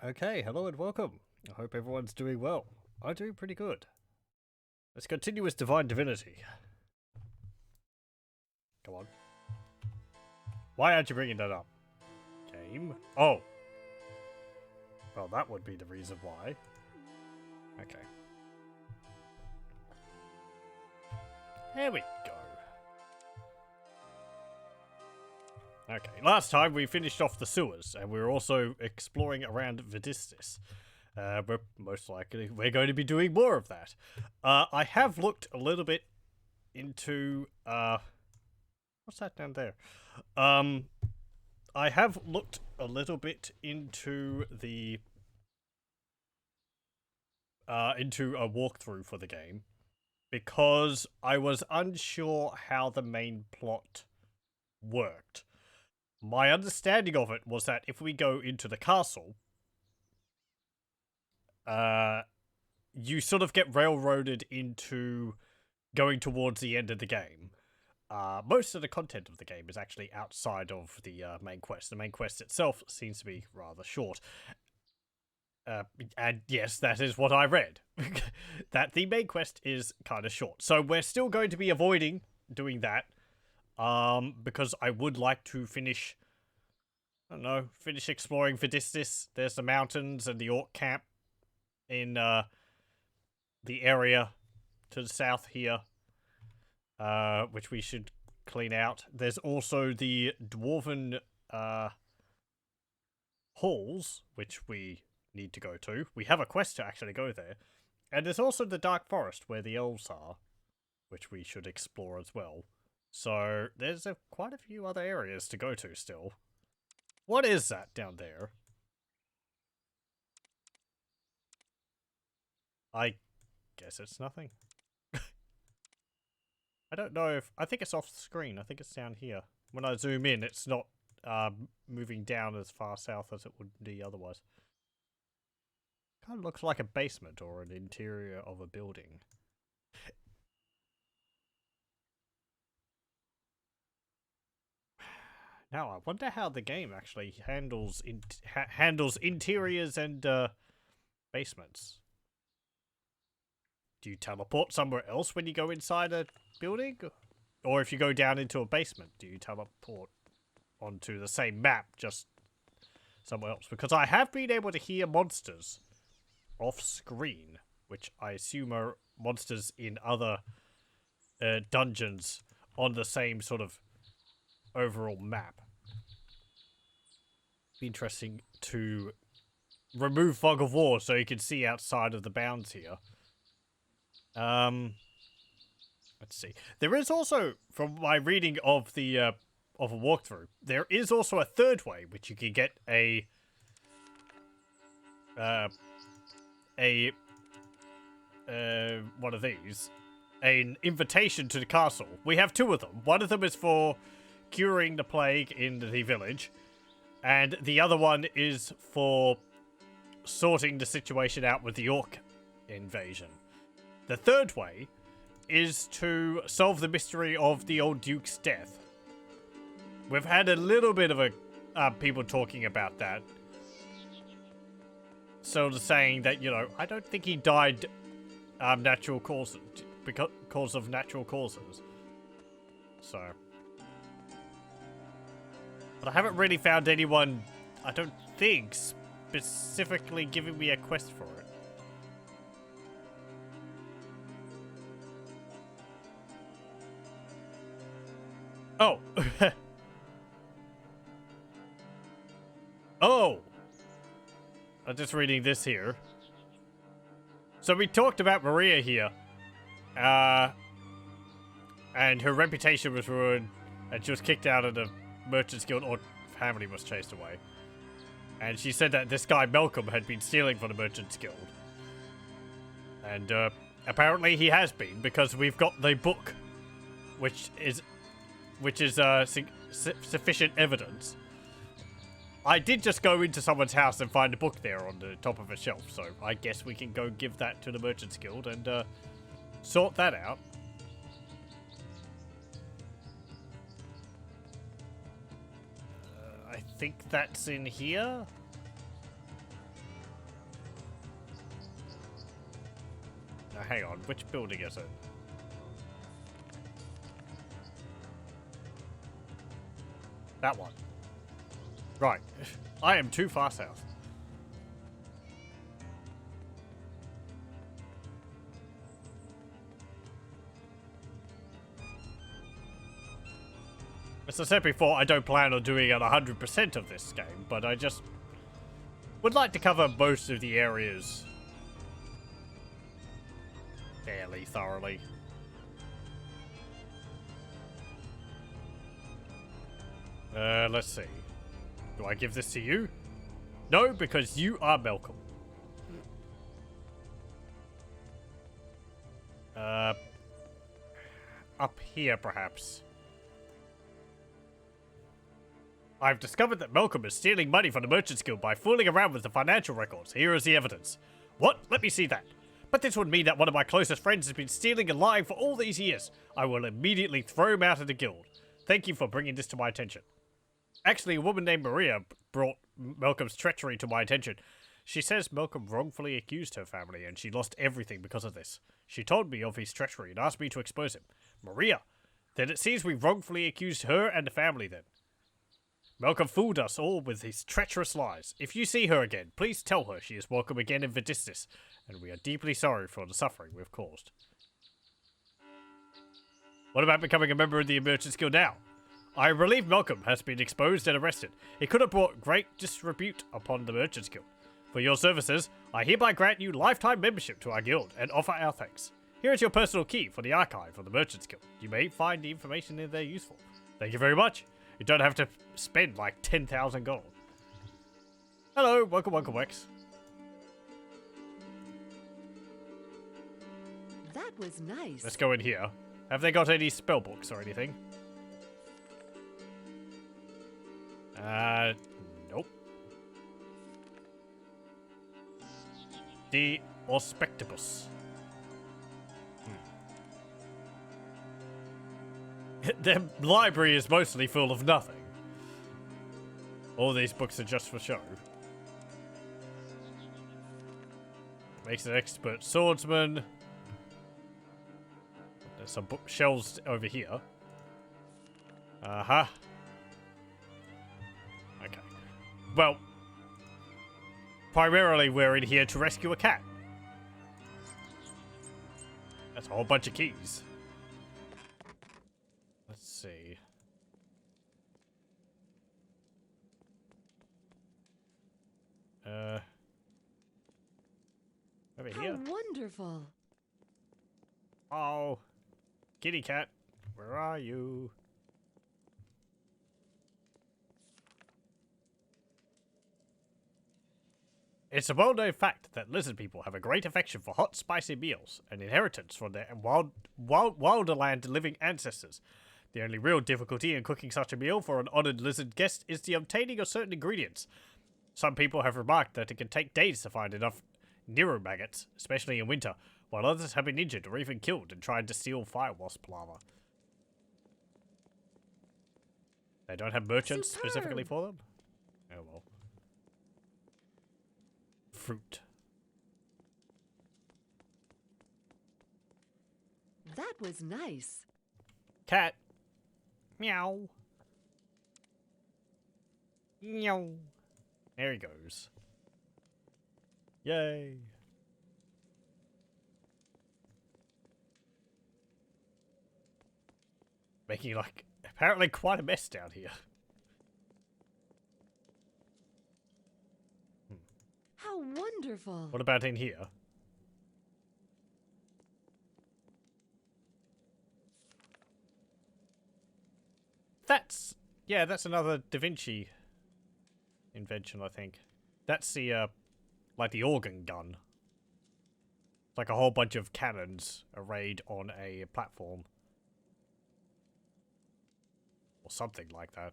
Okay, hello and welcome. I hope everyone's doing well. I'm doing pretty good. Let's continue with Divine Divinity. Come on. Why aren't you bringing that up? Game? Oh. Well, that would be the reason why. Okay. There we go. Okay, last time we finished off the sewers, and we were also exploring around Vidistis. But most likely we're going to be doing more of that. I have looked a little bit into what's that down there? I have looked a little bit into the into a walkthrough for the game because I was unsure how the main plot worked. My understanding of it was that if we go into the castle, you sort of get railroaded into going towards the end of the game. Most of the content of the game is actually outside of the main quest. The main quest itself seems to be rather short. And yes, that is what I read. That the main quest is kind of short. So we're still going to be avoiding doing that. Because I would like to finish, I don't know, finish exploring Vidistis. There's the mountains and the orc camp in the area to the south here, which we should clean out. There's also the Dwarven halls, which we need to go to. We have a quest to actually go there. And there's also the Dark Forest, where the elves are, which we should explore as well. So, there's quite a few other areas to go to still. What is that down there? I guess it's nothing. I don't know if... I think it's off the screen. I think it's down here. When I zoom in, it's not moving down as far south as it would be otherwise. Kind of looks like a basement or an interior of a building. Now, I wonder how the game actually handles interiors and basements. Do you teleport somewhere else when you go inside a building? Or if you go down into a basement, do you teleport onto the same map, just somewhere else? Because I have been able to hear monsters off-screen, which I assume are monsters in other dungeons on the same sort of overall map. Be interesting to remove fog of war so you can see outside of the bounds here. Let's see. There is also, from my reading of the of a walkthrough, there is also a third way which you can get a one of these, an invitation to the castle. We have two of them. One of them is for curing the plague in the village, and the other one is for sorting the situation out with the orc invasion. The third way is to solve the mystery of the old duke's death. We've had a little bit of a people talking about that, sort of saying that, you know, I don't think he died natural causes, because of natural causes. So, but I haven't really found anyone, I don't think, specifically giving me a quest for it. Oh. Oh. I'm just reading this here. So we talked about Maria here. And her reputation was ruined, and she was kicked out of the Merchants Guild, or family was chased away. And she said that this guy Malcolm had been stealing from the Merchants Guild. And apparently he has been, because we've got the book, which is sufficient evidence. I did just go into someone's house and find a book there on the top of a shelf, so I guess we can go give that to the Merchants Guild and sort that out. I think that's in here. Hang on, which building is it? That one. Right. I am too far south. As I said before, I don't plan on doing it 100% of this game, but I just would like to cover most of the areas fairly thoroughly. Let's see. Do I give this to you? No, because you are Malcolm. Up here, perhaps. I've discovered that Malcolm is stealing money from the Merchant's Guild by fooling around with the financial records. Here is the evidence. What? Let me see that. But this would mean that one of my closest friends has been stealing and lying for all these years. I will immediately throw him out of the guild. Thank you for bringing this to my attention. Actually, a woman named Maria brought Malcolm's treachery to my attention. She says Malcolm wrongfully accused her family and she lost everything because of this. She told me of his treachery and asked me to expose him. Maria! Then it seems we wrongfully accused her and the family then. Malcolm fooled us all with his treacherous lies. If you see her again, please tell her she is welcome again in Vadistis, and we are deeply sorry for the suffering we've caused. What about becoming a member of the Merchant's Guild now? I believe Malcolm has been exposed and arrested. It could have brought great disrepute upon the Merchant's Guild. For your services, I hereby grant you lifetime membership to our guild and offer our thanks. Here is your personal key for the archive of the Merchant's Guild. You may find the information in there useful. Thank you very much. You don't have to spend like 10,000 gold. Hello, welcome, Wex. That was nice. Let's go in here. Have they got any spell books or anything? Nope. The Auspectibus. The library is mostly full of nothing. All these books are just for show. Makes an expert swordsman. There's some bookshelves over here. Uh-huh. Okay. Well, primarily we're in here to rescue a cat. That's a whole bunch of keys. Let's see. Over here. How wonderful. Oh, kitty cat, where are you? It's a well-known fact that lizard people have a great affection for hot, spicy meals, an inheritance from their wilderland living ancestors. The only real difficulty in cooking such a meal for an honoured lizard guest is the obtaining of certain ingredients. Some people have remarked that it can take days to find enough Nero maggots, especially in winter, while others have been injured or even killed in trying to steal fire wasp larvae. They don't have merchants specifically for them? Oh well. Fruit. That was nice. Cat. Meow. Meow. There he goes. Yay. Making like apparently quite a mess down here. How wonderful. What about in here? That's another Divinity invention, I think. That's the, like the organ gun. It's like a whole bunch of cannons arrayed on a platform. Or something like that.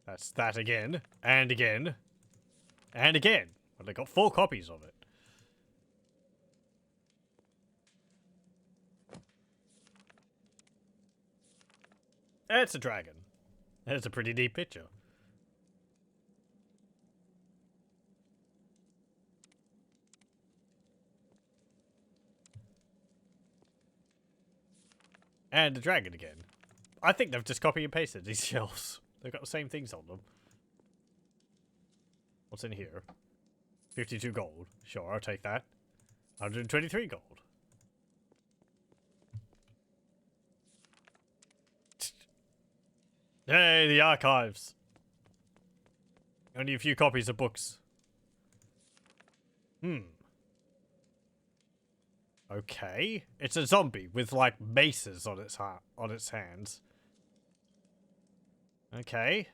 That's that again, and again, and again. Well, they got 4 copies of it. It's a dragon. That's a pretty neat picture. And a dragon again. I think they've just copy and pasted these shelves. They've got the same things on them. What's in here? 52 gold. Sure, I'll take that. 123 gold. Hey, the archives. Only a few copies of books. Okay. It's a zombie with like maces on its hands. Okay.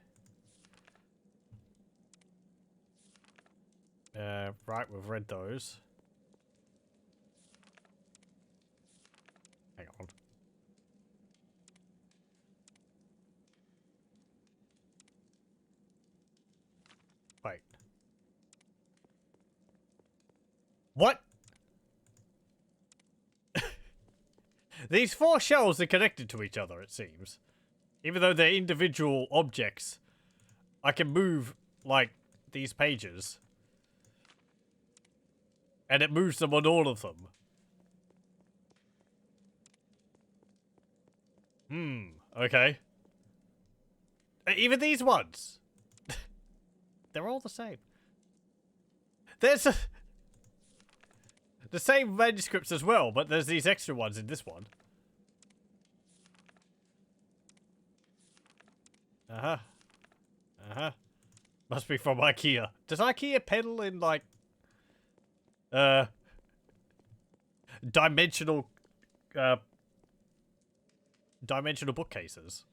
Right, we've read those. Hang on. Wait. What? These 4 shells are connected to each other, it seems. Even though they're individual objects, I can move, like, these pages. And it moves them on all of them. Okay. Even these ones. They're all the same. There's the same manuscripts as well, but there's these extra ones in this one. Must be from IKEA. Does IKEA peddle in, like, dimensional bookcases?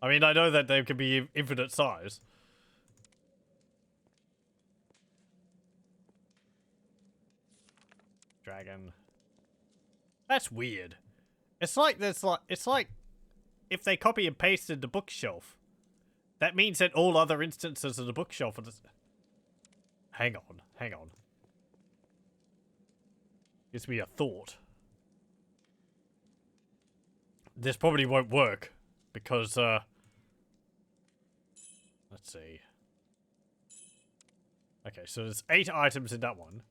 I mean, I know that they can be infinite size. Dragon. That's weird. It's like if they copy and pasted the bookshelf, that means that all other instances of the bookshelf are the... Hang on. Gives me a thought. This probably won't work because let's see. Okay, so there's 8 items in that one.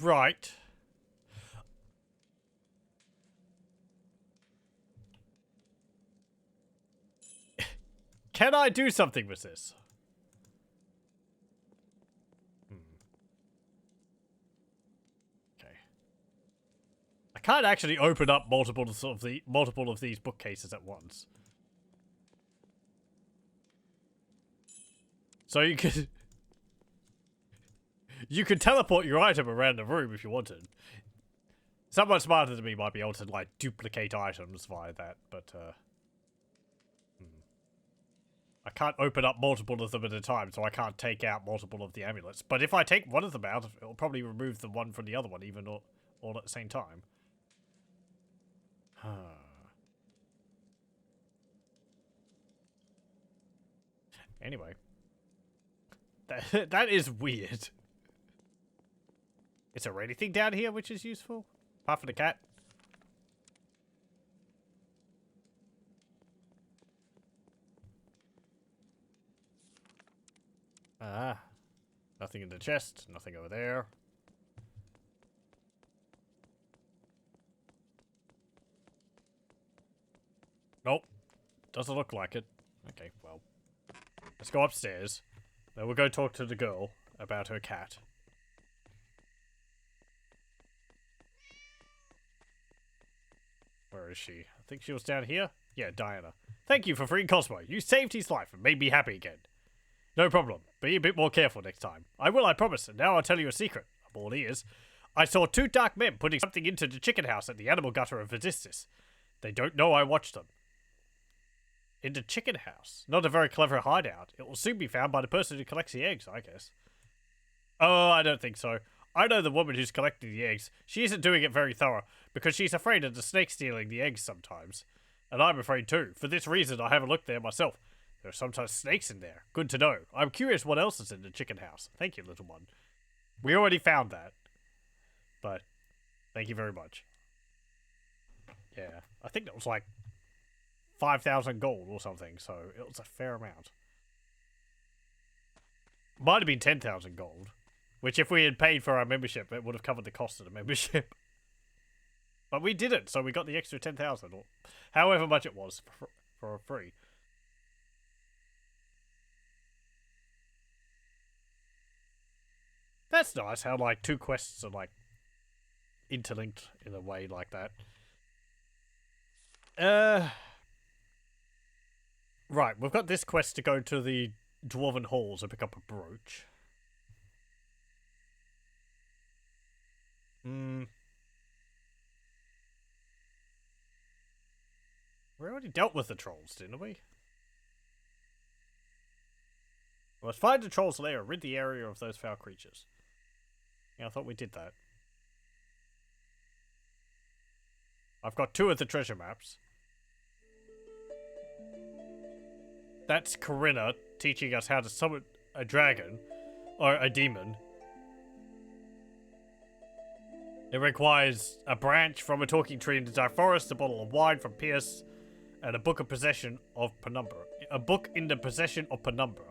Right. Can I do something with this? Okay. I can't actually open up multiple of these bookcases at once. So you could you could teleport your item around the room if you wanted. Someone smarter than me might be able to, like, duplicate items via that, but I can't open up multiple of them at a time, so I can't take out multiple of the amulets. But if I take one of them out, it'll probably remove the one from the other one, even all at the same time. Anyway. That is weird. Is there anything down here which is useful? Apart from the cat? Nothing in the chest, nothing over there. Nope. Doesn't look like it. Okay, well. Let's go upstairs. Then we'll go talk to the girl about her cat. Where is she? I think she was down here. Yeah, Diana. Thank you for freeing Cosmo. You saved his life and made me happy again. No problem. Be a bit more careful next time. I will, I promise. And now I'll tell you a secret. I'm all ears. I saw 2 dark men putting something into the chicken house at the animal gutter of Vadistis. They don't know I watched them. In the chicken house? Not a very clever hideout. It will soon be found by the person who collects the eggs, I guess. Oh, I don't think so. I know the woman who's collecting the eggs. She isn't doing it very thorough, because she's afraid of the snake stealing the eggs sometimes. And I'm afraid too. For this reason, I haven't looked there myself. There are sometimes snakes in there. Good to know. I'm curious what else is in the chicken house. Thank you, little one. We already found that. But, thank you very much. Yeah, I think that was like 5,000 gold or something, so it was a fair amount. Might have been 10,000 gold, which if we had paid for our membership, it would have covered the cost of the membership. But we didn't, so we got the extra 10,000, or however much it was for free. That's nice how, like, two quests are, like, interlinked in a way like that. Right, we've got this quest to go to the Dwarven Halls and pick up a brooch. We already dealt with the trolls, didn't we? Let's find the troll's lair, rid the area of those foul creatures. Yeah, I thought we did that. I've got 2 of the treasure maps. That's Corinna teaching us how to summon a dragon, or a demon. It requires a branch from a talking tree in the dark forest, a bottle of wine from Pierce, and a book of possession of Penumbra. A book in the possession of Penumbra.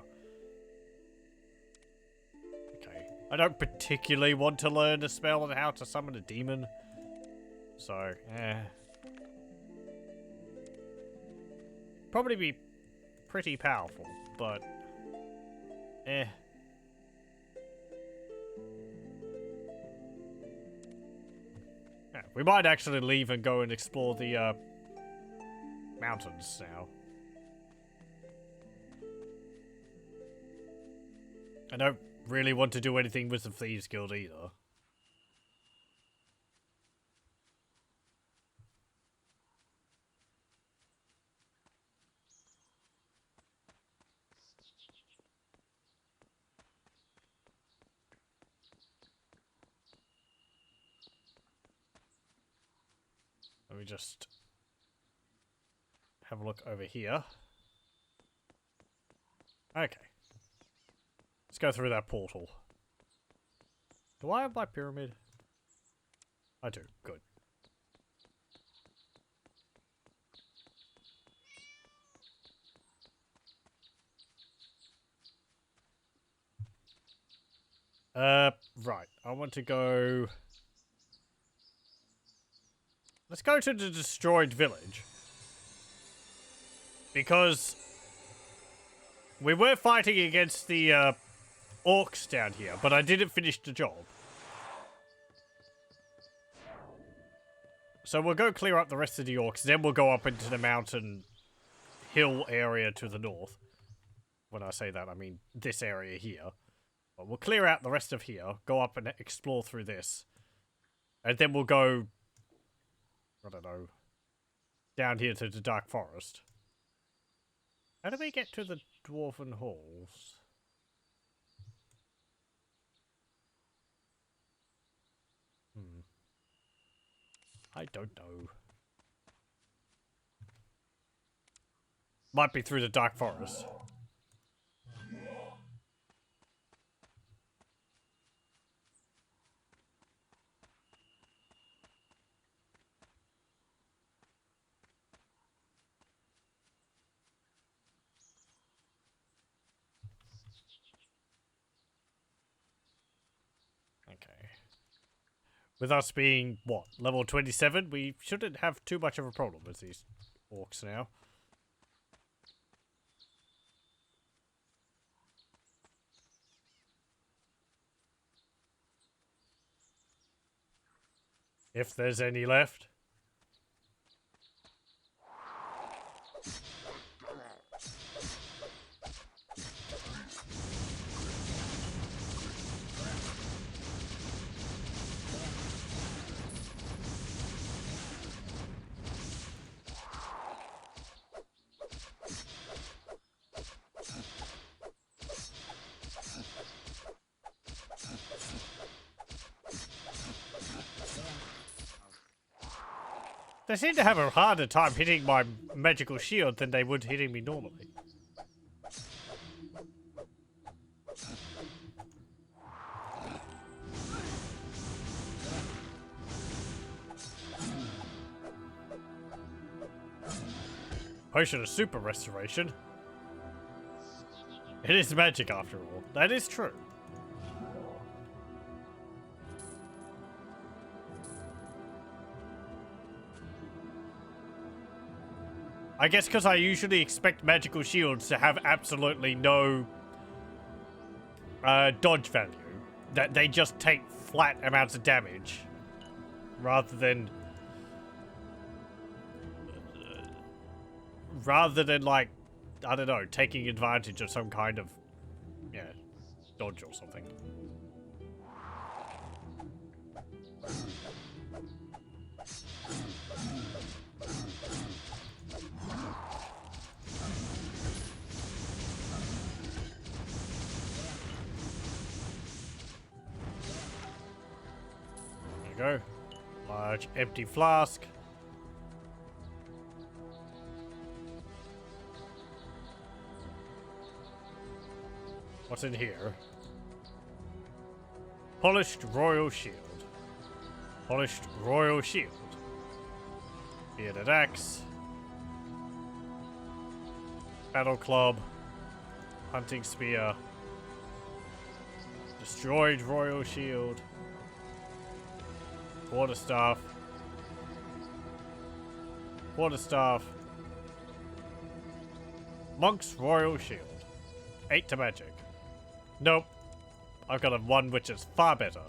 Okay. I don't particularly want to learn a spell on how to summon a demon. So, probably be pretty powerful, but Yeah, we might actually leave and go and explore the mountains now. I don't really want to do anything with the Thieves Guild either. Let me just have a look over here. Okay. Let's go through that portal. Do I have my pyramid? I do. Good. Right. I want to go... Let's go to the destroyed village. Because we were fighting against the orcs down here, but I didn't finish the job. So we'll go clear up the rest of the orcs, then we'll go up into the mountain hill area to the north. When I say that, I mean this area here. But we'll clear out the rest of here, go up and explore through this. And then we'll go... I don't know, down here to the Dark Forest. How do we get to the Dwarven Halls? I don't know. Might be through the Dark Forest. Okay. With us being, what, level 27, we shouldn't have too much of a problem with these orcs now. If there's any left. They seem to have a harder time hitting my magical shield than they would hitting me normally. Potion of super restoration. It is magic after all. That is true. I guess because I usually expect magical shields to have absolutely no dodge value. That they just take flat amounts of damage. Rather than like, I don't know, taking advantage of some kind of, yeah, dodge or something. There you go. Large empty flask. What's in here? Polished royal shield. Polished royal shield. Bearded axe. Battle club. Hunting spear. Destroyed royal shield. Quarterstaff. Quarterstaff. Monk's royal shield. 8 to magic. Nope. I've got a one which is far better.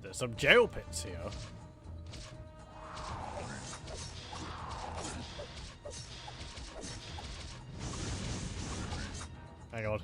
There's some jail pits here. Hang on.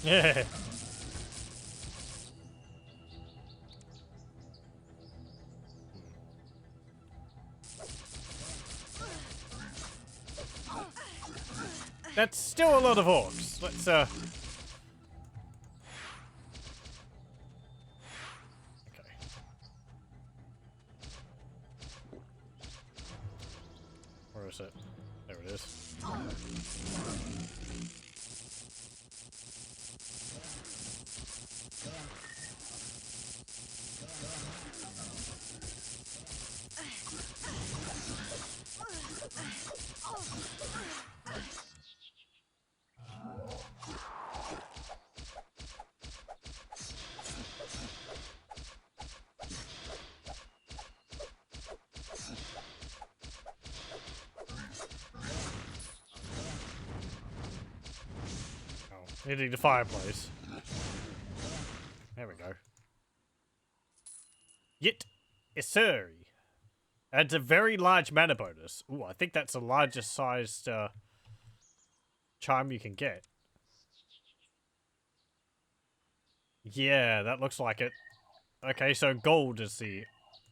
Yeah. That's still a lot of orcs. Let's okay. Where is it? There it is. Hitting the fireplace. There we go. Yet, sir. Adds a very large mana bonus. Ooh, I think that's the largest sized charm you can get. Yeah, that looks like it. Okay, so gold is the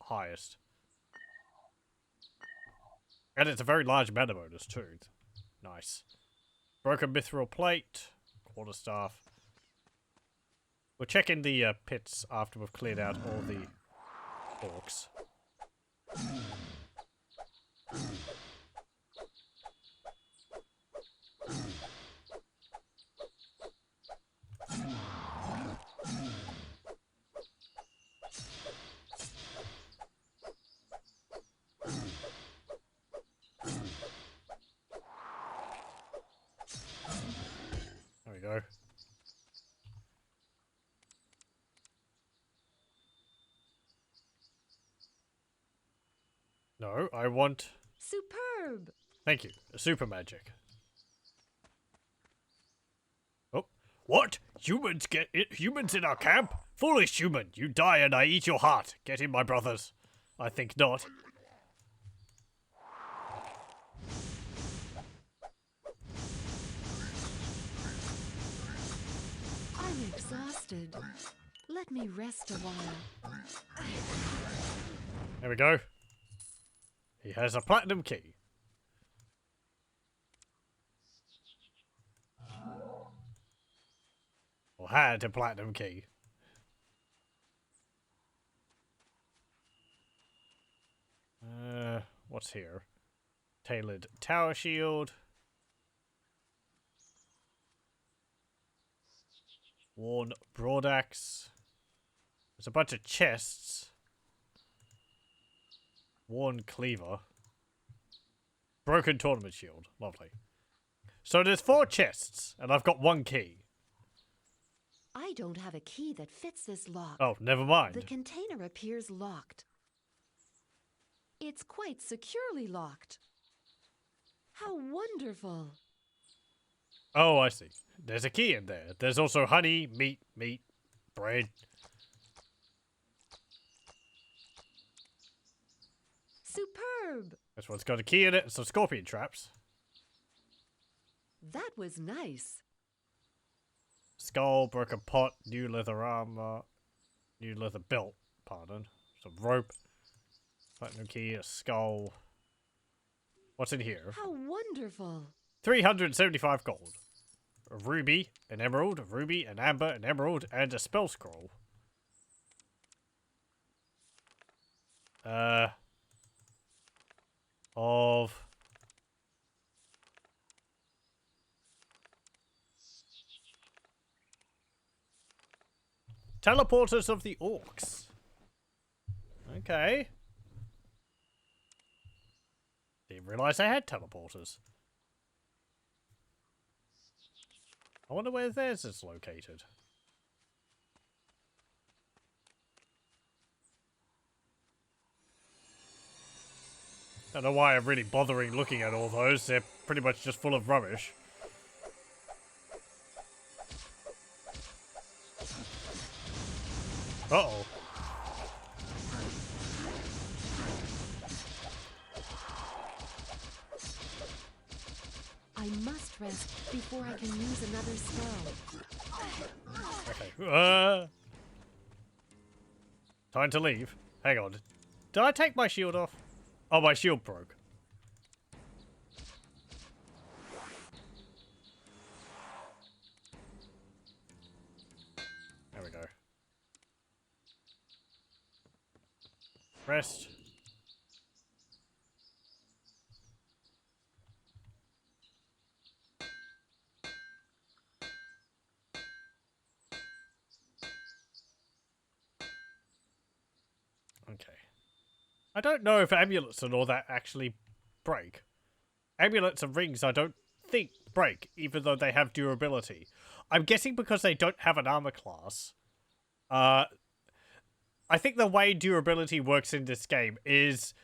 highest. And it's a very large mana bonus too. Nice. Broken mithril plate. Quarterstaff. We'll check in the pits after we've cleared out all the orcs. There we go. No, I want... Superb. Thank you. Super magic. Oh. What? Humans get it? Humans in our camp? Foolish human, you die and I eat your heart. Get in, my brothers. I think not. I'm exhausted. Let me rest a while. There we go. He has a platinum key. Or had a platinum key. What's here? Tailored tower shield. Worn broadaxe. There's a bunch of chests. Worn cleaver. Broken tournament shield. Lovely. So there's 4 chests, and I've got 1 key. I don't have a key that fits this lock. Oh, never mind. The container appears locked. It's quite securely locked. How wonderful. Oh, I see. There's a key in there. There's also honey, meat, bread. Superb. This one's got a key in it and some scorpion traps. That was nice. Skull, broken pot, new leather armor, new leather belt, pardon. Some rope, platinum key, a skull. What's in here? How wonderful. 375 gold. A ruby, an emerald, a ruby, an amber, an emerald, and a spell scroll. Of... Teleporters of the Orcs. Okay. Didn't realize they had teleporters. I wonder where theirs is located. Don't know why I'm really bothering looking at all those. They're pretty much just full of rubbish. Uh-oh. I must rest before I can use another spell. Okay. Time to leave. Hang on. Did I take my shield off? Oh, my shield broke. There we go. Rest. Okay. I don't know if amulets and all that actually break. Amulets and rings I don't think break, even though they have durability. I'm guessing because they don't have an armor class. I think the way durability works in this game is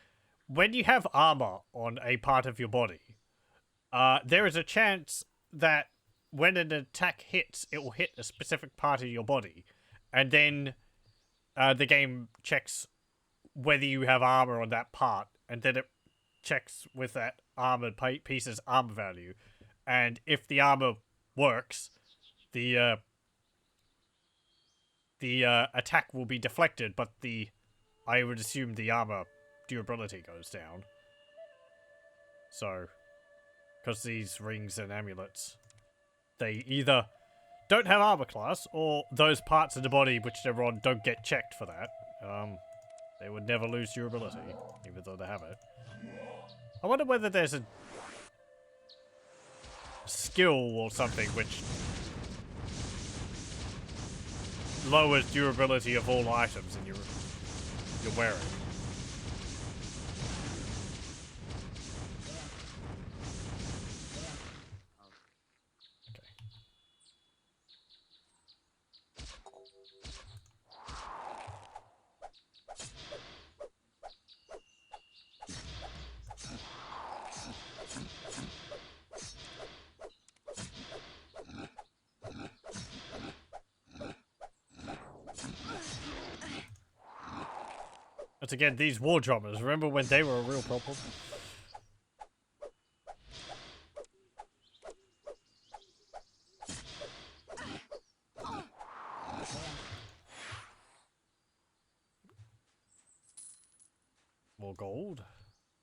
when you have armor on a part of your body, there is a chance that when an attack hits, it will hit a specific part of your body. And then the game checks whether you have armor on that part, and then it checks with that armored piece's armor value. And if the armor works, the attack will be deflected, but I would assume the armor durability goes down. So, because these rings and amulets, they either don't have armor class, or those parts of the body which they're on don't get checked for that. They would never lose durability, even though they have it. I wonder whether there's a skill or something which lowers durability of all items and you're wearing. Okay. That's again these war drummers. Remember when they were a real problem? More gold.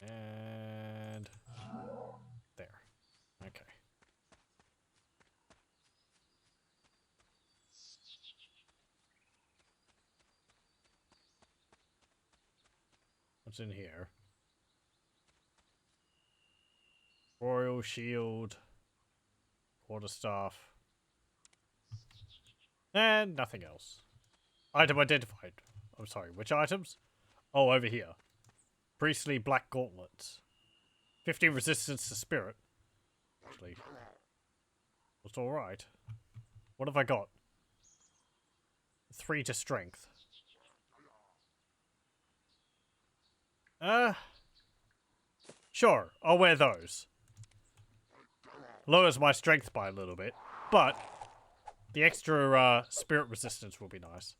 And there. Okay. What's in here? Royal shield. Quarterstaff. And nothing else. Item identified. I'm sorry, which items? Oh, over here. Priestly black gauntlets. 15 resistance to spirit. Actually, that's alright. What have I got? 3 to strength. Sure, I'll wear those. Lowers my strength by a little bit, but the extra spirit resistance will be nice.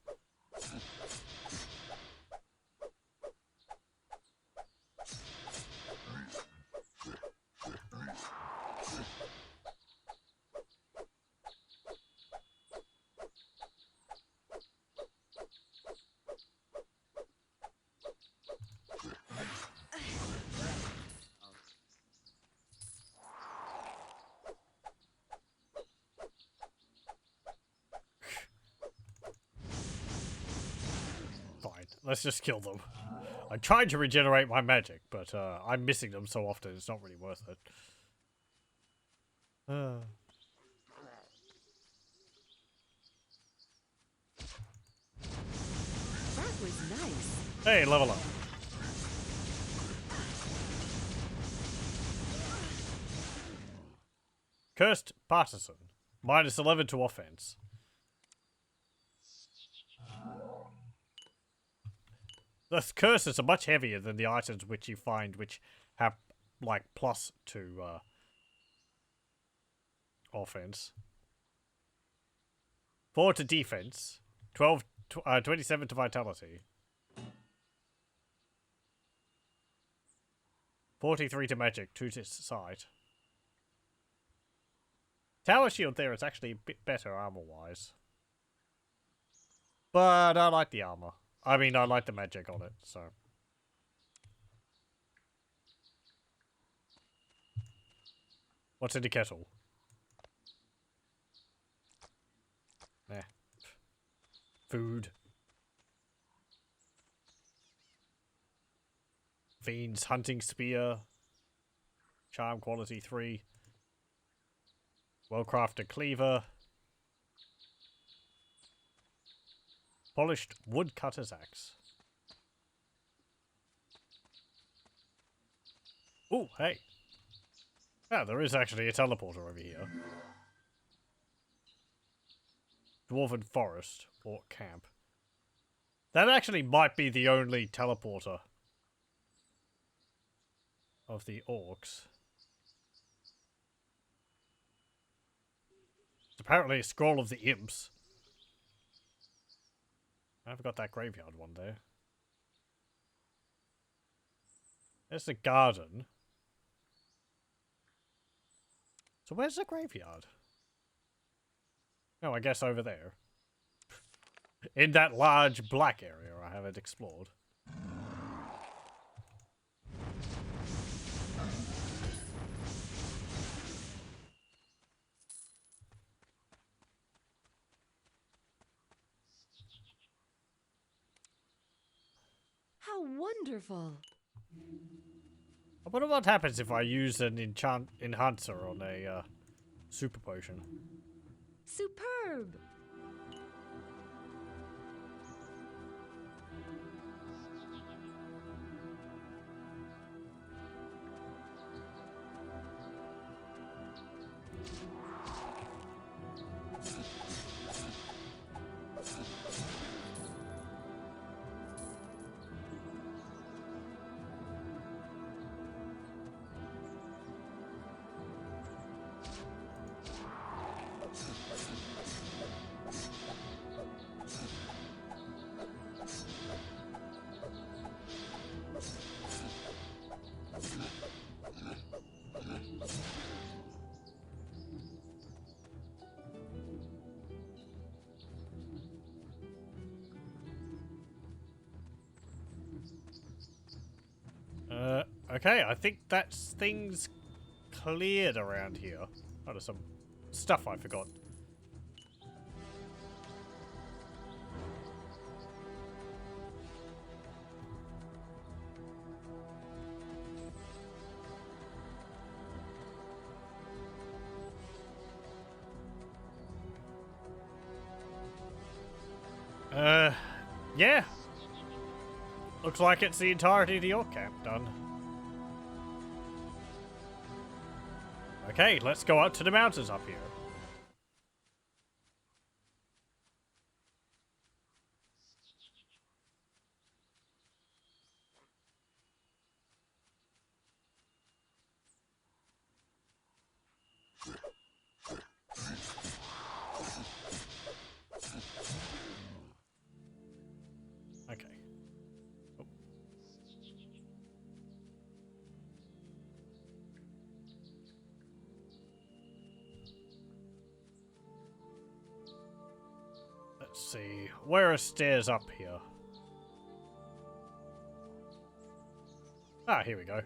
Let's just kill them. I tried to regenerate my magic, but I'm missing them so often it's not really worth it. That was nice. Hey, level up. Cursed Partisan. Minus 11 to offense. The curses are much heavier than the items which you find which have, like, plus to offense. 4 to defense. 27 to vitality. 43 to magic, 2 to sight. Tower shield there is actually a bit better armor-wise. But I like the armor. I mean, I like the magic on it, so. What's in the kettle? Nah. Food. Fiend's hunting spear. Charm quality 3. Well-crafted cleaver. Polished woodcutter's axe. Oh, hey. Yeah, there is actually a teleporter over here. Dwarven forest or camp. That actually might be the only teleporter of the orcs. It's apparently a scroll of the imps. I've got that graveyard one there. There's the garden. So where's the graveyard? Oh, I guess over there. In that large black area I haven't explored. How wonderful! I wonder what happens if I use an enhancer on a super potion. Superb! Okay, I think that's things cleared around here. Oh, there's some stuff I forgot. Yeah. Looks like it's the entirety of the orc camp done. Okay, let's go up to the mountains up here. Okay. Oh. Let's see. Where are stairs up here? Ah, here we go.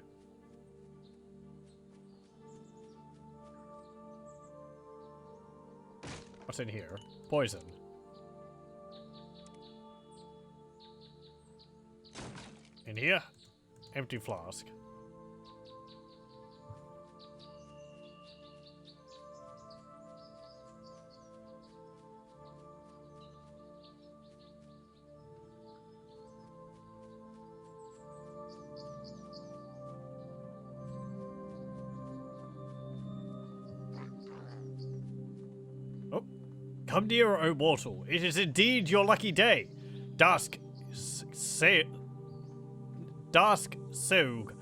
What's in here? Poison. In here? Empty flask. Oh. Come nearer, O mortal. It is indeed your lucky day. Dusk Sog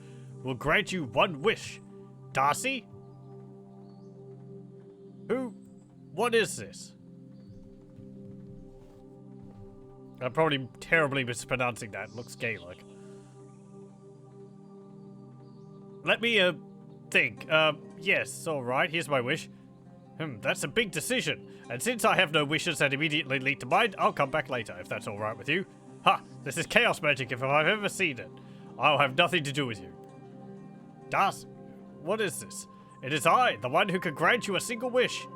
will grant you one wish. Darcy? Who? What is this? I'm probably terribly mispronouncing that. Looks Gaelic. Let me, think. Yes, alright, here's my wish. That's a big decision. And since I have no wishes that immediately lead to mine, I'll come back later, if that's alright with you. Ha! This is chaos magic if I've ever seen it. I'll have nothing to do with you. Das, what is this? It is I, the one who can grant you a single wish.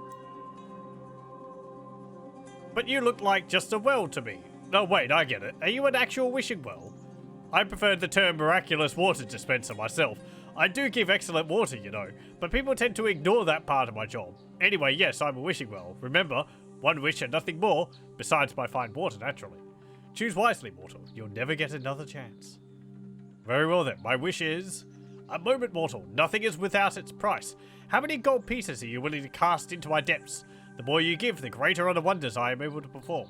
But you look like just a well to me. No, wait, I get it. Are you an actual wishing well? I prefer the term miraculous water dispenser myself. I do give excellent water, you know, but people tend to ignore that part of my job. Anyway, yes, I'm a wishing well. Remember, one wish and nothing more, besides my fine water, naturally. Choose wisely, mortal. You'll never get another chance. Very well then, my wish is... A moment, mortal. Nothing is without its price. How many gold pieces are you willing to cast into my depths? The more you give, the greater are the wonders I am able to perform.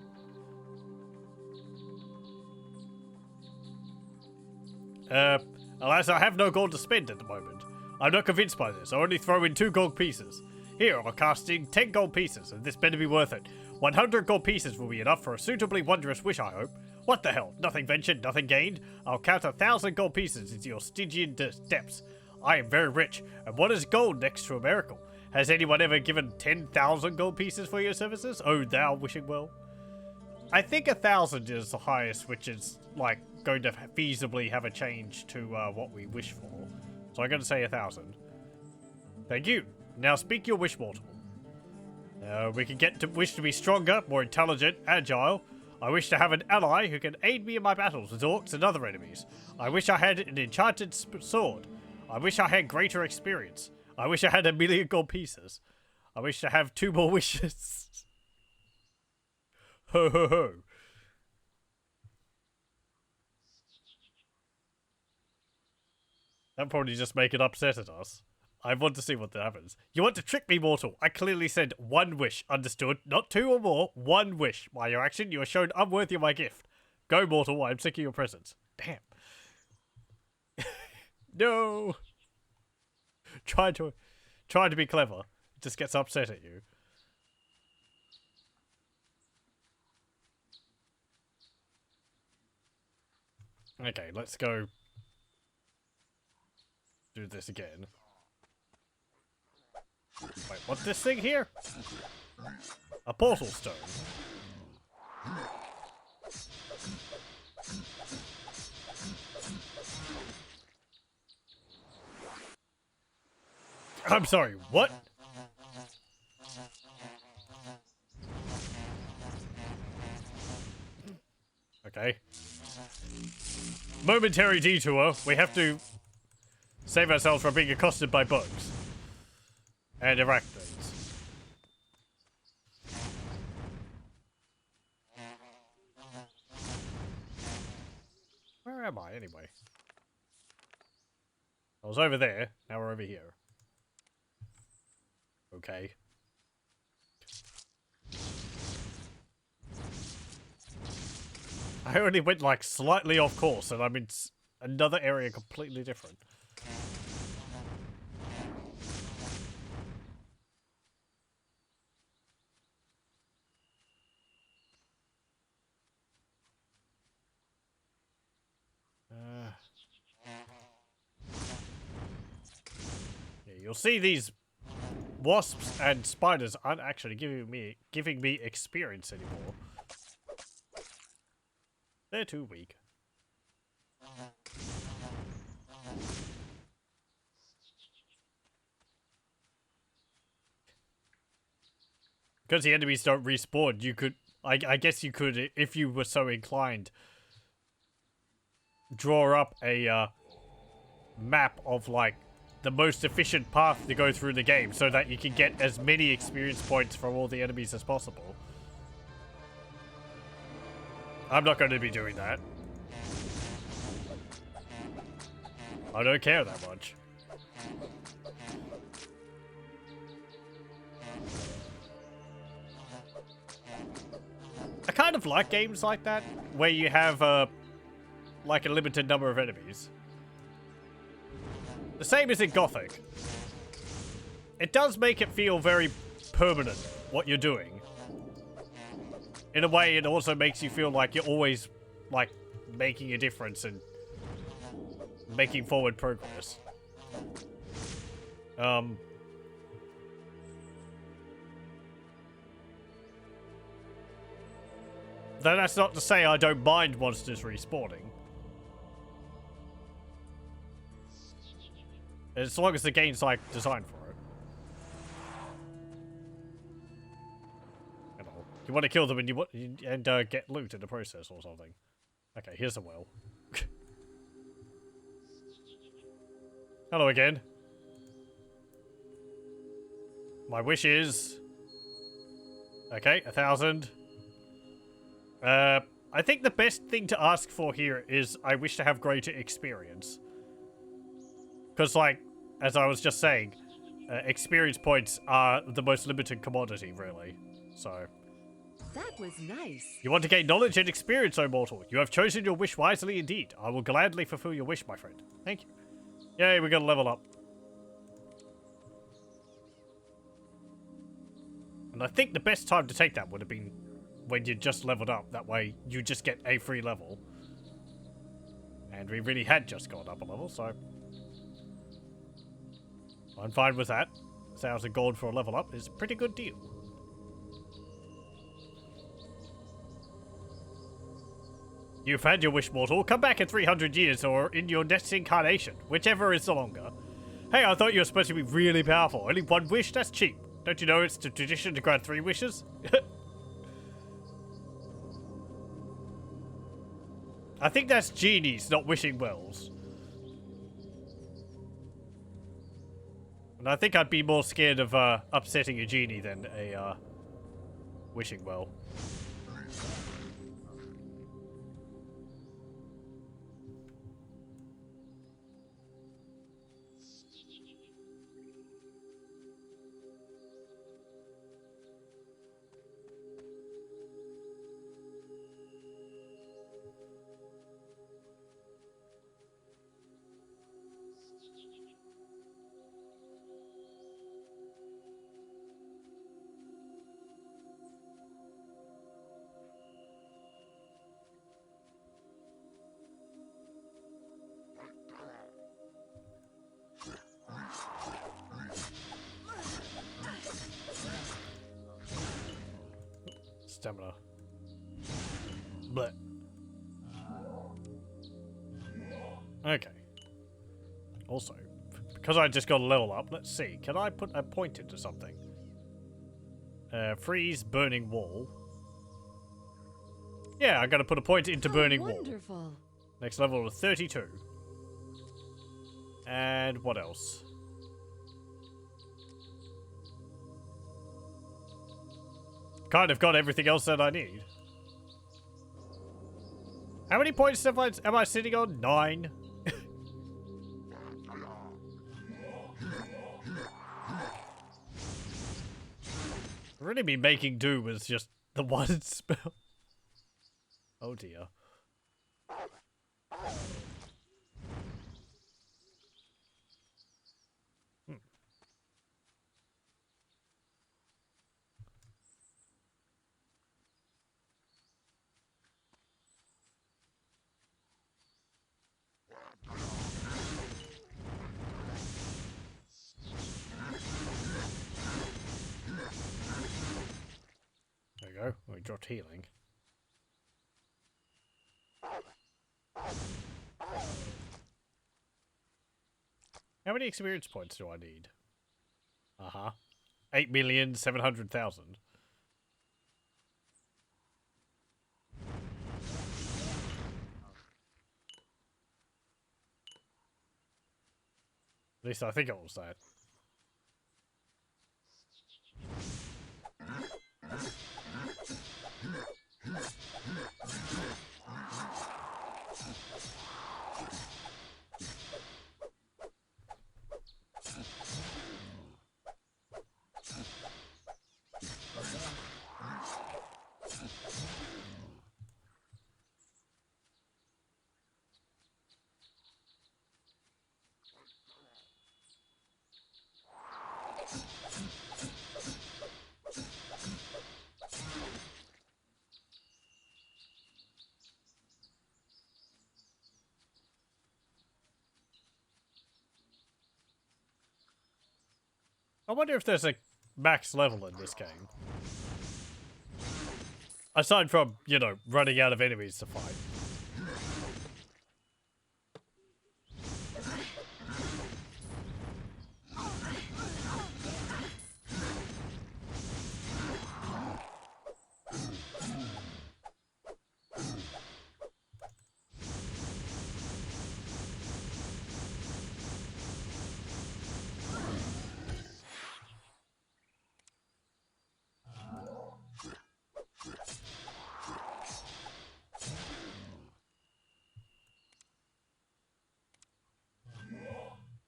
Alas, I have no gold to spend at the moment. I'm not convinced by this. I only throw in 2 gold pieces. Here, I'm casting 10 gold pieces, and this better be worth it. 100 gold pieces will be enough for a suitably wondrous wish, I hope. What the hell? Nothing ventured, nothing gained? I'll count 1,000 gold pieces into your Stygian depths. I am very rich, and what is gold next to a miracle? Has anyone ever given 10,000 gold pieces for your services? Oh, thou wishing well. I think 1,000 is the highest, which is, like, going to feasibly have a change to what we wish for. So I'm going to say 1,000. Thank you. Now speak your wish, mortal. We can get to wish to be stronger, more intelligent, agile. I wish to have an ally who can aid me in my battles with orcs and other enemies. I wish I had an enchanted sword. I wish I had greater experience. I wish I had 1,000,000 gold pieces. I wish to have 2 more wishes. Ho ho ho. That'll probably just make it upset at us. I want to see what happens. You want to trick me, mortal? I clearly said 1 wish. Understood? Not 2 or more. 1 wish. By your action, you are shown unworthy of my gift. Go, mortal. I'm sick of your presence. Damn. No. Try to be clever. It just gets upset at you. Okay, let's go do this again. Wait, what's this thing here? A portal stone. I'm sorry, what? Okay. Momentary detour. We have to save ourselves from being accosted by bugs. And arachnids. Where am I, anyway? I was over there. Now we're over here. Okay. I only went, like, slightly off course, and I'm in another area completely different. Yeah, you'll see these wasps and spiders aren't actually giving me experience anymore. They're too weak. Because the enemies don't respawn, you could, I guess you could, if you were so inclined, draw up a map of, like, the most efficient path to go through the game so that you can get as many experience points from all the enemies as possible. I'm not going to be doing that. I don't care that much. I kind of like games like that, where you have, like a limited number of enemies. The same as in Gothic. It does make it feel very permanent, what you're doing. In a way, it also makes you feel like you're always, like, making a difference and making forward progress. Though that's not to say I don't mind monsters respawning. As long as the game's, like, designed for it. You know, you want to kill them and get loot in the process or something. Okay, here's a well. Hello again. My wish is... Okay, 1,000. I think the best thing to ask for here is I wish to have greater experience. Because, like, as I was just saying, experience points are the most limited commodity, really. So... That was nice. You want to gain knowledge and experience, O mortal. You have chosen your wish wisely indeed. I will gladly fulfill your wish, my friend. Thank you. Yay, we got to level up. And I think the best time to take that would have been when you just leveled up. That way, you just get a free level. And we really had just gone up a level, so... I'm fine with that. 1,000 gold for a level up is a pretty good deal. You've had your wish, mortal. Come back in 300 years or in your next incarnation, whichever is the longer. Hey, I thought you were supposed to be really powerful. Only one wish? That's cheap. Don't you know it's the tradition to grant 3 wishes? I think that's genies, not wishing wells. And I think I'd be more scared of upsetting a genie than a wishing well. Stamina. Bleh. Okay. Also, because I just got a level up, let's see. Can I put a point into something? Freeze burning wall. Yeah, I'm going to put a point into burning Wonderful. wall. Next level of 32. And what else? Kind of got everything else that I need. How many points am I sitting on? 9. Really be making do with just the one spell. Oh dear. There we go. We dropped healing. How many experience points do I need? 8,700,000. At least I think it was that. I wonder if there's a max level in this game. Aside from, you know, running out of enemies to fight.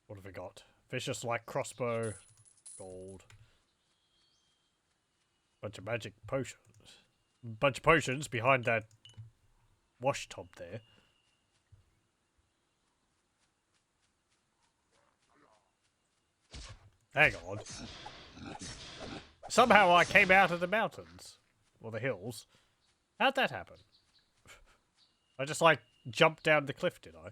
What have we got? Vicious like crossbow, gold. Bunch of magic potions. Bunch of potions behind that wash tub there. Hang on. Somehow I came out of the mountains. Or the hills. How'd that happen? I just like jumped down the cliff, did I?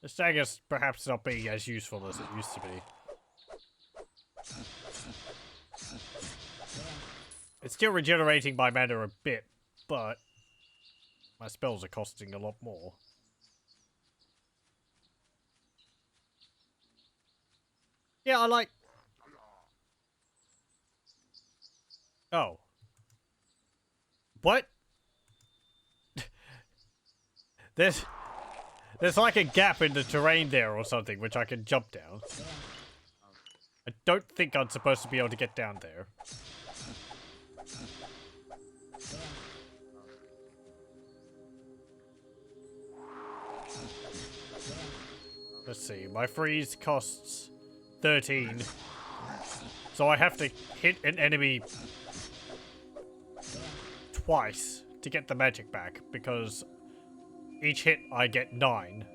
This dagger's perhaps not being as useful as it used to be. It's still regenerating my mana a bit, but my spells are costing a lot more. Yeah, I like... Oh. What? There's like a gap in the terrain there or something, which I can jump down. I don't think I'm supposed to be able to get down there. Let's see, my freeze costs 13. So I have to hit an enemy twice to get the magic back, because each hit I get 9.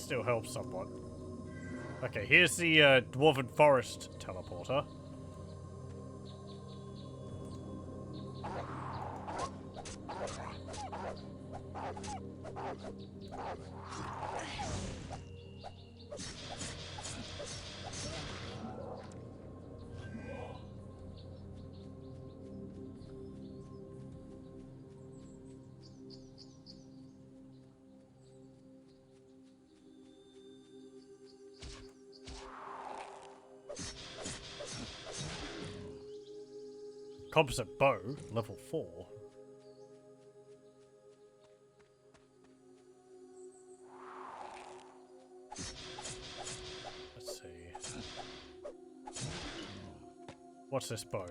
still helps somewhat. Okay, here's the Dwarven Forest teleporter. Composite Bow, level 4. Let's see. What's this bow?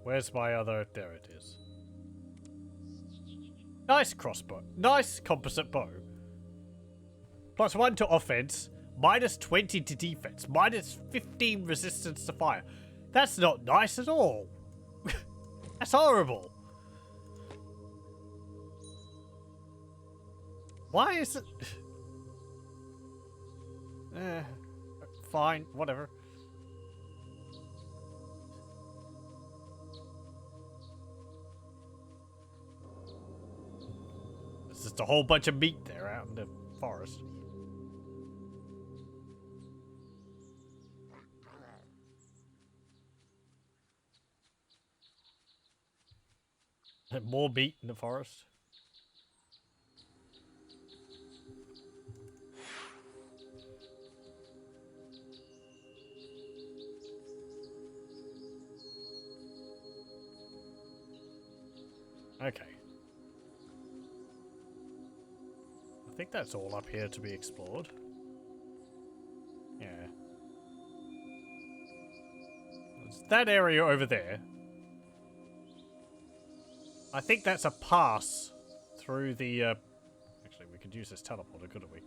Where's my other? There it is. Nice crossbow. Nice composite bow. +1 to offense, -20 to defense, -15 resistance to fire. That's not nice at all. That's horrible. Why is it? Fine, whatever. There's just a whole bunch of meat there out in the forest. More meat in the forest. Okay. I think that's all up here to be explored. Yeah. There's that area over there. I think that's a pass through the, actually, we could use this teleporter, couldn't we?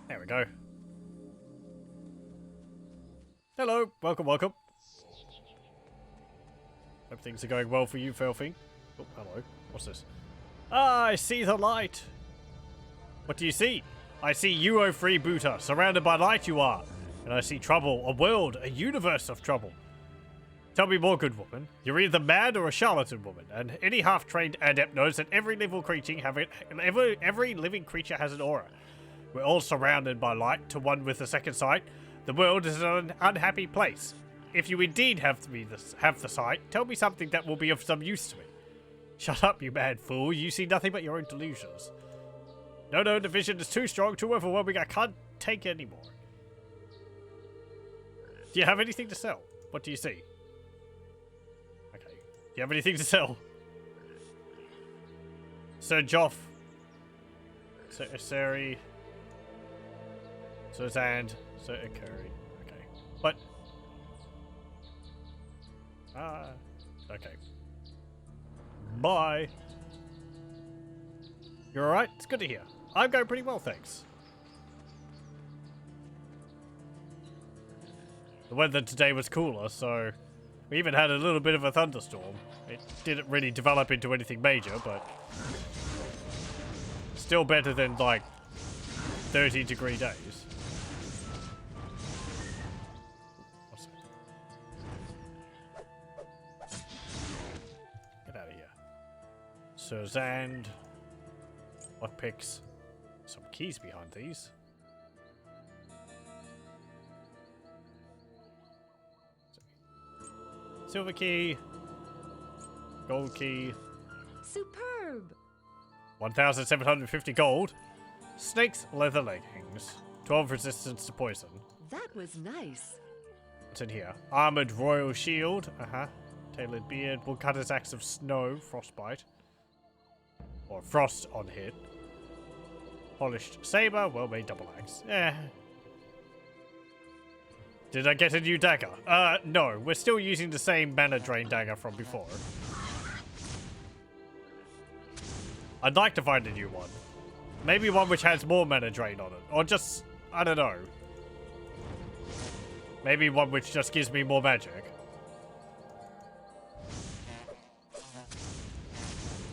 There we go. Hello, welcome, welcome. Hope things are going well for you, Felfing. Oh, hello. What's this? Ah, I see the light. What do you see? I see you, O freebooter. Surrounded by light you are. And I see trouble, a world, a universe of trouble. Tell me more, good woman. You're either mad or a charlatan woman, and any half-trained adept knows that every living creature has an aura. We're all surrounded by light, to one with the second sight. The world is an unhappy place. If you indeed have the sight, tell me something that will be of some use to me. Shut up, you mad fool. You see nothing but your own delusions. No, the vision is too strong, too overwhelming. I can't take it anymore. Do you have anything to sell? What do you see? Okay. Do you have anything to sell? Sir Joff. Sir Iseri. Sir Zand. Sir Ikuri. Okay. What? Okay. Bye. You're alright? It's good to hear. I'm going pretty well, thanks. The weather today was cooler, so we even had a little bit of a thunderstorm. It didn't really develop into anything major, but still better than, like, 30-degree days. What's that? Get out of here. Sir Zand. Lockpicks. Some keys behind these. Silver key. Gold key. Superb. 1,750 gold. Snake's leather leggings. 12 resistance to poison. That was nice. What's in here? Armored royal shield. Tailored beard. Woodcutter's axe of snow. Frostbite. Or frost on hit. Polished saber. Well-made double axe. Did I get a new dagger? No. We're still using the same mana drain dagger from before. I'd like to find a new one. Maybe one which has more mana drain on it. Or just, I don't know. Maybe one which just gives me more magic.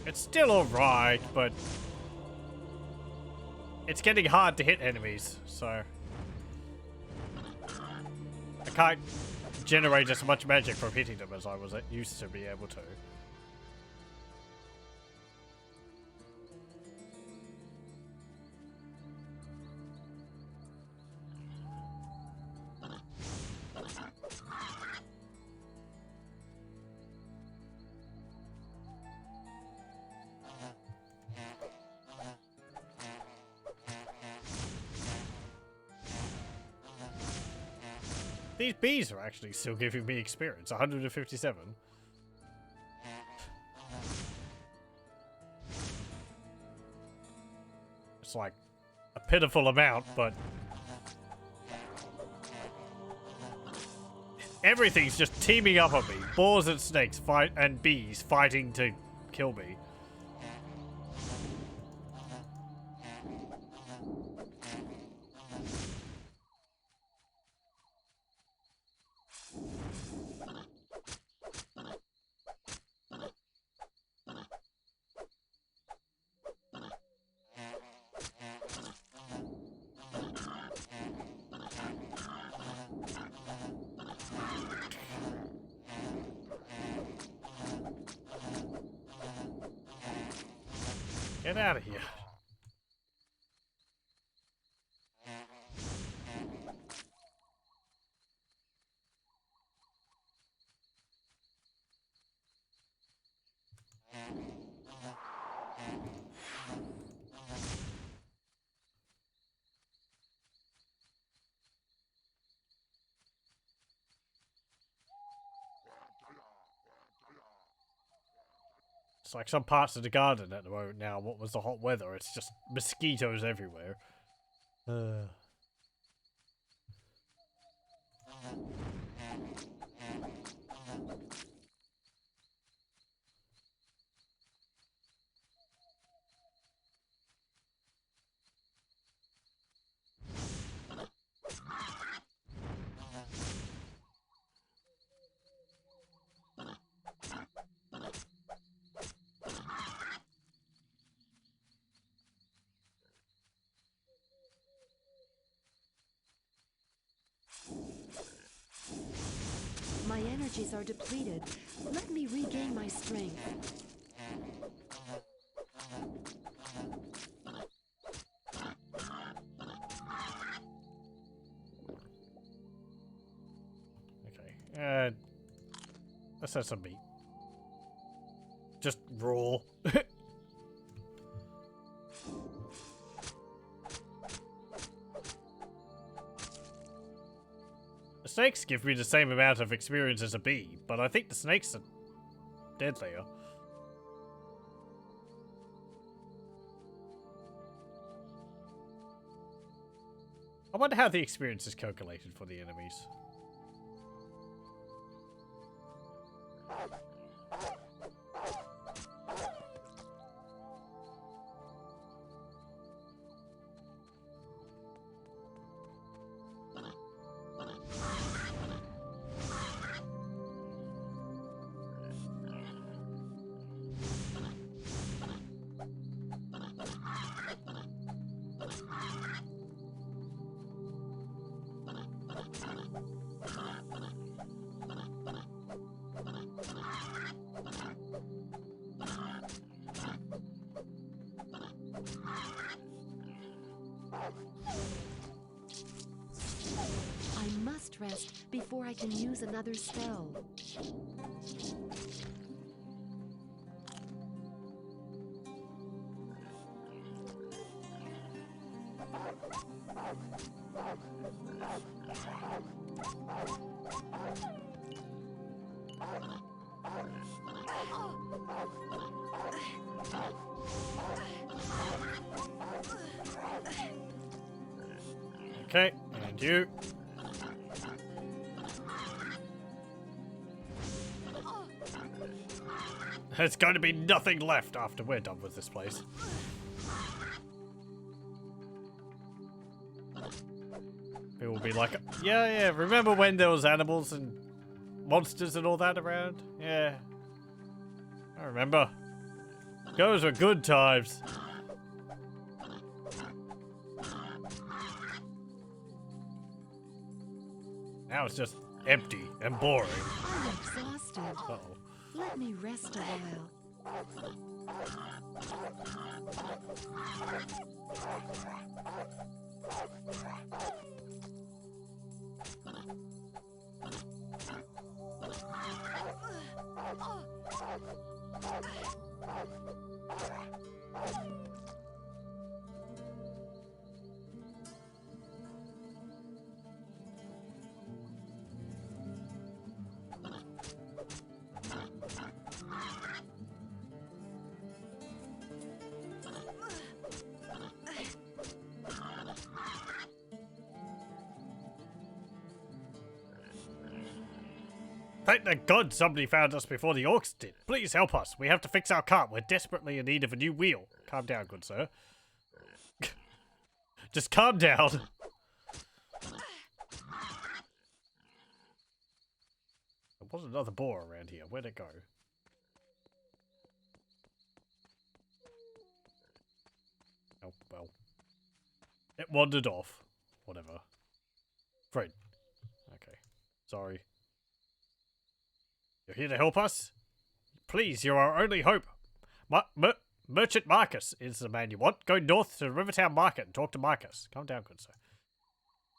It's still alright, but it's getting hard to hit enemies, so I can't generate as much magic from hitting them as I was used to be able to. These bees are actually still giving me experience, 157. It's like a pitiful amount, but everything's just teaming up on me. Boars and snakes and bees fighting to kill me. Get out of here. It's like some parts of the garden at the moment now. What was the hot weather? It's just mosquitoes everywhere. My energies are depleted. Let me regain my strength. Okay. Let's have some meat. Just raw. The snakes give me the same amount of experience as a bee, but I think the snakes are deadlier. I wonder how the experience is calculated for the enemies. I must rest before I can use another spell. Okay, and you. There's going to be nothing left after we're done with this place. People will be like, yeah, remember when there was animals and monsters and all that around? Yeah. I remember. Those were good times. Now it's just empty and boring. I'm exhausted. Uh-oh. Let me rest a while. Thank the gods somebody found us before the orcs did. Please help us. We have to fix our cart. We're desperately in need of a new wheel. Calm down, good sir. Just calm down. There was another boar around here. Where'd it go? Oh, well. It wandered off. Whatever. Fred. Okay. Sorry. You're here to help us? Please, you're our only hope. Merchant Marcus is the man you want. Go north to Rivertown Market and talk to Marcus. Calm down, good sir.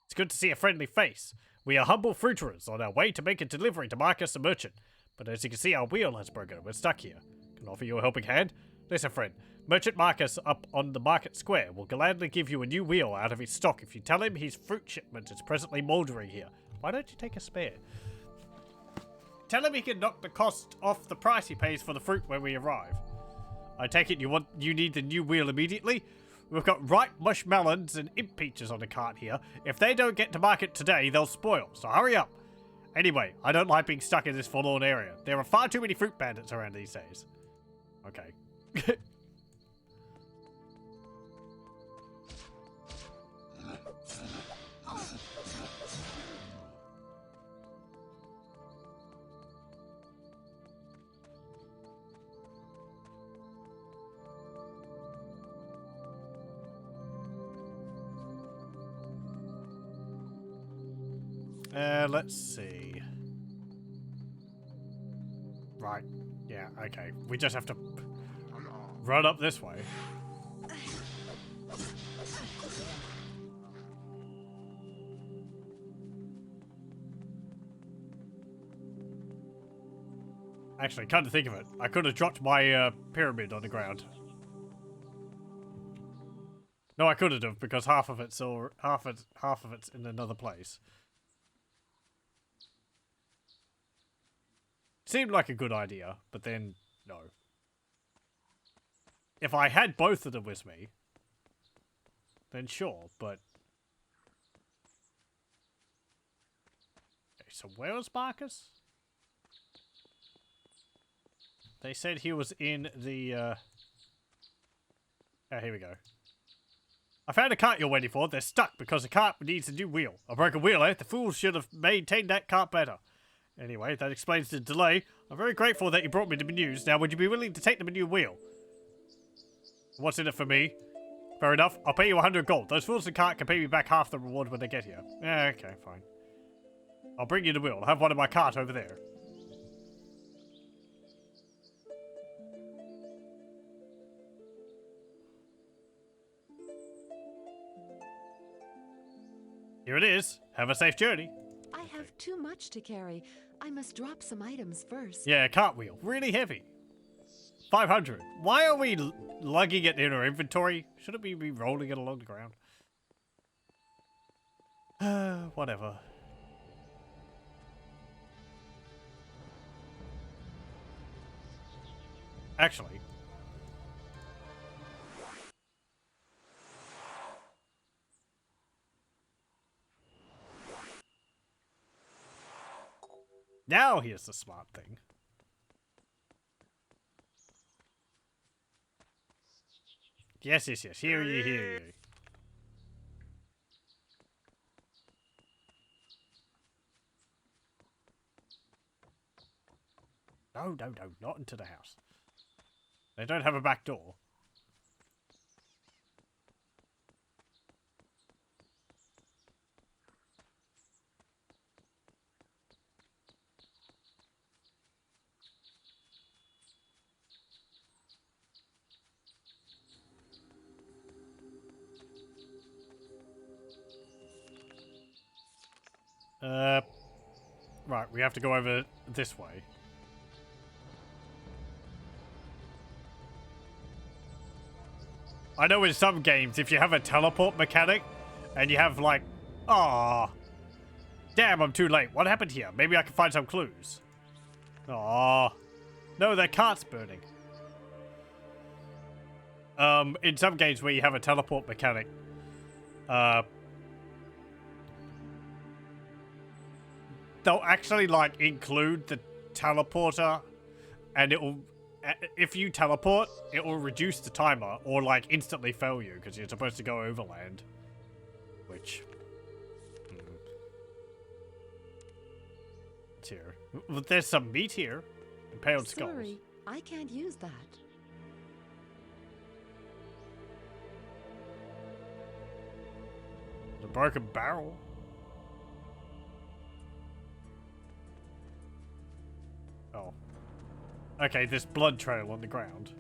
It's good to see a friendly face. We are humble fruiterers on our way to make a delivery to Marcus the merchant. But as you can see, our wheel has broken and we're stuck here. Can I offer you a helping hand? Listen, friend. Merchant Marcus up on the market square will gladly give you a new wheel out of his stock if you tell him his fruit shipment is presently mouldering here. Why don't you take a spare? Tell him he can knock the cost off the price he pays for the fruit when we arrive. I take it you need the new wheel immediately? We've got ripe mushmelons and imp peaches on the cart here. If they don't get to market today, they'll spoil, so hurry up. Anyway, I don't like being stuck in this forlorn area. There are far too many fruit bandits around these days. Okay. Let's see. Right. Yeah, okay. We just have to run up this way. Actually, come to think of it, I could have dropped my pyramid on the ground. No, I couldn't have because half of it's in another place. Seemed like a good idea, but then no. If I had both of them with me, then sure, but okay, so where was Marcus? They said he was in the oh, here we go. I found a cart you're waiting for. They're stuck because the cart needs a new wheel. A broken wheel, eh? The fools should have maintained that cart better. Anyway, that explains the delay. I'm very grateful that you brought me the news. Now, would you be willing to take them a new wheel? What's in it for me? Fair enough. I'll pay you 100 gold. Those fools in the cart can pay me back half the reward when they get here. Yeah, okay, fine. I'll bring you the wheel. I'll have one in my cart over there. Here it is. Have a safe journey. I have too much to carry. I must drop some items first. Yeah, cartwheel. Really heavy. 500. Why are we lugging it in our inventory? Shouldn't we be rolling it along the ground? Whatever. Actually. Now here's the smart thing. Yes, yes, yes. Hear ye, hear ye. No, no, no, not into the house. They don't have a back door. Right, we have to go over this way. I know in some games, if you have a teleport mechanic, and you have like, ah, damn, I'm too late. What happened here? Maybe I can find some clues. Aw, no, their cart's burning. In some games where you have a teleport mechanic, they'll actually like include the teleporter, and it will, if you teleport, it will reduce the timer or like instantly fail you because you're supposed to go overland, which it's here. Well, there's some meat here. Impaled skulls. Sorry, I can't use that. The broken barrel. Oh. Okay, this blood trail on the ground.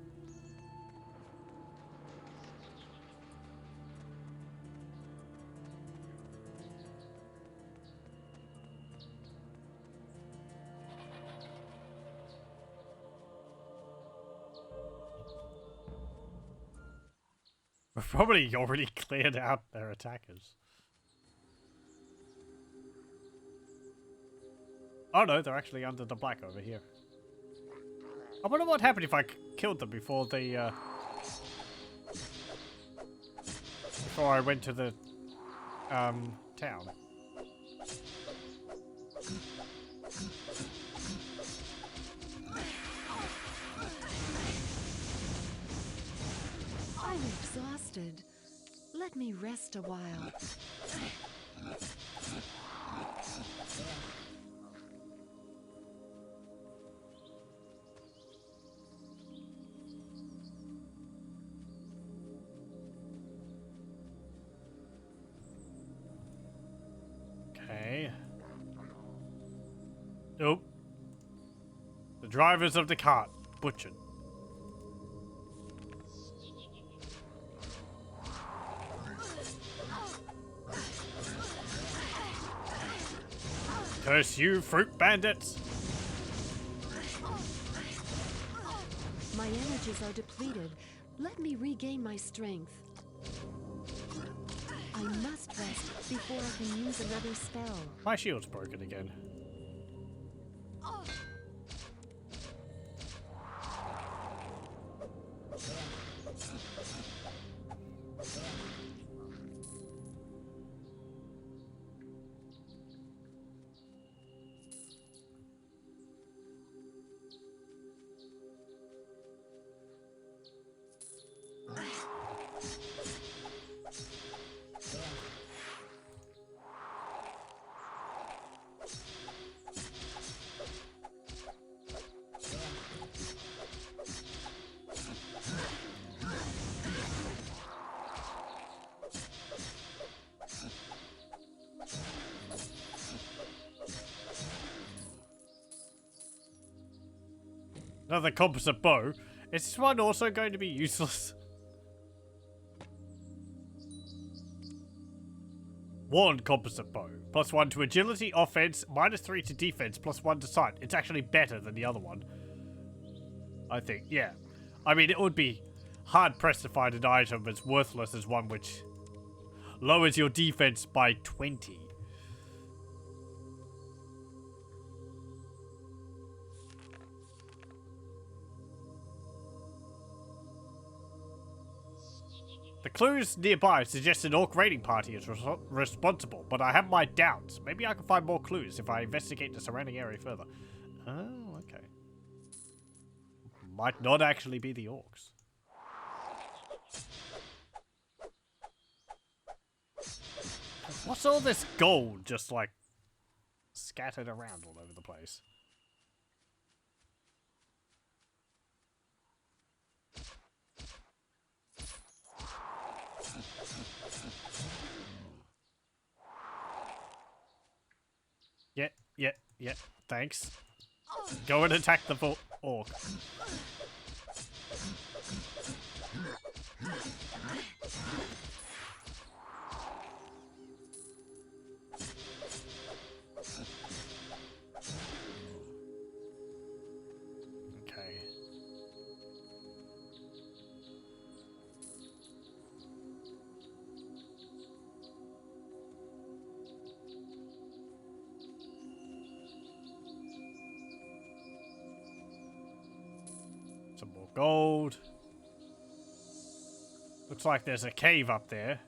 We've probably already cleared out their attackers. Oh no, they're actually under the black over here. I wonder what happened if I killed them before the, before I went to the, town. I'm exhausted. Let me rest a while. Okay. Nope. The drivers of the cart butchered. Curse you, fruit bandits! My energies are depleted. Let me regain my strength. I must rest before I can use another spell. My shield's broken again. Another composite bow. Is this one also going to be useless? Wand composite bow. +1 to agility, offense, -3 to defense, +1 to sight. It's actually better than the other one. I think, yeah. I mean, it would be hard pressed to find an item as worthless as one which lowers your defense by 20. The clues nearby suggest an orc raiding party is responsible, but I have my doubts. Maybe I can find more clues if I investigate the surrounding area further. Oh, okay. Might not actually be the orcs. What's all this gold just like scattered around all over the place? Yeah, thanks. Go and attack the orc. Okay. Some more gold. Looks like there's a cave up there.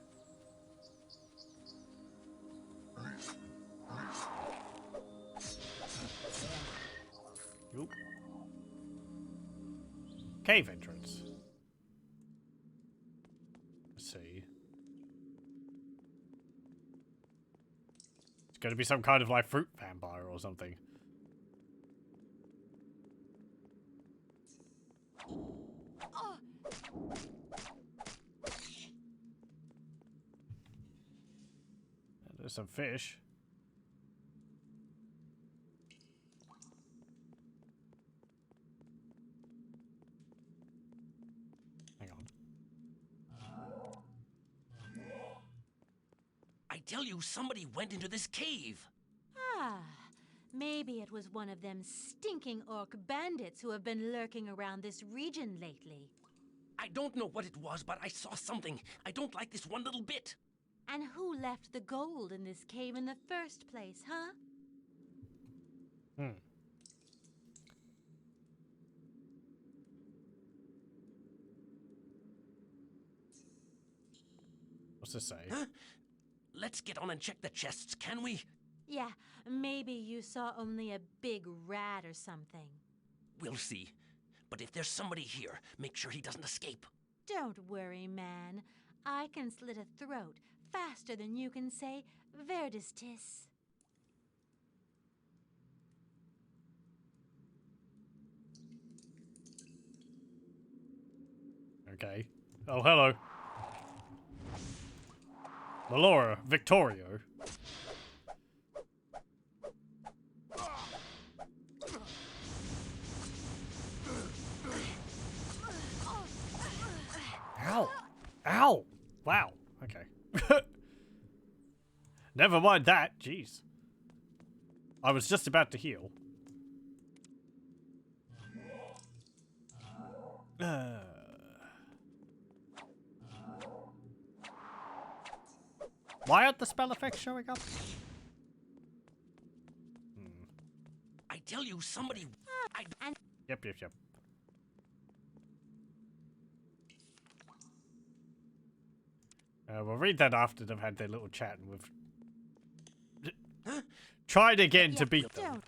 Oop. Cave entrance. Let's see. It's going to be some kind of like fruit vampire or something. There's some fish. Hang on. I tell you, somebody went into this cave. Ah, maybe it was one of them stinking orc bandits who have been lurking around this region lately. I don't know what it was, but I saw something. I don't like this one little bit. And who left the gold in this cave in the first place, huh? What's this say? Huh? Let's get on and check the chests, can we? Yeah, maybe you saw only a big rat or something. We'll see. But if there's somebody here, make sure he doesn't escape. Don't worry, man. I can slit a throat faster than you can say Verdistis. Okay. Oh, hello. Melora, Victorio. Ow! Ow! Wow. Okay. Never mind that. Jeez. I was just about to heal. Why aren't the spell effects showing up? I tell you, somebody... Yep. We'll read that after they've had their little chat and we've tried again to beat them.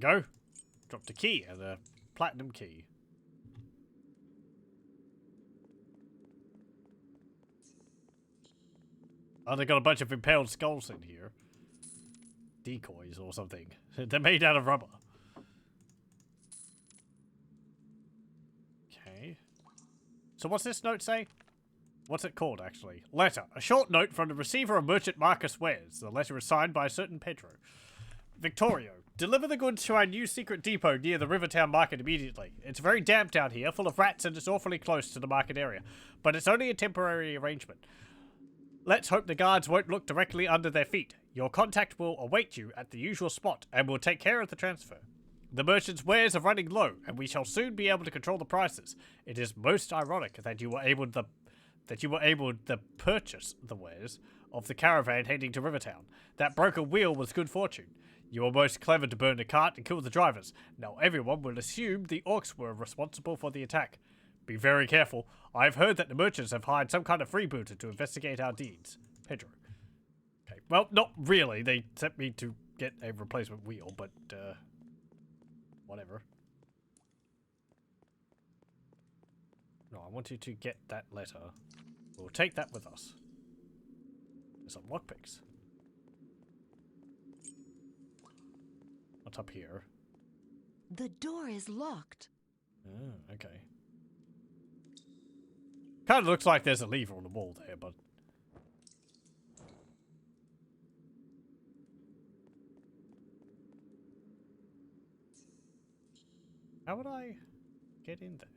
Go. Dropped a key, the platinum key. Oh, they got a bunch of impaled skulls in here. Decoys or something. They're made out of rubber. Okay. So what's this note say? What's it called, actually? Letter. A short note from the receiver of merchant Marcus Wares. The letter is signed by a certain Pedro. Victorio. Deliver the goods to our new secret depot near the Rivertown Market immediately. It's very damp down here, full of rats, and it's awfully close to the market area. But it's only a temporary arrangement. Let's hope the guards won't look directly under their feet. Your contact will await you at the usual spot, and will take care of the transfer. The merchant's wares are running low, and we shall soon be able to control the prices. It is most ironic that you were able to purchase the wares of the caravan heading to Rivertown. That broken wheel was good fortune. You were most clever to burn the cart and kill the drivers. Now everyone will assume the orcs were responsible for the attack. Be very careful. I've heard that the merchants have hired some kind of freebooter to investigate our deeds. Pedro. Okay, well, not really. They sent me to get a replacement wheel, but, whatever. No, I want you to get that letter. We'll take that with us. There's some lockpicks. What's up here? The door is locked. Oh, okay. Kind of looks like there's a lever on the wall there, but... How would I get in there?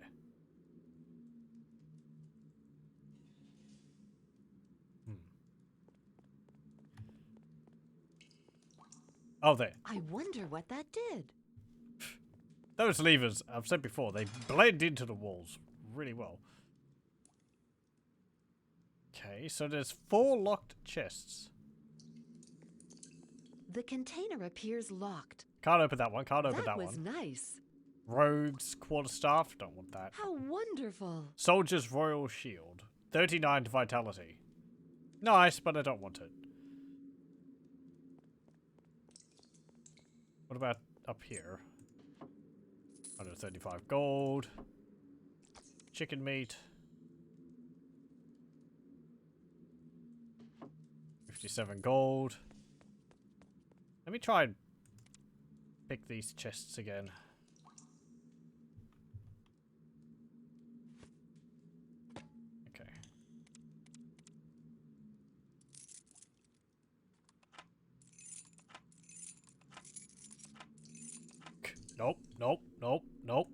Oh, there. I wonder what that did. Those levers, I've said before, they blend into the walls really well. Okay, so there's 4 locked chests. The container appears locked. Can't open that one, can't open that That was one. nice. Rogues, quarterstaff, don't want that. How wonderful. Soldier's Royal Shield. 39 to Vitality. Nice, but I don't want it. What about up here? 135 gold. Chicken meat. 57 gold. Let me try and pick these chests again. Okay. Nope, nope, nope, nope.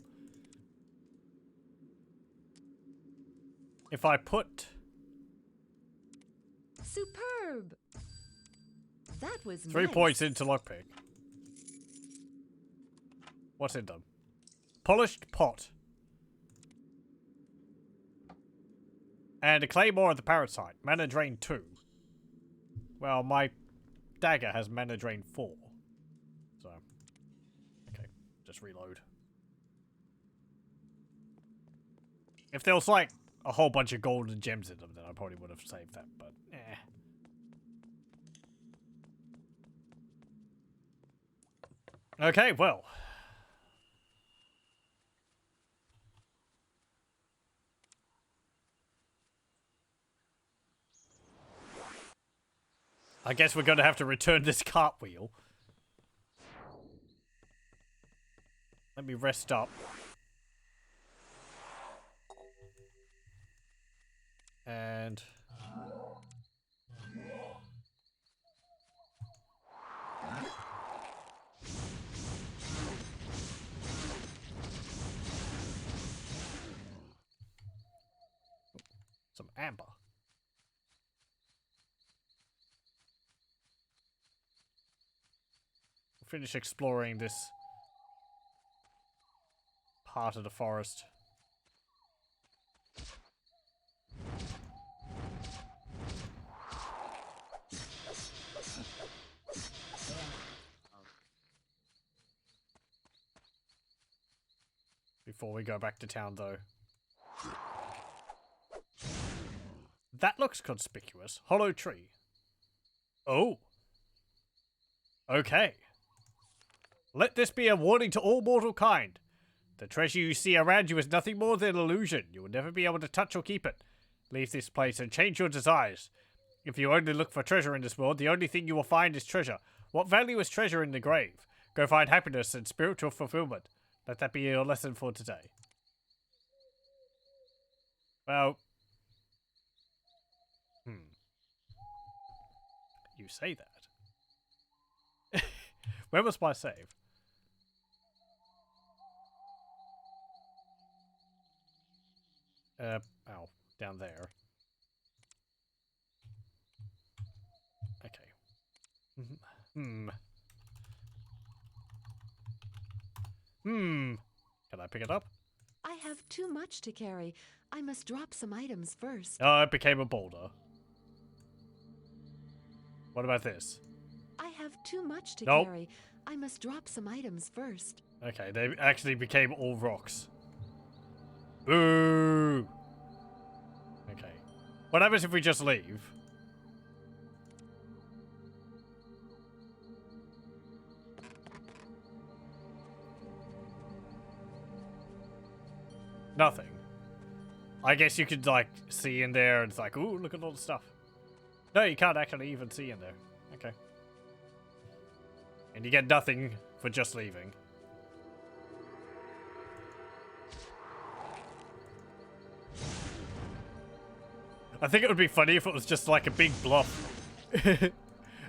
If I put... Superb. That was 3 nice. points into lockpick. What's in them? Polished pot. And a claymore of the parasite. Mana drain 2. Well, my dagger has mana drain 4. So, okay, just reload. If there was like a whole bunch of gold and gems in them, then I probably would have saved that, but eh. Okay, well. I guess we're going to have to return this cartwheel. Let me rest up. And... some amber. We'll finish exploring this part of the forest. Before we go back to town, though. That looks conspicuous. Hollow tree. Oh. Okay. Let this be a warning to all mortal kind. The treasure you see around you is nothing more than an illusion. You will never be able to touch or keep it. Leave this place and change your desires. If you only look for treasure in this world, the only thing you will find is treasure. What value is treasure in the grave? Go find happiness and spiritual fulfillment. Let that be your lesson for today. Well... You say that. Where was my save? Ow. Down there. Okay. Can I pick it up? I have too much to carry. I must drop some items first. Oh, it became a boulder. What about this? I have too much to Nope. carry. I must drop some items first. Okay, they actually became all rocks. Boo! Okay. What happens if we just leave? Nothing. I guess you could, like, see in there and it's like, ooh, look at all the stuff. No, you can't actually even see in there. Okay. And you get nothing for just leaving. I think it would be funny if it was just like a big bluff.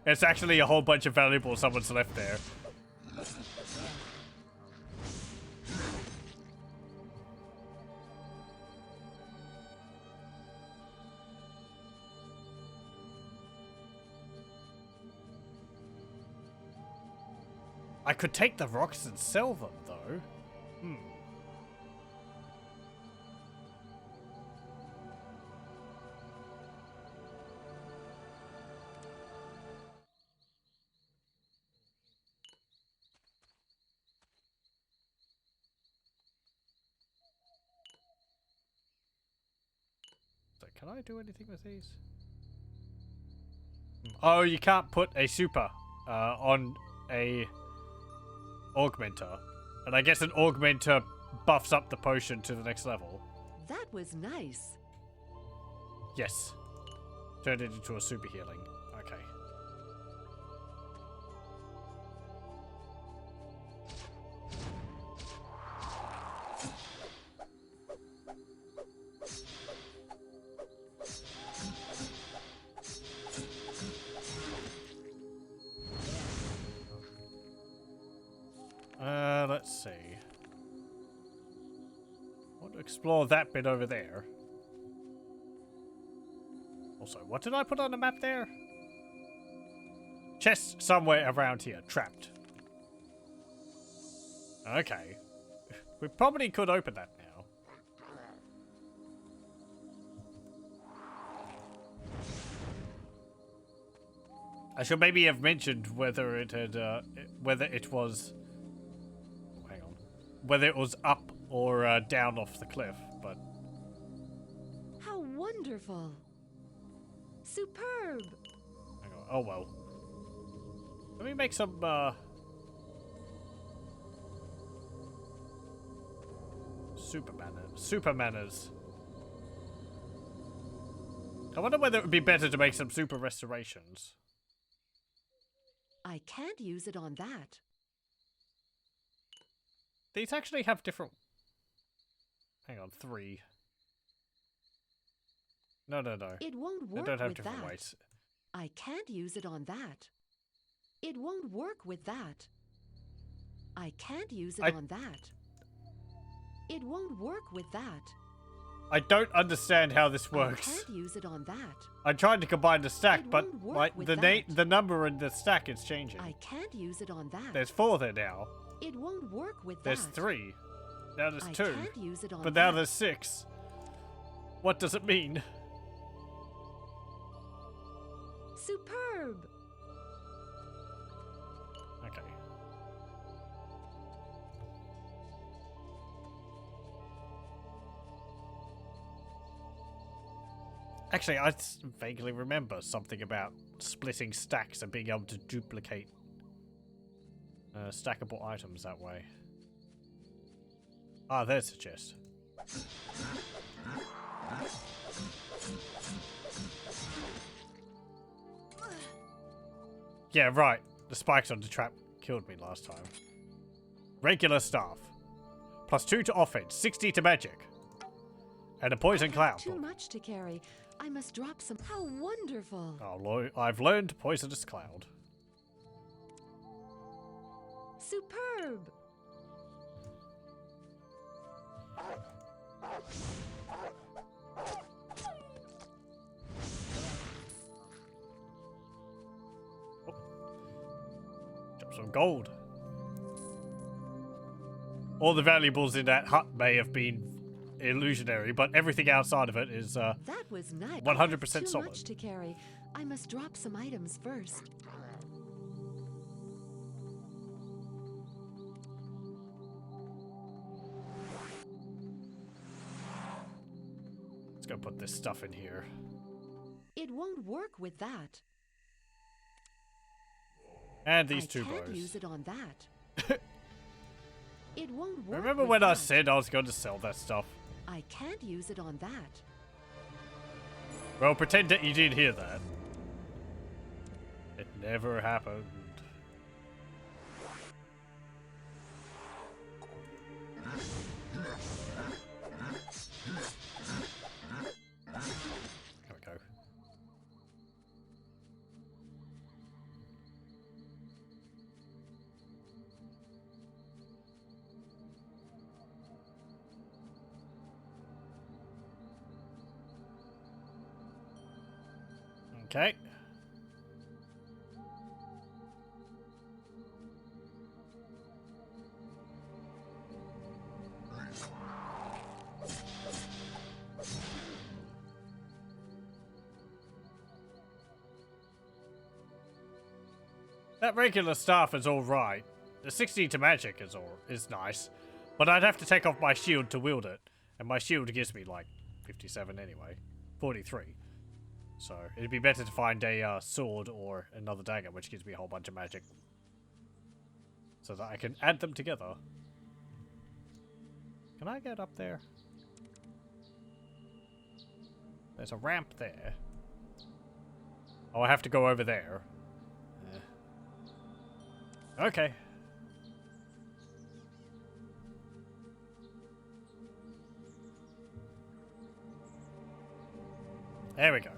It's actually a whole bunch of valuables someone's left there. I could take the rocks and sell them, though. So can I do anything with these? Oh, you can't put a super on a augmenter. And I guess an augmenter buffs up the potion to the next level. That was nice. Yes. Turned it into a super healing. Okay. Let's see. I want to explore that bit over there. Also, what did I put on the map there? Chest somewhere around here. Trapped. Okay. We probably could open that now. I should maybe have mentioned whether it had, whether it was up or down off the cliff, but... How wonderful. Superb. Hang on. Oh, well. Let me make some, super manners. I wonder whether it would be better to make some super restorations. I can't use it on that. These actually have different... Hang on, 3. No. It won't work they don't have with different that. weights. I can't use it on that. It won't work with that. I can't use it on that. It won't work with that. I don't understand how this works. I can't use it on that. I tried to combine the stack, It but won't work like with the number in the stack is changing. I can't use it on that. There's 4 there now. It won't work with There's that. 3. Now there's 2. I can't use it on But now that. there's 6. What does it mean? Superb. Okay. Actually, I vaguely remember something about splitting stacks and being able to duplicate stackable items that way. Ah, there's the chest. Yeah, right. The spikes on the trap killed me last time. Regular staff. +2 to offense, 60 to magic. And a poison cloud. Too much to carry. I must drop some. How wonderful. Oh, I've learned poisonous cloud. Superb. Drop some gold. All the valuables in that hut may have been illusionary, but everything outside of it is That was nice. 100% Too solid. much to carry. I must drop some items first. go put this stuff in here. It won't work with that. And these I two can't bows. use it on that. It won't work. Remember with when I that. said I was going to sell that stuff? I can't use it on that. Well, pretend that you didn't hear that. It never happened. There we go. Okay. That regular staff is all right. The 60 to magic is nice, but I'd have to take off my shield to wield it, and my shield gives me like 57 anyway, 43. So it'd be better to find a sword or another dagger, which gives me a whole bunch of magic, so that I can add them together. Can I get up there? There's a ramp there. Oh, I have to go over there. Okay. There we go.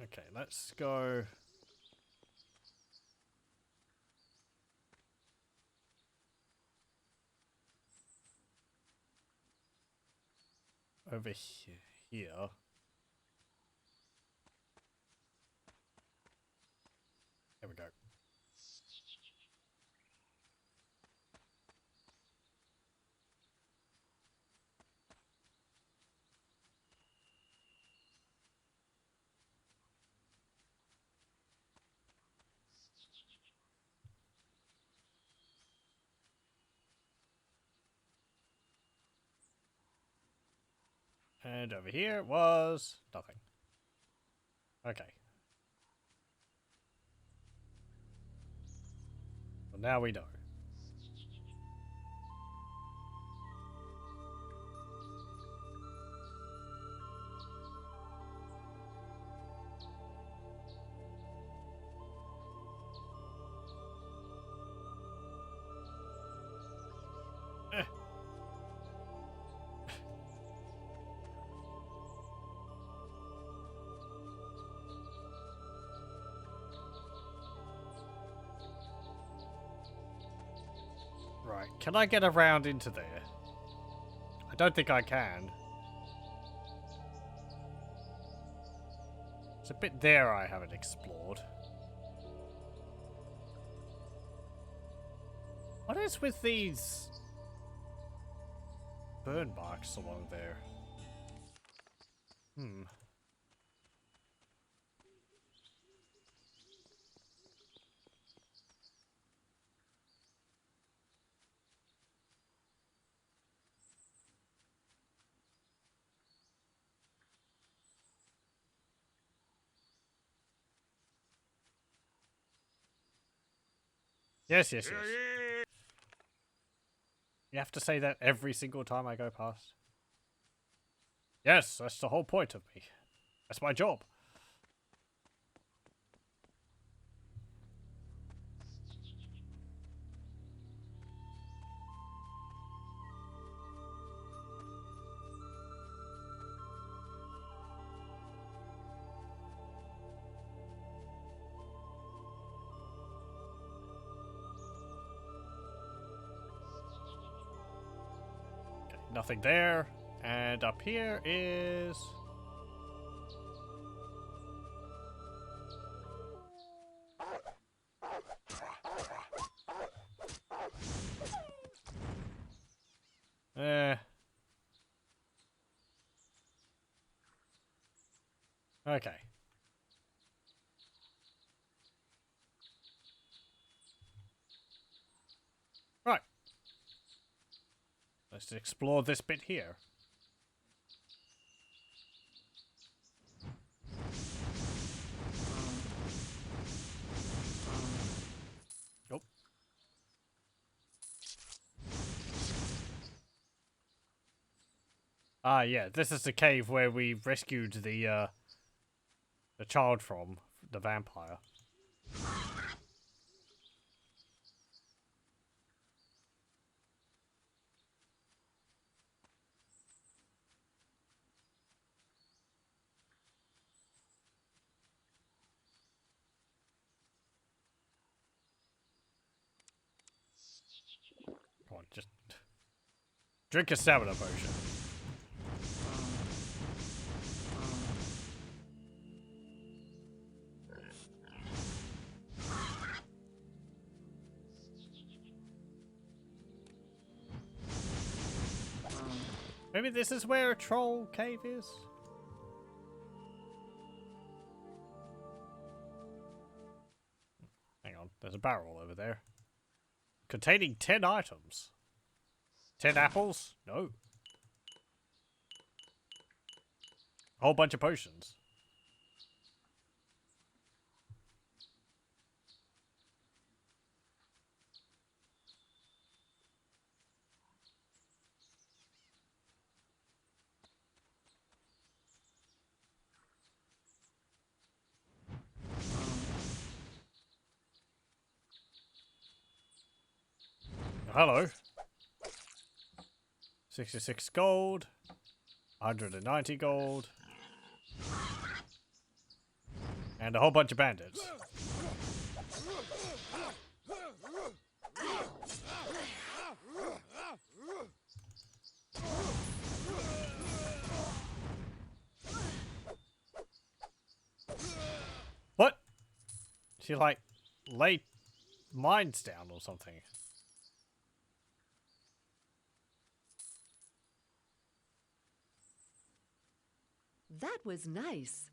Okay, let's go. Over here. There we go. And over here was nothing. Okay. Well, now we know. Right, can I get around into there? I don't think I can. There's a bit there I haven't explored. What is with these burn marks along there? Hmm. Yes, yes, yes. You have to say that every single time I go past. Yes, that's the whole point of me. That's my job. Nothing there, And up here is... Okay. Right. Let's explore this bit here. Oh. Ah, yeah. This is the cave where we rescued the child from, the vampire. Come on, just drink a stamina potion. Maybe this is where a troll cave is? Hang on, there's a barrel over there. Containing 10 items. 10 apples? No. A whole bunch of potions. Hello. 66 gold. 190 gold. And a whole bunch of bandits. What? She like laid mines down or something. That was nice.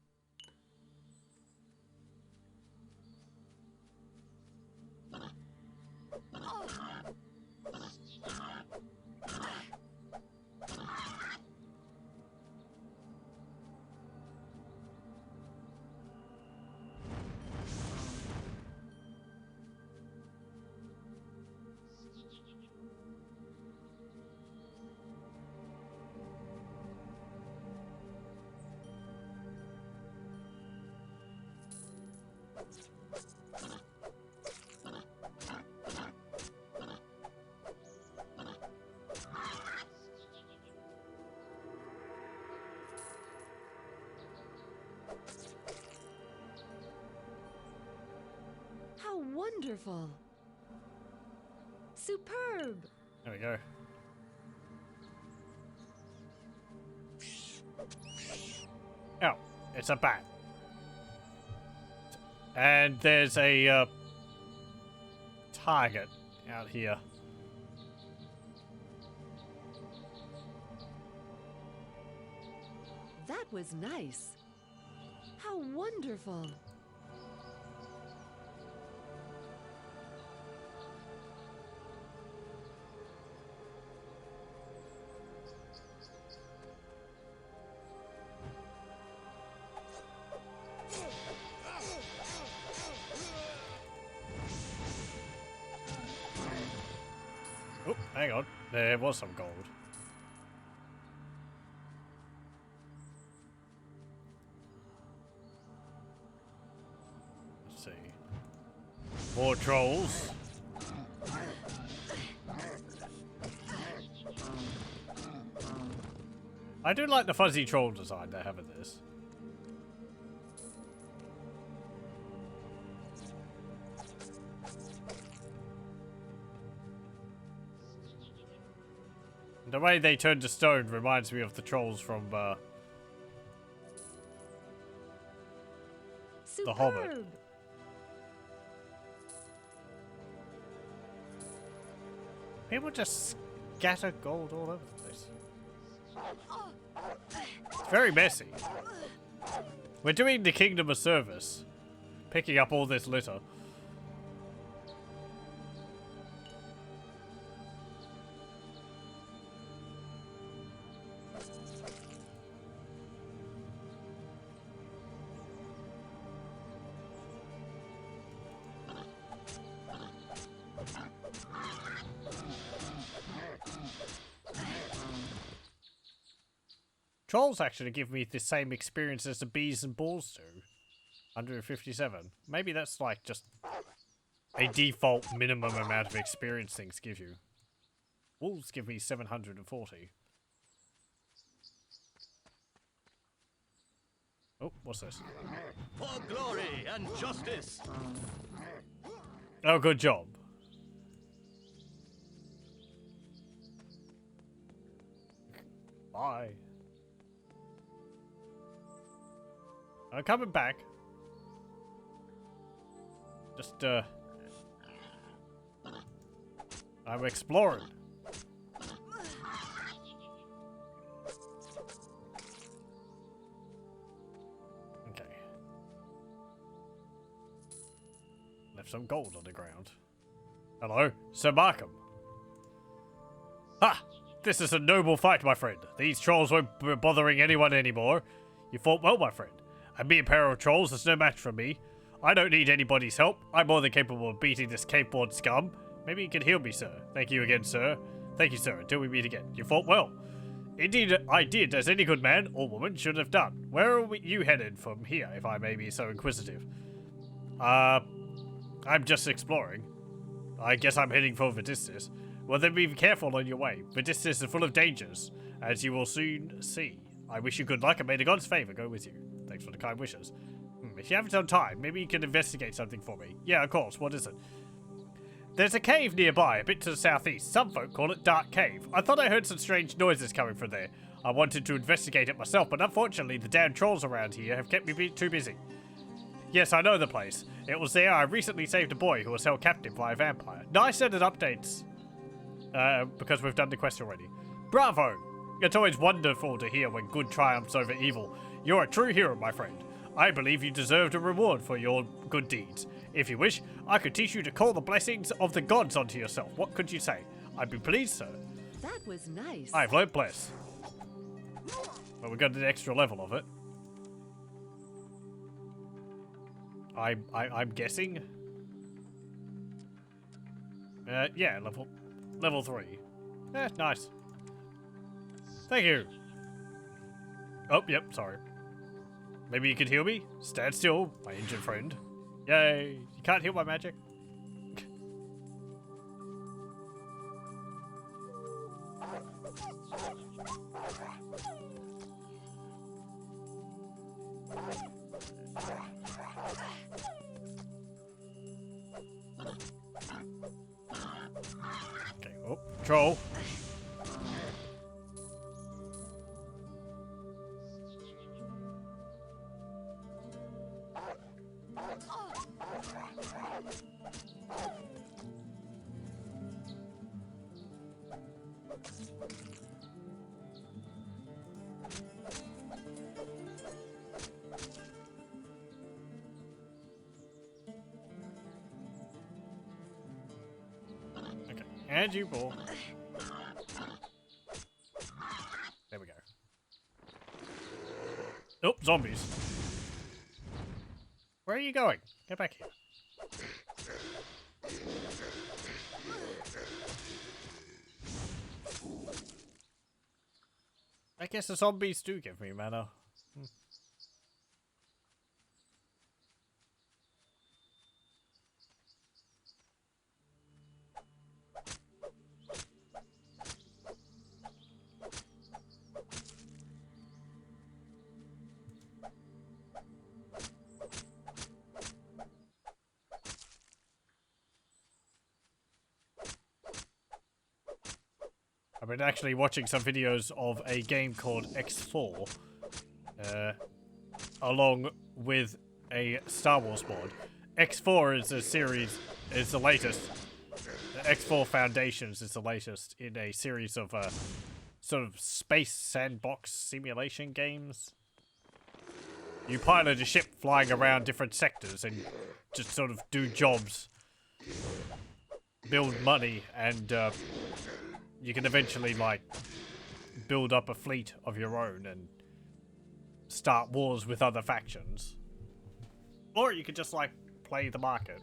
How wonderful. Superb. There we go. Oh, it's a bat. And there's a target out here. That was nice. How wonderful. Oh, hang on. There was some gold. Let's see. More trolls. I do like the fuzzy troll design they have in this. The way they turn to stone reminds me of the trolls from The Hobbit. Superb. People just scatter gold all over the place. It's very messy. We're doing the kingdom a service, picking up all this litter. Trolls actually give me the same experience as the bees and balls do. 157. Maybe that's like just a default minimum amount of experience things give you. Wolves give me 740. Oh, what's this? For glory and justice. Oh, good job. Bye. I'm coming back. Just, I'm exploring. Okay. Left some gold on the ground. Hello, Sir Markham. Ha! This is a noble fight, my friend. These trolls won't be bothering anyone anymore. You fought well, my friend. A mere pair of trolls is no match for me. I don't need anybody's help. I'm more than capable of beating this cave-born scum. Maybe you can heal me, sir. Thank you again, sir. Thank you, sir. Until we meet again. You fought well. Indeed, I did, as any good man or woman should have done. Where are you headed from here, if I may be so inquisitive? I'm just exploring. I guess I'm heading for Vadistis. Well, then be careful on your way. Vadistis is full of dangers, as you will soon see. I wish you good luck, and may the gods' favor go with you. Thanks for the kind wishes. If you have some time, maybe you can investigate something for me. Yeah, of course. What is it? There's a cave nearby, a bit to the southeast. Some folk call it Dark Cave. I thought I heard some strange noises coming from there. I wanted to investigate it myself, but unfortunately the damn trolls around here have kept me too busy. Yes, I know the place. It was there I recently saved a boy who was held captive by a vampire. Nice that it updates. Because we've done the quest already. Bravo! It's always wonderful to hear when good triumphs over evil. You're a true hero, my friend. I believe you deserved a reward for your good deeds. If you wish, I could teach you to call the blessings of the gods onto yourself. What could you say? I'd be pleased, sir. That was nice. I've learnt bless. Well, we got an extra level of it. I'm guessing. Yeah, level 3. Nice. Thank you. Oh, yep, sorry. Maybe you could heal me? Stand still, my injured friend. Yay! You can't heal my magic. Okay, oh, troll. And you ball. There we go. Oh, zombies. Where are you going? Get back here. I guess the zombies do give me mana. I've been actually watching some videos of a game called X4, along with a Star Wars mod. X4 is a series, is the latest. X4 Foundations is the latest in a series of sort of space sandbox simulation games. You pilot a ship flying around different sectors and just sort of do jobs, build money, and you can eventually, like, build up a fleet of your own and start wars with other factions. Or you could just, like, play the market.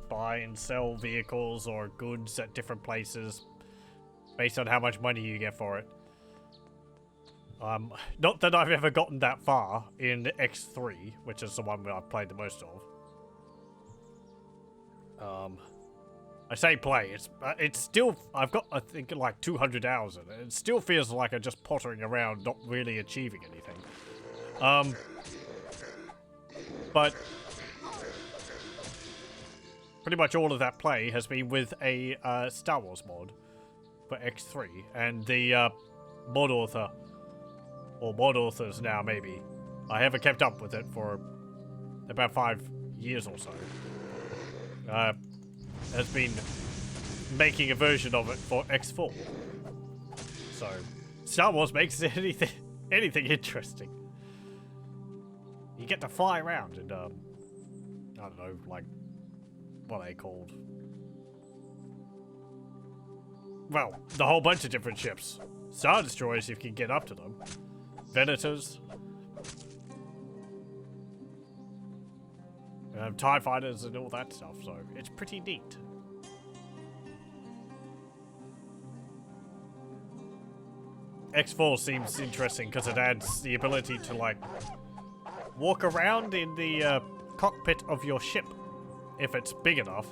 Buy and sell vehicles or goods at different places based on how much money you get for it. Not that I've ever gotten that far in X3, which is the one that I've played the most of. I say play, it's still, I've got, I think, like 200 hours in it. It still feels like I'm just pottering around, not really achieving anything. But pretty much all of that play has been with a Star Wars mod for X3, and the mod author, or mod authors now maybe, I haven't kept up with it for about 5 years or so, has been making a version of it for X4. So Star Wars makes anything interesting. You get to fly around and I don't know, like, what are they called? Well, the whole bunch of different ships. Star Destroyers, if you can get up to them. Venators. TIE Fighters and all that stuff, so it's pretty neat. X4 seems interesting because it adds the ability to, like, walk around in the cockpit of your ship, if it's big enough.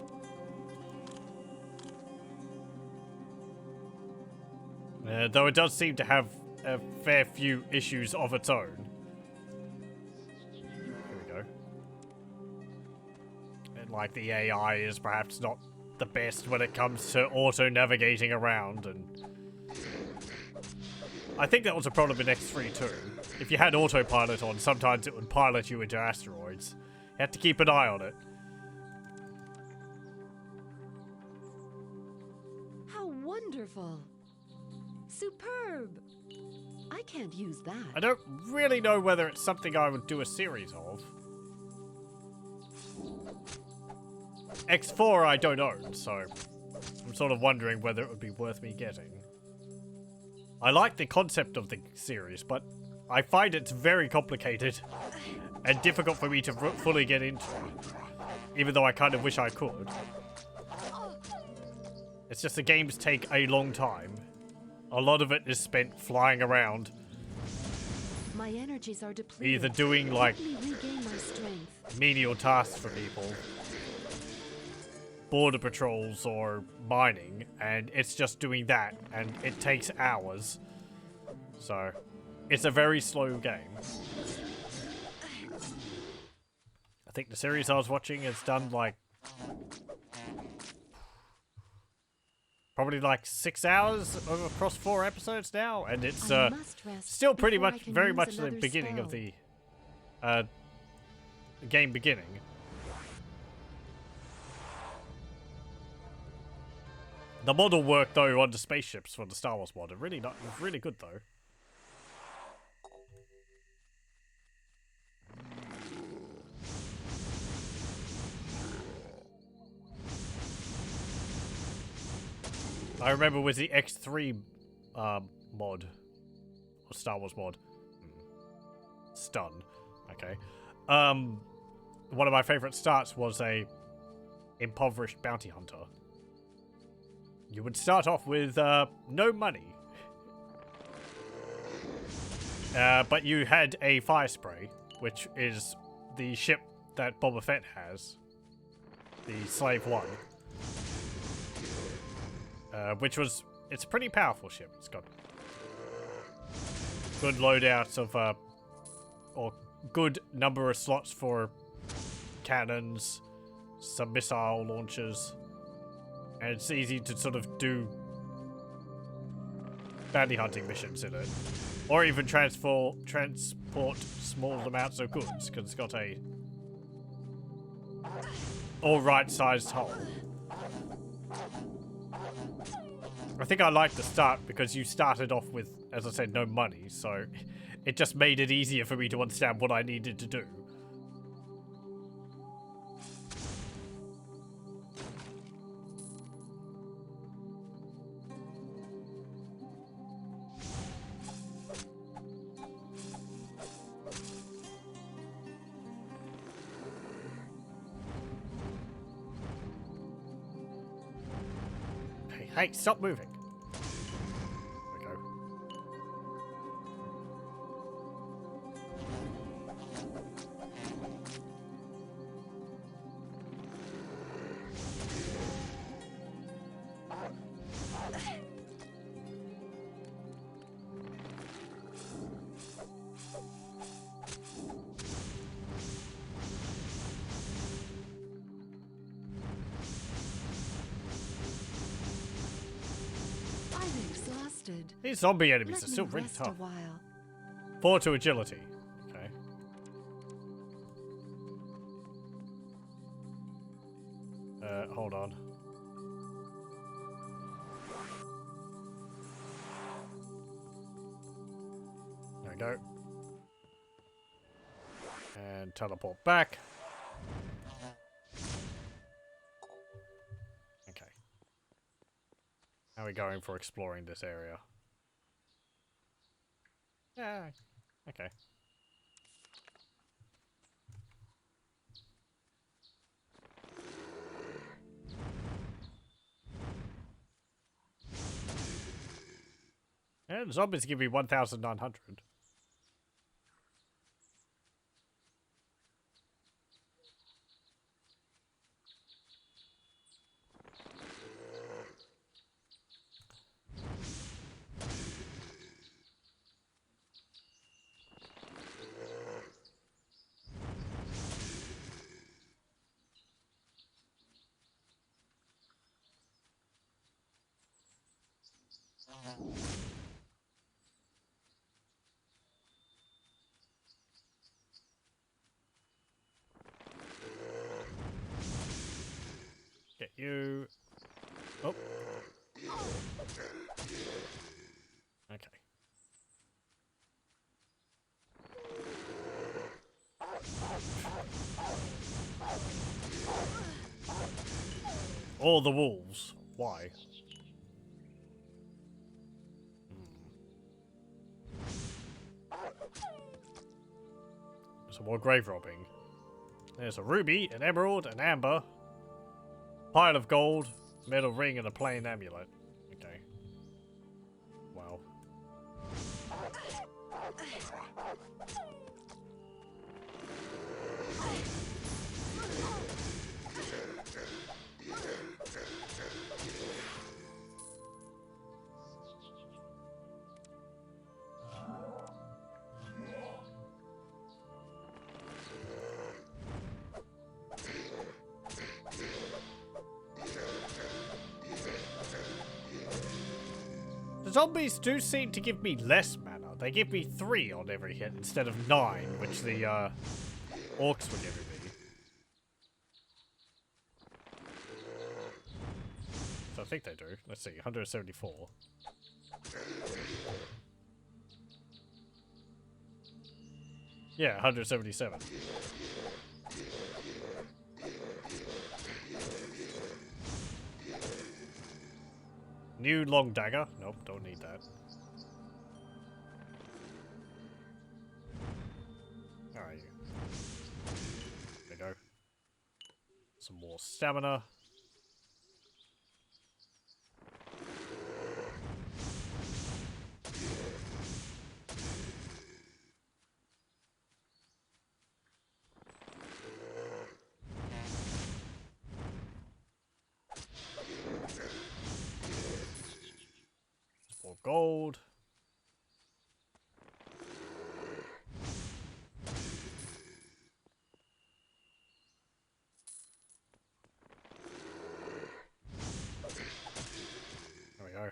Though it does seem to have a fair few issues of its own. Here we go. And, like, the AI is perhaps not the best when it comes to auto-navigating around, and I think that was a problem in X3 too. If you had autopilot on, sometimes it would pilot you into asteroids. You had to keep an eye on it. How wonderful! Superb! I can't use that. I don't really know whether it's something I would do a series of. X4 I don't own, so I'm sort of wondering whether it would be worth me getting. I like the concept of the series, but I find it's very complicated and difficult for me to fully get into, even though I kind of wish I could. It's just the games take a long time. A lot of it is spent flying around. My energies are depleted. Either doing, like, Let me regain my strength. menial tasks for people, border patrols, or mining, and it's just doing that, and it takes hours. So, it's a very slow game. I think the series I was watching has done, like, probably like 6 hours across 4 episodes now, and it's still pretty much very much the beginning of the game beginning. The model work though on the spaceships for the Star Wars mod, really good though. I remember with the X3 mod, or Star Wars mod, Stun, okay. One of my favorite starts was a impoverished bounty hunter. You would start off with no money, but you had a fire spray, which is the ship that Boba Fett has, the Slave One. Which was, it's a pretty powerful ship. It's got good loadouts of, or good number of slots for cannons, some missile launchers, and it's easy to sort of do bounty hunting missions in it. Or even transport small amounts of goods, because it's got a all-right-sized hull. I think I like the start because you started off with, as I said, no money, so it just made it easier for me to understand what I needed to do. Hey, stop moving. There we go. These zombie enemies are still really tough. 4 to agility. Okay. Hold on. There we go. And teleport back. Okay. How are we going for exploring this area? Yeah, okay. Yeah, the zombies give me 1,900. Get you. Oh. Okay. All the wolves. Why? Some more grave robbing. There's a ruby, an emerald, an amber, pile of gold, metal ring, and a plain amulet. Okay. Wow. Zombies do seem to give me less mana. They give me 3 on every hit instead of 9, which the orcs were giving me. So I think they do. Let's see, 174. Yeah, 177. New long dagger. Nope, don't need that. Alright. There we go. Some more stamina. More gold. There we go.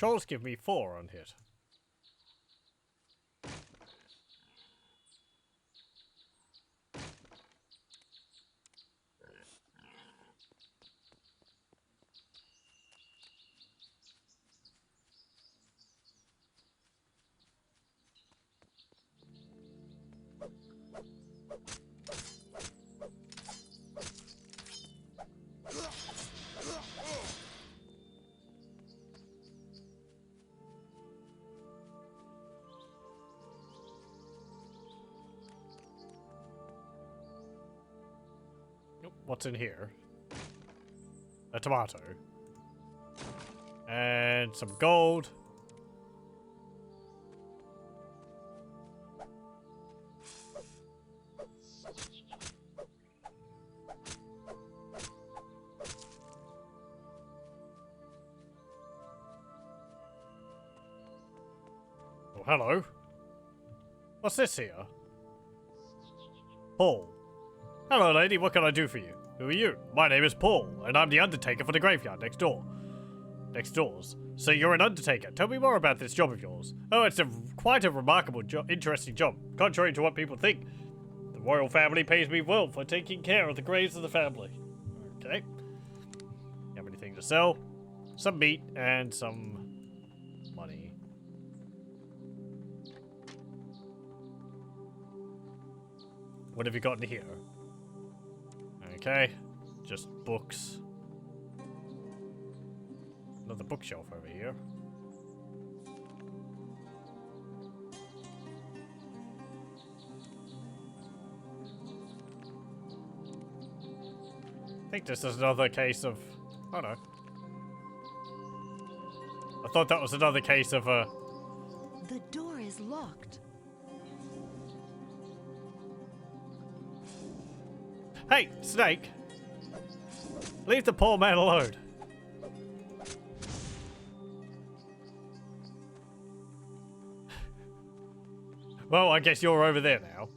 Controls give me 4 on hit. What's in here? A tomato. And some gold. Oh, hello. What's this here? Paul. Hello, lady. What can I do for you? Who are you? My name is Paul, and I'm the undertaker for the graveyard next door. Next doors. So you're an undertaker. Tell me more about this job of yours. Oh, it's quite a remarkable job, interesting job. Contrary to what people think, the royal family pays me well for taking care of the graves of the family. Okay. You have anything to sell? Some meat and some money. What have you got in here? Okay, just books. Another bookshelf over here. I think this is another case of... Oh no. I thought that was another case of The door is locked. Hey, Snake! Leave the poor man alone. Well, I guess you're over there now.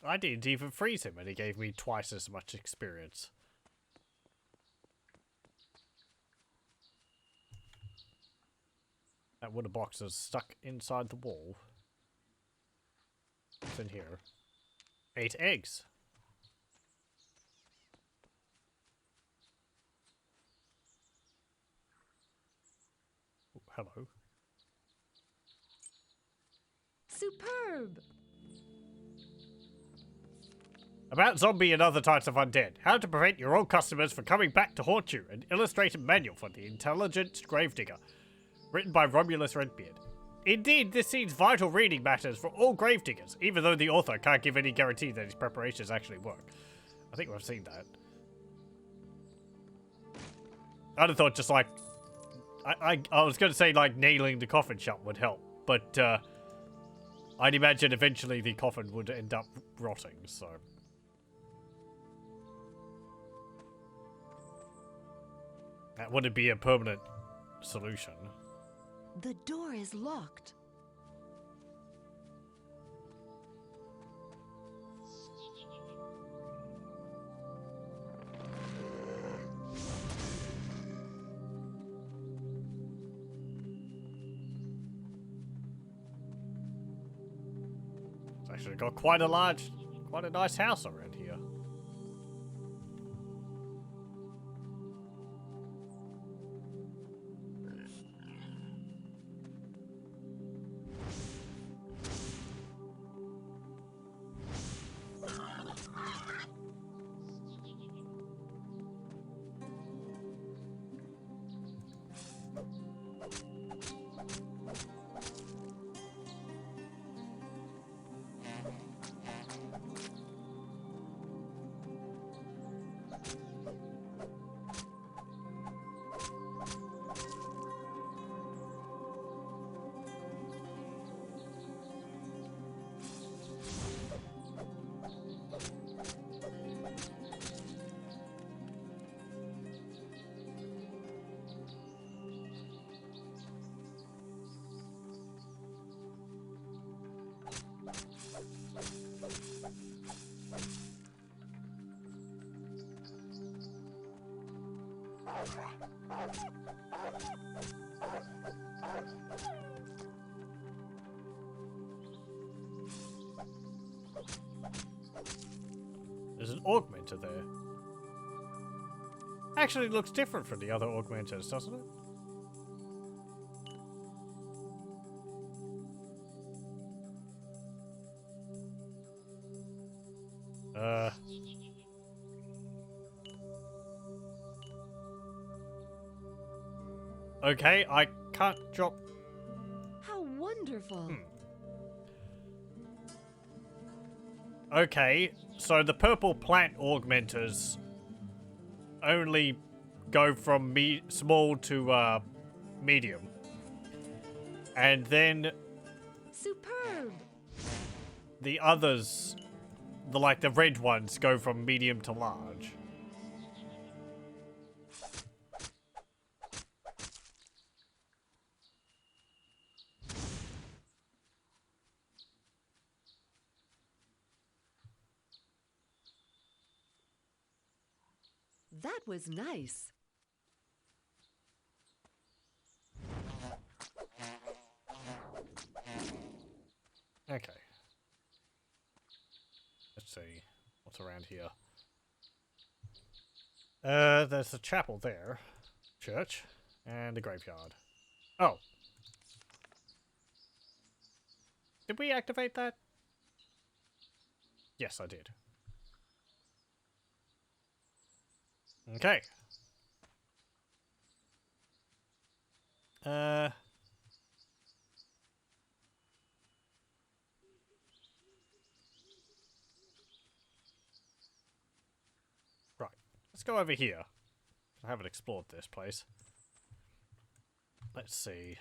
I didn't even freeze him and he gave me twice as much experience. That wooden box is stuck inside the wall. What's in here? 8 eggs. Oh, hello. Superb! About zombie and other types of undead. How to prevent your old customers from coming back to haunt you. An illustrated manual for the intelligent gravedigger. Written by Romulus Redbeard. Indeed, this seems vital reading matters for all gravediggers, even though the author can't give any guarantee that his preparations actually work. I think we've seen that. I'd have thought just like... I was going to say like nailing the coffin shut would help, but I'd imagine eventually the coffin would end up rotting, so... That wouldn't be a permanent solution. The door is locked. It's actually got quite a nice house around here. There's an augmenter there. Actually looks different from the other augmenters, doesn't it? Okay, I can't drop. How wonderful. Okay, so the purple plant augmenters only go from small to medium. And then Superb. the others, the red ones, go from medium to large. That was nice. Okay. Let's see what's around here. There's a chapel there, church, and a graveyard. Oh. Did we activate that? Yes, I did. Okay. Right. Let's go over here. I haven't explored this place. Let's see.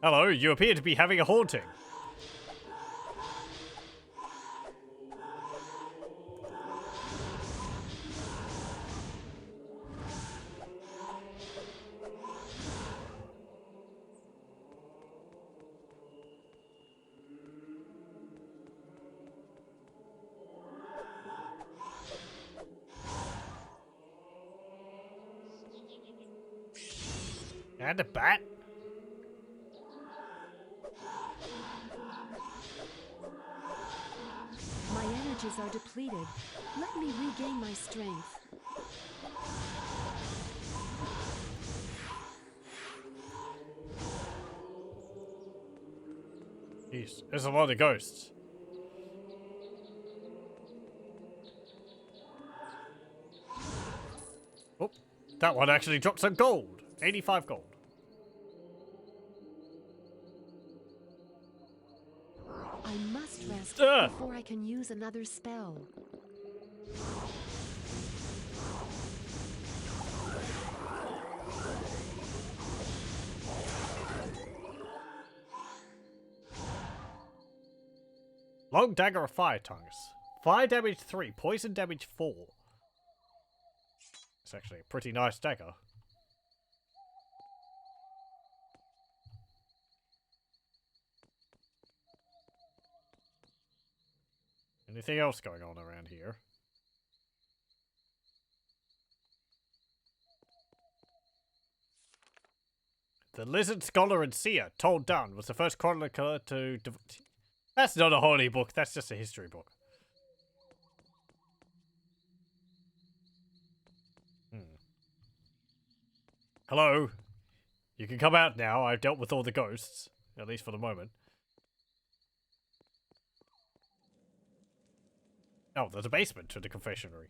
Hello, you appear to be having a haunting. And a bat? My energies are depleted. Let me regain my strength. Jeez, there's a lot of ghosts. Oh, that one actually dropped some gold. 85 gold. I must rest before I can use another spell. Long dagger of fire tongues. Fire damage 3, poison damage 4. It's actually a pretty nice dagger. Anything else going on around here? The Lizard Scholar and Seer, Told Dunn, was the first chronicler to... That's not a holy book, that's just a history book. Hello? You can come out now, I've dealt with all the ghosts. At least for the moment. Oh, there's a basement to the confessionary.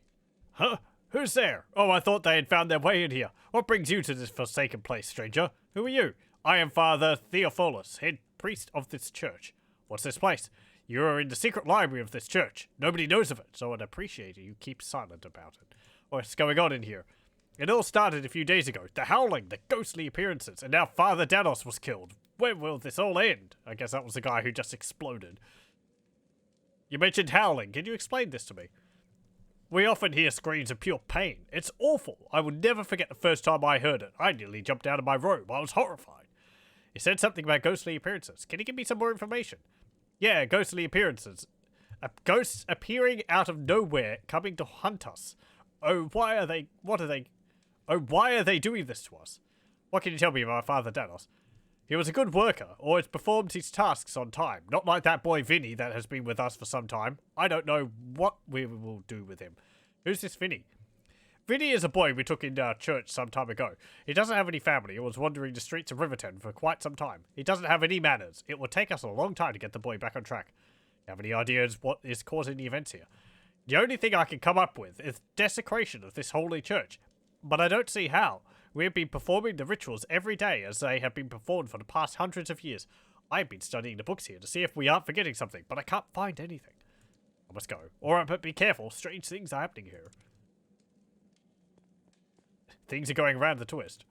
Huh? Who's there? Oh, I thought they had found their way in here. What brings you to this forsaken place, stranger? Who are you? I am Father Theophilus, head priest of this church. What's this place? You are in the secret library of this church. Nobody knows of it, so I'd appreciate it you keep silent about it. What's going on in here? It all started a few days ago. The howling, the ghostly appearances, and now Father Danos was killed. When will this all end? I guess that was the guy who just exploded. You mentioned howling. Can you explain this to me? We often hear screams of pure pain. It's awful. I will never forget the first time I heard it. I nearly jumped out of my robe. I was horrified. You said something about ghostly appearances. Can you give me some more information? Yeah, ghostly appearances. Ghosts appearing out of nowhere, coming to hunt us. Oh, why are they... What are they... Oh, why are they doing this to us? What can you tell me about my father, Danos? He was a good worker, always performed his tasks on time. Not like that boy Vinny that has been with us for some time. I don't know what we will do with him. Who's this Vinny? Vinny is a boy we took in our church some time ago. He doesn't have any family and was wandering the streets of Riverton for quite some time. He doesn't have any manners. It will take us a long time to get the boy back on track. You have any ideas what is causing the events here? The only thing I can come up with is desecration of this holy church. But I don't see how. We have been performing the rituals every day as they have been performed for the past hundreds of years. I've been studying the books here to see if we aren't forgetting something, but I can't find anything. I must go. Alright, but be careful. Strange things are happening here. Things are going around the twist.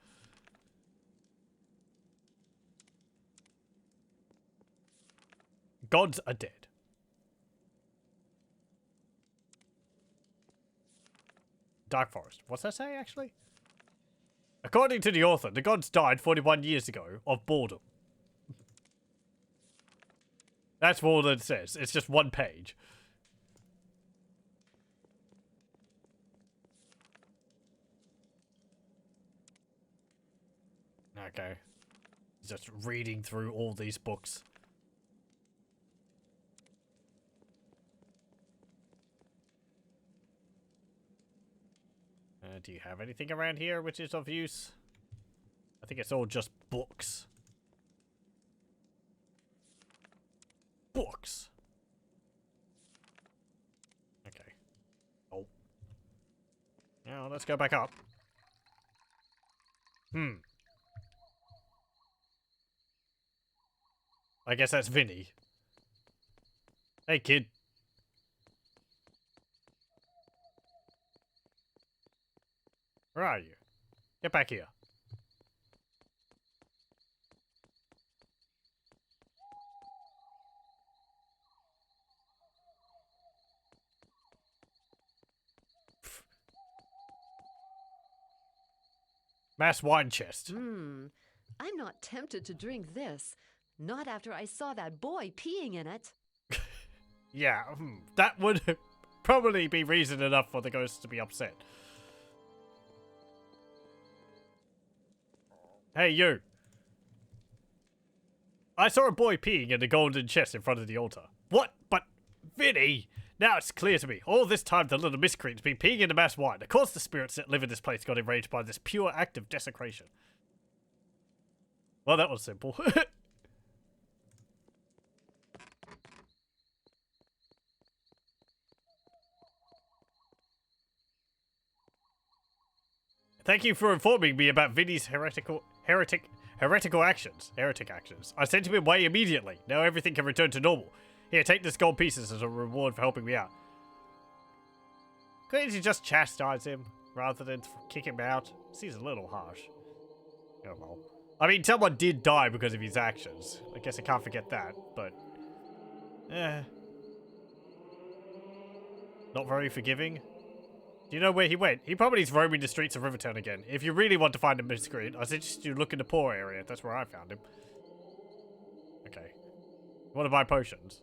Gods are dead. Dark Forest. What's that say, actually? According to the author, the gods died 41 years ago of boredom. That's all that it says. It's just one page. Okay. Just reading through all these books. Do you have anything around here which is of use? I think it's all just books. Books. Okay. Oh. Now let's go back up. I guess that's Vinny. Hey, kid. Where are you? Get back here. Mass wine chest. I'm not tempted to drink this. Not after I saw that boy peeing in it. Yeah, that would probably be reason enough for the ghosts to be upset. Hey, you. I saw a boy peeing in the golden chest in front of the altar. What? But, Vinny! Now it's clear to me. All this time the little miscreant's been peeing in the mass wine. Of course the spirits that live in this place got enraged by this pure act of desecration. Well, that was simple. Thank you for informing me about Vinny's heretic actions. I sent him away immediately. Now everything can return to normal. Here, take this gold pieces as a reward for helping me out. Couldn't you just chastise him rather than kick him out? Seems a little harsh. Oh well. I mean, someone did die because of his actions. I guess I can't forget that, but... Not very forgiving. Do you know where he went? He probably is roaming the streets of Riverton again. If you really want to find a miscreant, I suggest you look in the poor area. That's where I found him. Okay. You want to buy potions?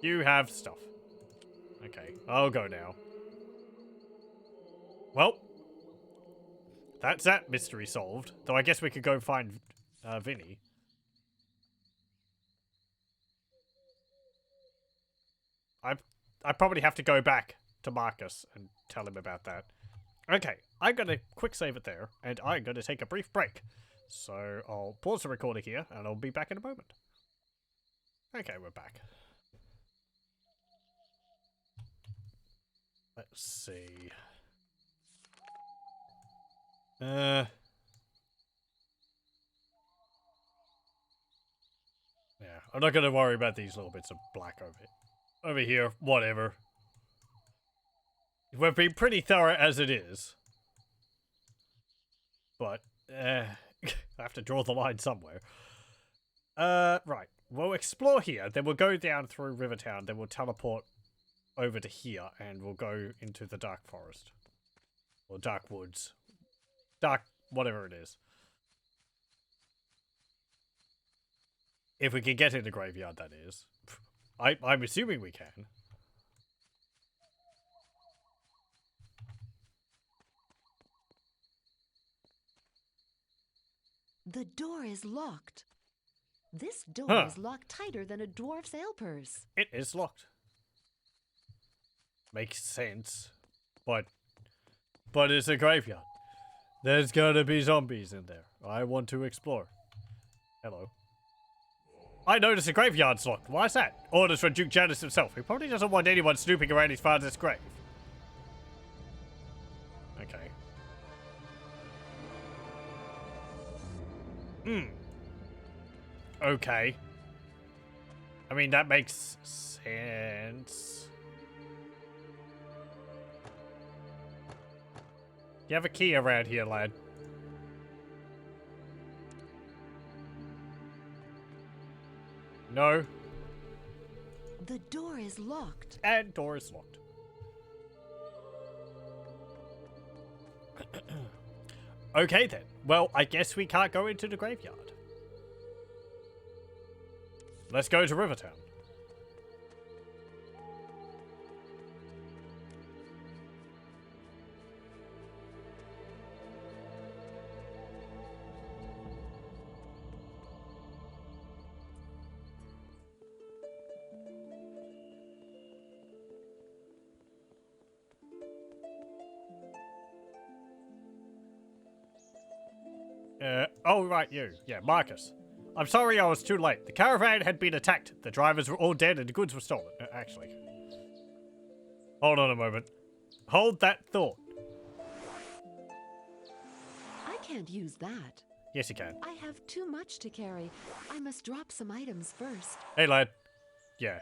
You have stuff. Okay, I'll go now. Well, that's that mystery solved. Though I guess we could go find Vinny. I probably have to go back to Marcus and tell him about that. Okay, I'm going to quick save it there, and I'm going to take a brief break. So I'll pause the recording here, and I'll be back in a moment. Okay, we're back. Let's see. Yeah, I'm not going to worry about these little bits of black over here. Whatever. We've been pretty thorough as it is. But, I have to draw the line somewhere. Right. we'll explore here, then we'll go down through Rivertown, then we'll teleport over to here, and we'll go into the Dark Forest. Or Dark Woods. Dark, whatever it is. If we can get in the graveyard, that is. I'm assuming we can. The door is locked. This door is locked tighter than a dwarf's ale purse. It is locked. Makes sense. But it's a graveyard. There's gonna be zombies in there. I want to explore. Hello. I noticed the graveyard's locked. Why is that? Orders from Duke Janus himself. He probably doesn't want anyone snooping around his father's grave. Okay. Okay. I mean, that makes sense. You have a key around here, lad. No. The door is locked. And door is locked. Okay then. Well, I guess we can't go into the graveyard. Let's go to Rivertown. Oh, right, you. Yeah, Marcus. I'm sorry I was too late. The caravan had been attacked. The drivers were all dead and the goods were stolen. Actually. Hold on a moment. Hold that thought. I can't use that. Yes, you can. I have too much to carry. I must drop some items first. Hey, lad. Yeah.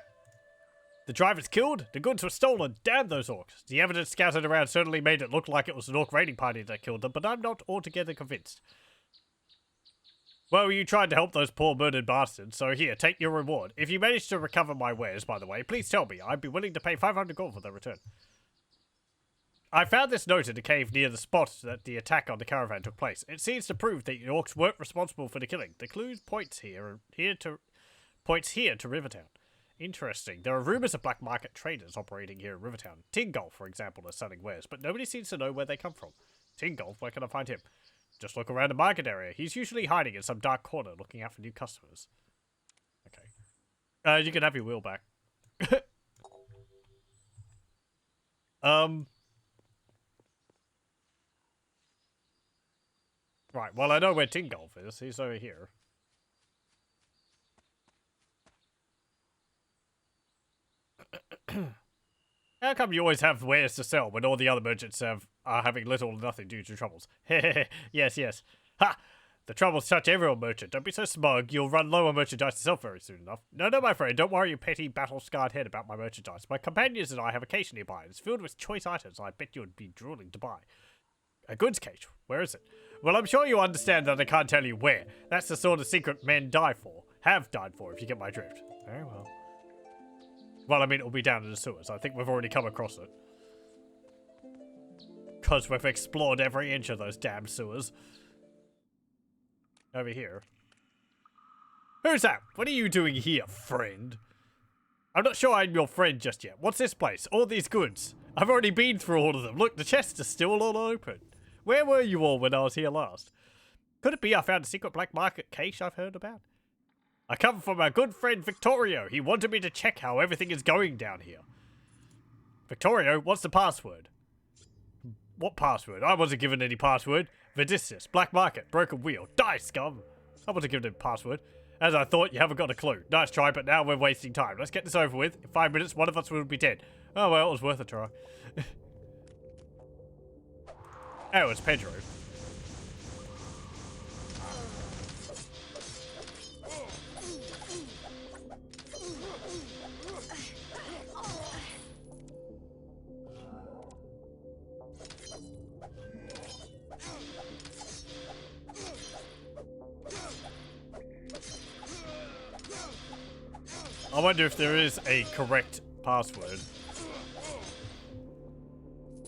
The drivers killed, the goods were stolen. Damn those orcs. The evidence scattered around certainly made it look like it was an orc raiding party that killed them, but I'm not altogether convinced. Well, you tried to help those poor murdered bastards, so here, take your reward. If you manage to recover my wares, by the way, please tell me. I'd be willing to pay 500 gold for their return. I found this note in a cave near the spot that the attack on the caravan took place. It seems to prove that the orcs weren't responsible for the killing. The clue points here to Rivertown. Interesting. There are rumors of black market traders operating here in Rivertown. Tingolf, for example, is selling wares, but nobody seems to know where they come from. Tingolf, where can I find him? Just look around the market area. He's usually hiding in some dark corner looking out for new customers. Okay. You can have your wheel back. Right, well I know where Tingolf is. He's over here. How come you always have wares to sell when all the other merchants are having little or nothing due to troubles? Yes, yes. Ha! The troubles touch everyone, merchant. Don't be so smug. You'll run low on merchandise to sell very soon enough. No, my friend. Don't worry your petty, battle-scarred head about my merchandise. My companions and I have a cache nearby. It's filled with choice items I bet you'd be drooling to buy. A goods cache? Where is it? Well, I'm sure you understand that I can't tell you where. That's the sort of secret men die for. Have died for, if you get my drift. Very well. Well, I mean, it'll be down in the sewers. I think we've already come across it. Because we've explored every inch of those damn sewers. Over here. Who's that? What are you doing here, friend? I'm not sure I'm your friend just yet. What's this place? All these goods. I've already been through all of them. Look, the chests are still all open. Where were you all when I was here last? Could it be I found a secret black market cache I've heard about? I come from our good friend Victorio. He wanted me to check how everything is going down here. Victorio, what's the password? What password? I wasn't given any password. Vidissus, black market, broken wheel, die scum. I wasn't given a password. As I thought, you haven't got a clue. Nice try, but now we're wasting time. Let's get this over with. In 5 minutes, one of us will be dead. Oh well, it was worth a try. Oh, it's Pedro. I wonder if there is a correct password.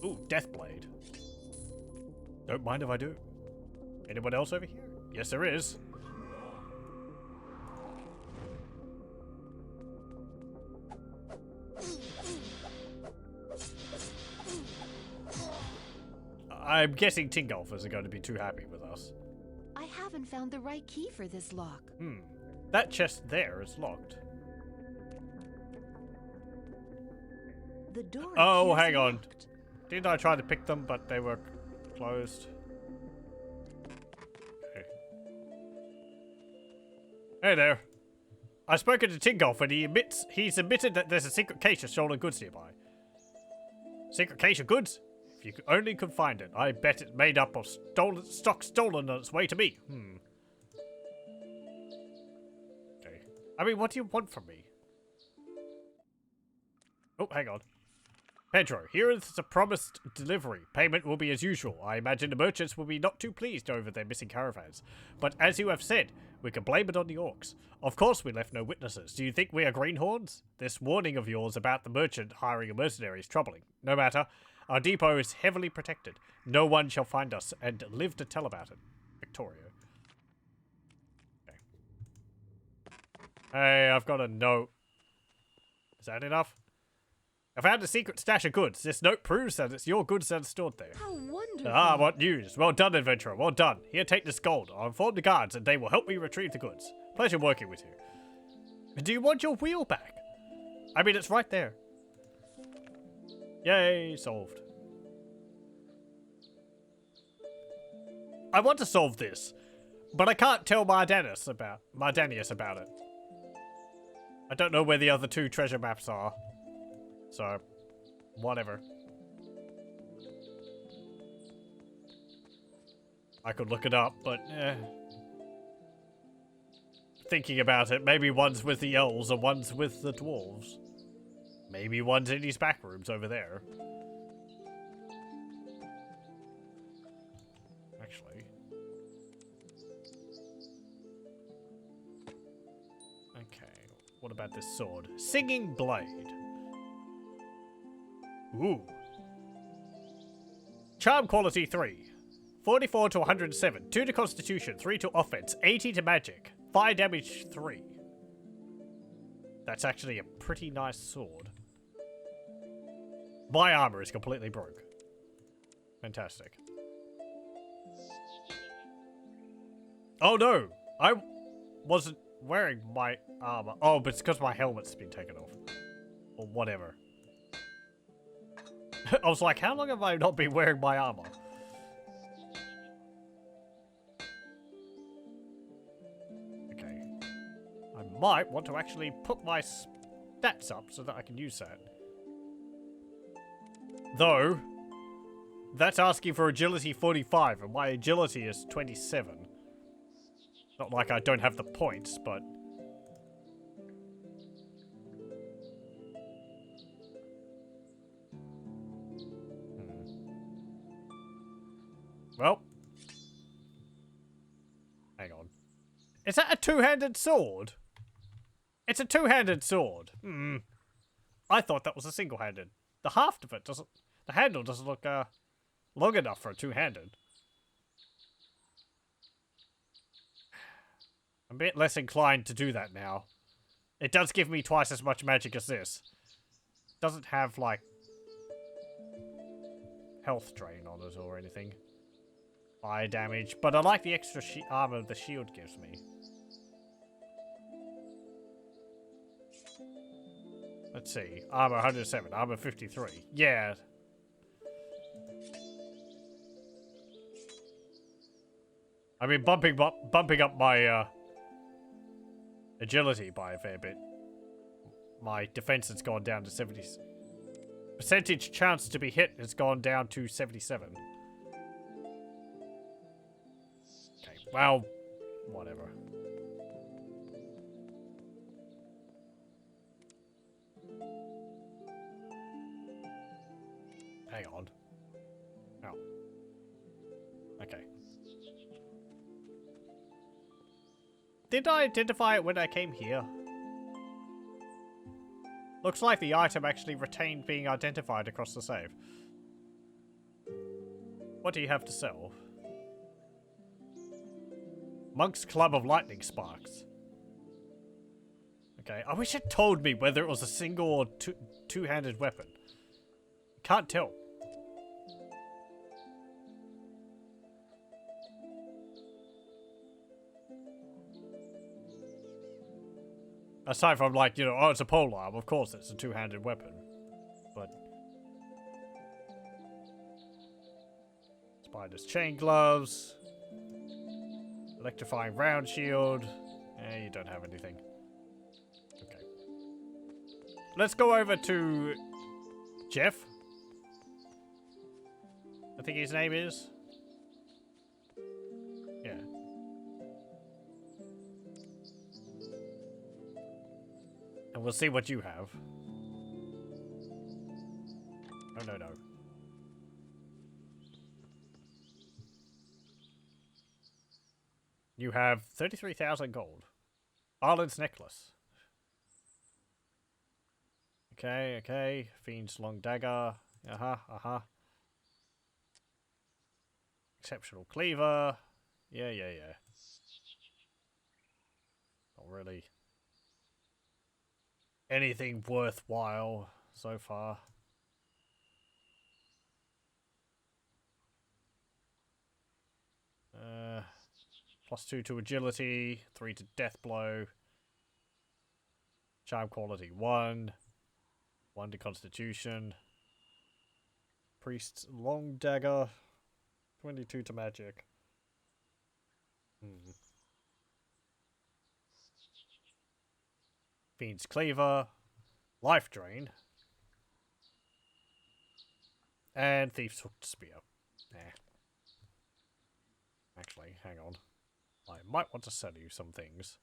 Ooh, Deathblade. Don't mind if I do. Anyone else over here? Yes, there is. I'm guessing Tingolfers are going to be too happy with us. I haven't found the right key for this lock. That chest there is locked. The door Oh, appears hang on. locked. Didn't I try to pick them, but they were closed? Okay. Hey there. I've spoken to Tingolf and he's admitted that there's a secret cache of stolen goods nearby. Secret cache of goods? If you only could find it, I bet it's made up of stolen on its way to me. Okay. I mean, what do you want from me? Oh, hang on. Pedro, here is the promised delivery. Payment will be as usual. I imagine the merchants will be not too pleased over their missing caravans. But as you have said, we can blame it on the orcs. Of course we left no witnesses. Do you think we are greenhorns? This warning of yours about the merchant hiring a mercenary is troubling. No matter. Our depot is heavily protected. No one shall find us and live to tell about it. Victoria. Okay. Hey, I've got a note. Is that enough? I found a secret stash of goods. This note proves that it's your goods that are stored there. How wonderful. Ah, what news. Well done, adventurer. Well done. Here, take this gold. I'll inform the guards and they will help me retrieve the goods. Pleasure working with you. Do you want your wheel back? I mean, it's right there. Yay, solved. I want to solve this, but I can't tell Mardaneus about it. I don't know where the other two treasure maps are. So, whatever. I could look it up, but thinking about it, maybe one's with the elves and one's with the dwarves. Maybe one's in these back rooms over there. Actually. Okay, what about this sword? Singing Blade. Ooh. Charm quality 3. 44 to 107. 2 to constitution, 3 to offense, 80 to magic, 5 damage 3. That's actually a pretty nice sword. My armor is completely broke. Fantastic. Oh no! I wasn't wearing my armor. Oh, but it's because my helmet's been taken off. Or whatever. I was like, how long have I not been wearing my armor? Okay. I might want to actually put my stats up so that I can use that. Though, that's asking for agility 45, and my agility is 27. Not like I don't have the points, but... Well. Hang on. Is that a two-handed sword? It's a two-handed sword. I thought that was a single-handed. The haft of it doesn't... The handle doesn't look, long enough for a two-handed. I'm a bit less inclined to do that now. It does give me twice as much magic as this. Doesn't have, like... health drain on it or anything. Fire damage, but I like the extra armor the shield gives me. Let's see. Armor 107, armor 53. Yeah. I mean, bumping up my agility by a fair bit. My defense has gone down to 70. Percentage chance to be hit has gone down to 77. Okay, well, whatever. Hang on. Oh. Okay. Did I identify it when I came here? Looks like the item actually retained being identified across the save. What do you have to sell? Monk's Club of Lightning Sparks. Okay, I wish it told me whether it was a single or two-handed weapon. Can't tell. Aside from, like, you know, oh, it's a polearm, of course it's a two-handed weapon. But... Spider's chain gloves. Electrifying round shield. Eh, you don't have anything. Okay. Let's go over to... Jeff? I think his name is... Yeah. And we'll see what you have. Oh, no, no. You have 33,000 gold. Arlen's necklace. Okay, okay. Fiend's long dagger. Uh-huh. Exceptional cleaver. Yeah. Not really anything worthwhile so far. +2 to agility, 3 to death blow. Charm quality 1. 1 to constitution. Priest's long dagger. 22 to magic. Fiend's cleaver. Life drain. And Thief's hooked spear. Actually, hang on. I might want to sell you some things.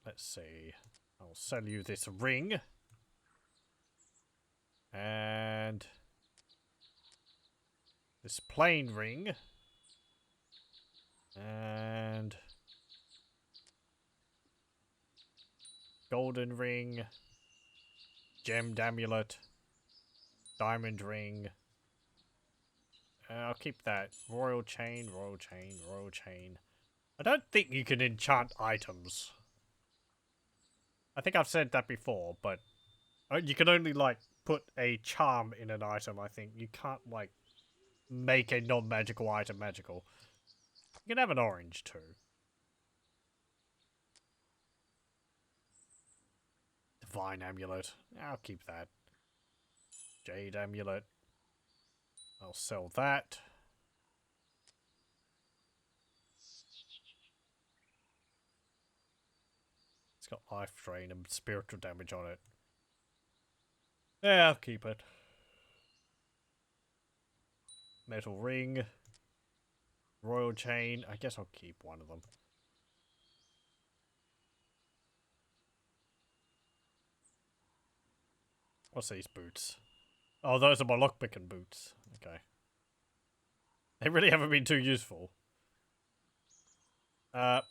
Let's see. I'll sell you this ring. And this plain ring. And golden ring. Gemmed amulet. Diamond ring. I'll keep that. Royal chain. I don't think you can enchant items. I think I've said that before, but you can only, like, put a charm in an item, I think. You can't, like, make a non-magical item magical. You can have an orange, too. Divine amulet. I'll keep that. Jade amulet. I'll sell that. It's got life drain and spiritual damage on it. Yeah, I'll keep it. Metal ring. Royal chain. I guess I'll keep one of them. What's these boots? Oh, those are my lockpicking boots. Okay. They really haven't been too useful.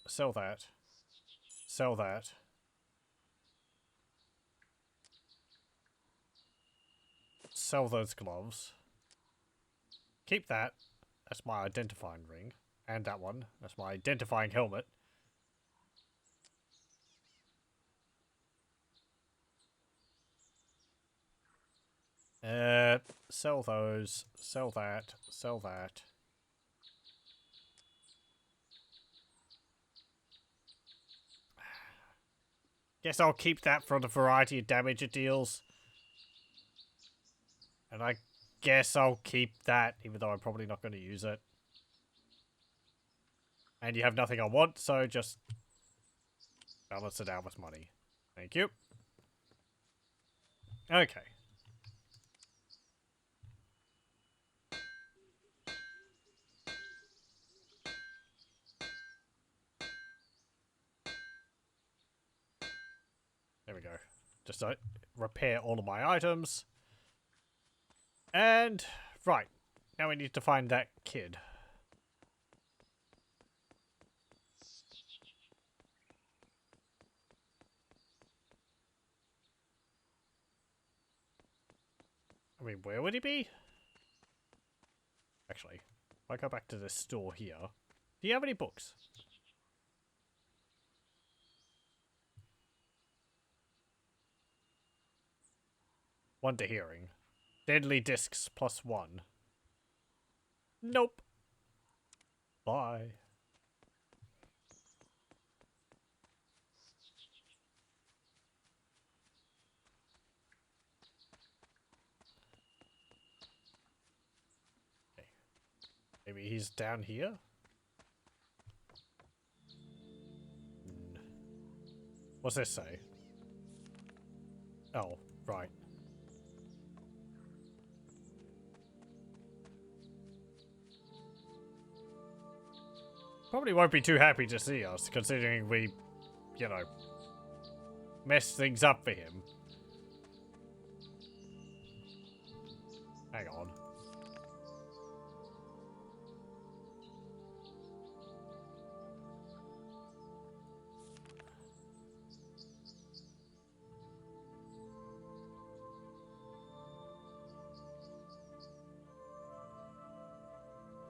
Sell that. Sell that. Sell those gloves. Keep that. That's my identifying ring. And that one. That's my identifying helmet. Sell those. Sell that. Sell that. Guess I'll keep that for the variety of damage it deals. And I guess I'll keep that, even though I'm probably not going to use it. And you have nothing I want, so just balance it out with money. Thank you. Okay. There we go. Just repair all of my items. And, right. Now we need to find that kid. I mean, where would he be? Actually, if I go back to this store here, do you have any books? Wonder Hearing. Deadly Discs +1. Nope. Bye. Okay. Maybe he's down here? What's this say? Oh, right. Probably won't be too happy to see us, considering we, you know, messed things up for him. Hang on.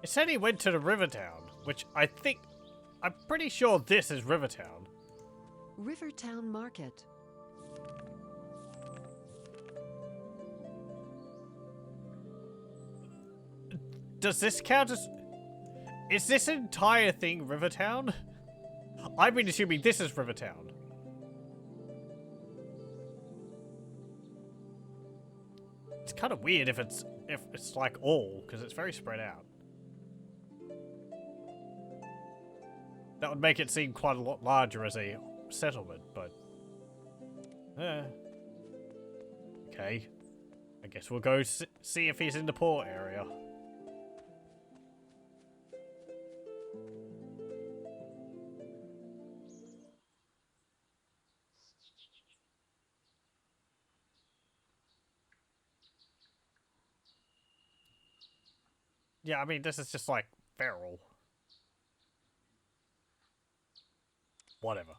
It said he went to the Rivertown, which I'm pretty sure this is Rivertown. Rivertown Market. Does this count as... Is this entire thing Rivertown? I've been assuming this is Rivertown. It's kind of weird if it's like all, because it's very spread out. That would make it seem quite a lot larger as a settlement, but... Okay. I guess we'll go see if he's in the port area. Yeah, I mean, this is just like feral. Whatever.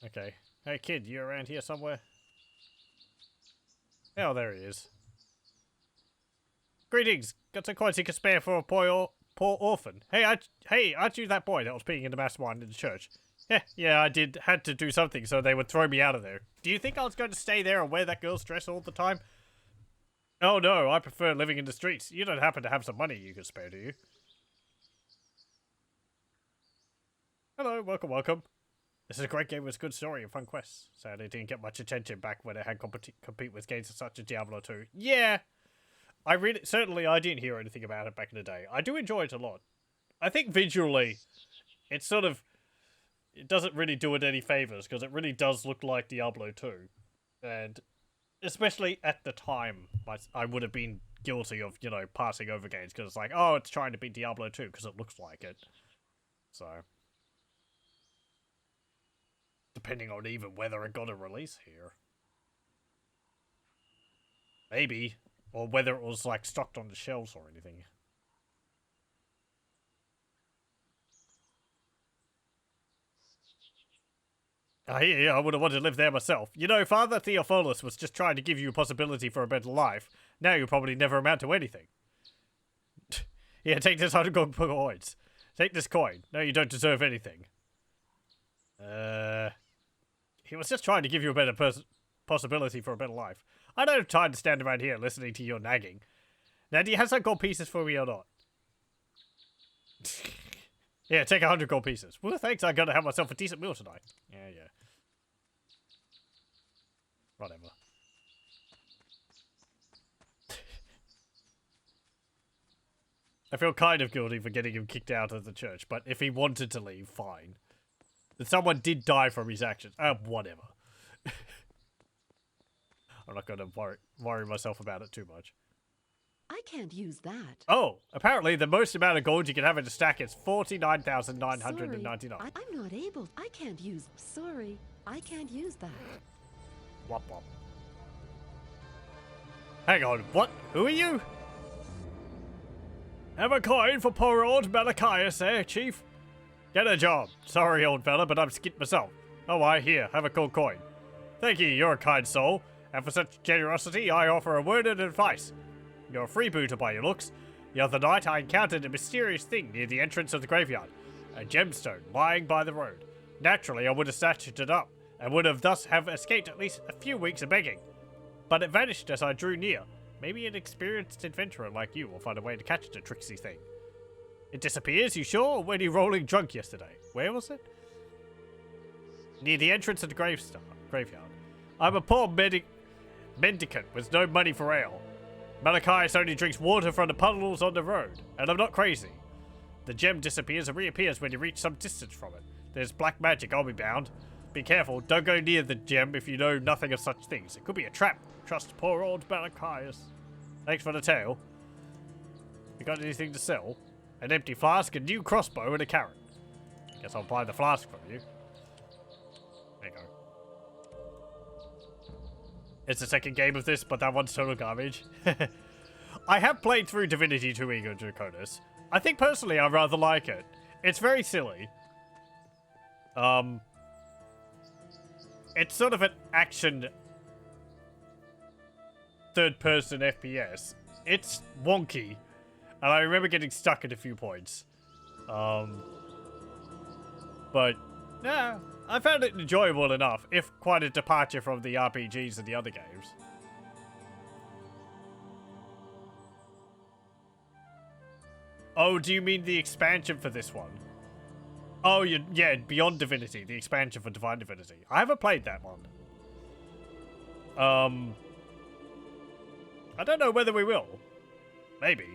Okay. Hey kid, you around here somewhere? Oh, there he is. Greetings. Got some coins you can spare for a poor orphan. Hey, aren't you that boy that was peeing in the mastermind in the church? Yeah, I had to do something so they would throw me out of there. Do you think I was going to stay there and wear that girl's dress all the time? Oh no, I prefer living in the streets. You don't happen to have some money you can spare, do you? Hello, welcome. This is a great game with a good story and fun quests. Sadly, it didn't get much attention back when it had compete with games such as Diablo 2. Yeah! Certainly I didn't hear anything about it back in the day. I do enjoy it a lot. I think visually, it's sort of... It doesn't really do it any favors, because it really does look like Diablo 2. And especially at the time, I would have been guilty of, you know, passing over games, because it's like, oh, it's trying to be Diablo 2, because it looks like it. So... Depending on even whether it got a release here. Maybe. Or whether it was, like, stocked on the shelves or anything. I would have wanted to live there myself. You know, Father Theophilus was just trying to give you a possibility for a better life. Now you'll probably never amount to anything. Yeah, take this 100 gold coins. Take this coin. No, you don't deserve anything. He was just trying to give you a better possibility for a better life. I don't have time to stand around here listening to your nagging. Now, do you have some gold pieces for me or not? Yeah, take 100 gold pieces. Well, thanks, I'm gonna have myself a decent meal tonight. Yeah. Whatever. I feel kind of guilty for getting him kicked out of the church, but if he wanted to leave, fine. That someone did die from his actions. Whatever. I'm not going to worry myself about it too much. I can't use that. Oh, apparently the most amount of gold you can have in a stack is 49,999. I'm not able. I can't use... Sorry, I can't use that. Wop wop. Hang on, what? Who are you? Have a coin for poor old Malachias, eh, Chief? Get a job. Sorry, old fella, but I'm skint myself. Oh, why, here, have a cool coin. Thank you, you're a kind soul, and for such generosity, I offer a word of advice. You're a freebooter by your looks. The other night, I encountered a mysterious thing near the entrance of the graveyard. A gemstone lying by the road. Naturally, I would have snatched it up, and would have thus have escaped at least a few weeks of begging. But it vanished as I drew near. Maybe an experienced adventurer like you will find a way to catch the tricksy thing. It disappears, you sure? Or were you rolling drunk yesterday? Where was it? Near the entrance of the graveyard. I'm a poor mendicant with no money for ale. Malachias only drinks water from the puddles on the road, and I'm not crazy. The gem disappears and reappears when you reach some distance from it. There's black magic, I'll be bound. Be careful, don't go near the gem if you know nothing of such things. It could be a trap. Trust poor old Malachias. Thanks for the tale. You got anything to sell? An empty flask, a new crossbow, and a carrot. Guess I'll buy the flask from you. There you go. It's the second game of this, but that one's total garbage. I have played through Divinity 2 Ego Draconis. I think personally I rather like it. It's very silly. It's sort of an action third-person FPS. It's wonky, and I remember getting stuck at a few points. But yeah, I found it enjoyable enough, if quite a departure from the RPGs and the other games. Oh, do you mean the expansion for this one? Oh, yeah, Beyond Divinity, the expansion for Divine Divinity. I haven't played that one. I don't know whether we will. Maybe.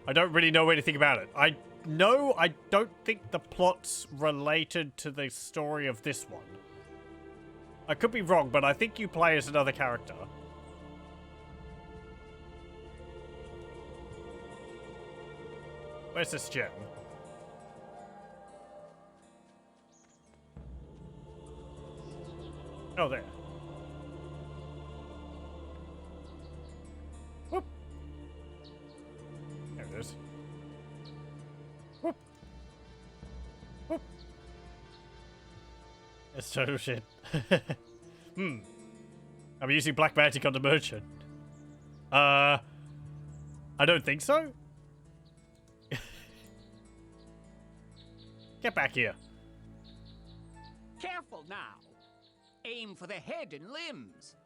I don't really know anything about it. I know I don't think the plot's related to the story of this one. I could be wrong, but I think you play as another character. Where's this gem? Oh, there. Whoop. There it is. Whoop. Whoop. It's total shit. I'm using black magic on the merchant. I don't think so. Get back here. Careful now. Aim for the head and limbs.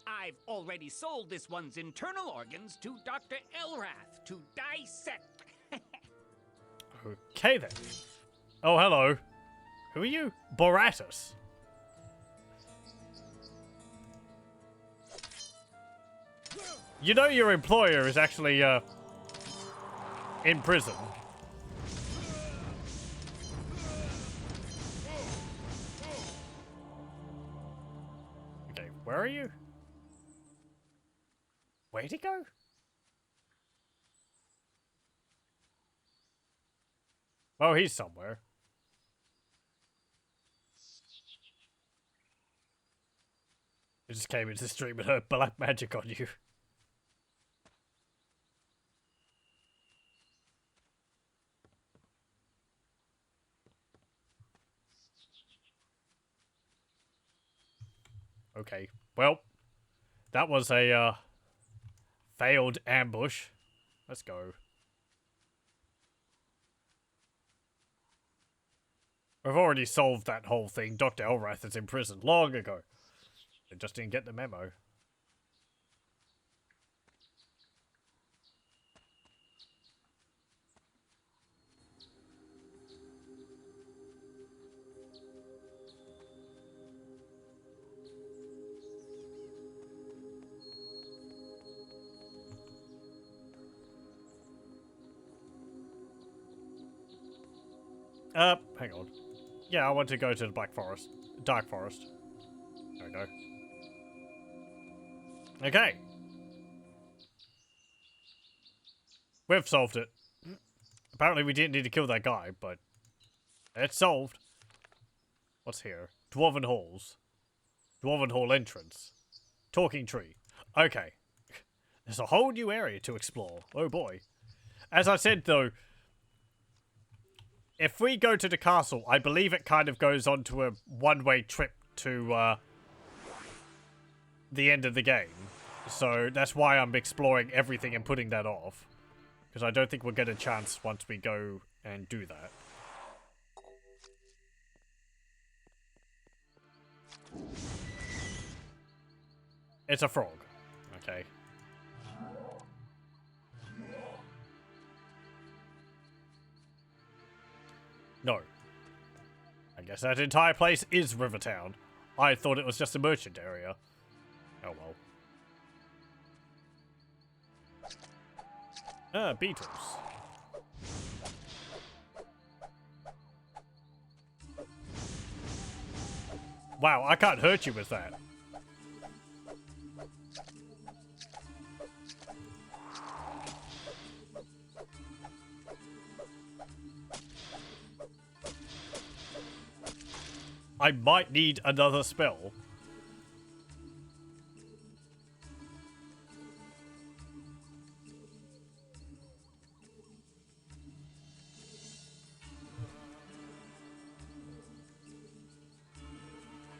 I've already sold this one's internal organs to Dr. Elrath to dissect. Okay then. Oh, hello. Who are you? Boratus. You know your employer is actually, in prison. Okay, where are you? Where'd he go? Oh, he's somewhere. I just came into the stream and heard black magic on you. Okay, well, that was a failed ambush. Let's go. We've already solved that whole thing. Dr. Elrath is in prison long ago. They just didn't get the memo. Hang on. Yeah, I want to go to the Black Forest. Dark Forest. There we go. Okay. We've solved it. Apparently we didn't need to kill that guy, but it's solved. What's here? Dwarven Halls. Dwarven Hall entrance. Talking tree. Okay. There's a whole new area to explore. Oh boy. As I said though, if we go to the castle, I believe it kind of goes on to a one-way trip to the end of the game. So that's why I'm exploring everything and putting that off. Because I don't think we'll get a chance once we go and do that. It's a frog. Okay. No. I guess that entire place is Rivertown. I thought it was just a merchant area. Oh well. Ah, beetles. Wow, I can't hurt you with that. I might need another spell.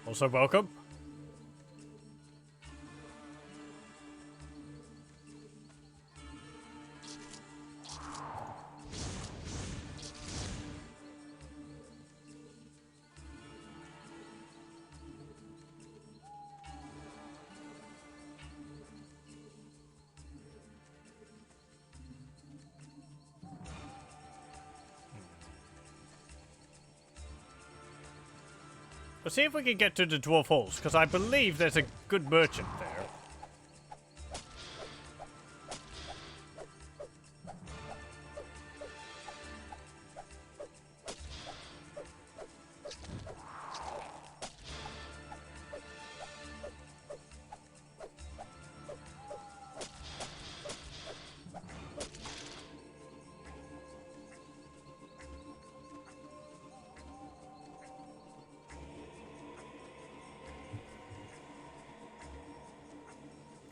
Also welcome. Let's see if we can get to the Dwarf Halls, because I believe there's a good merchant there.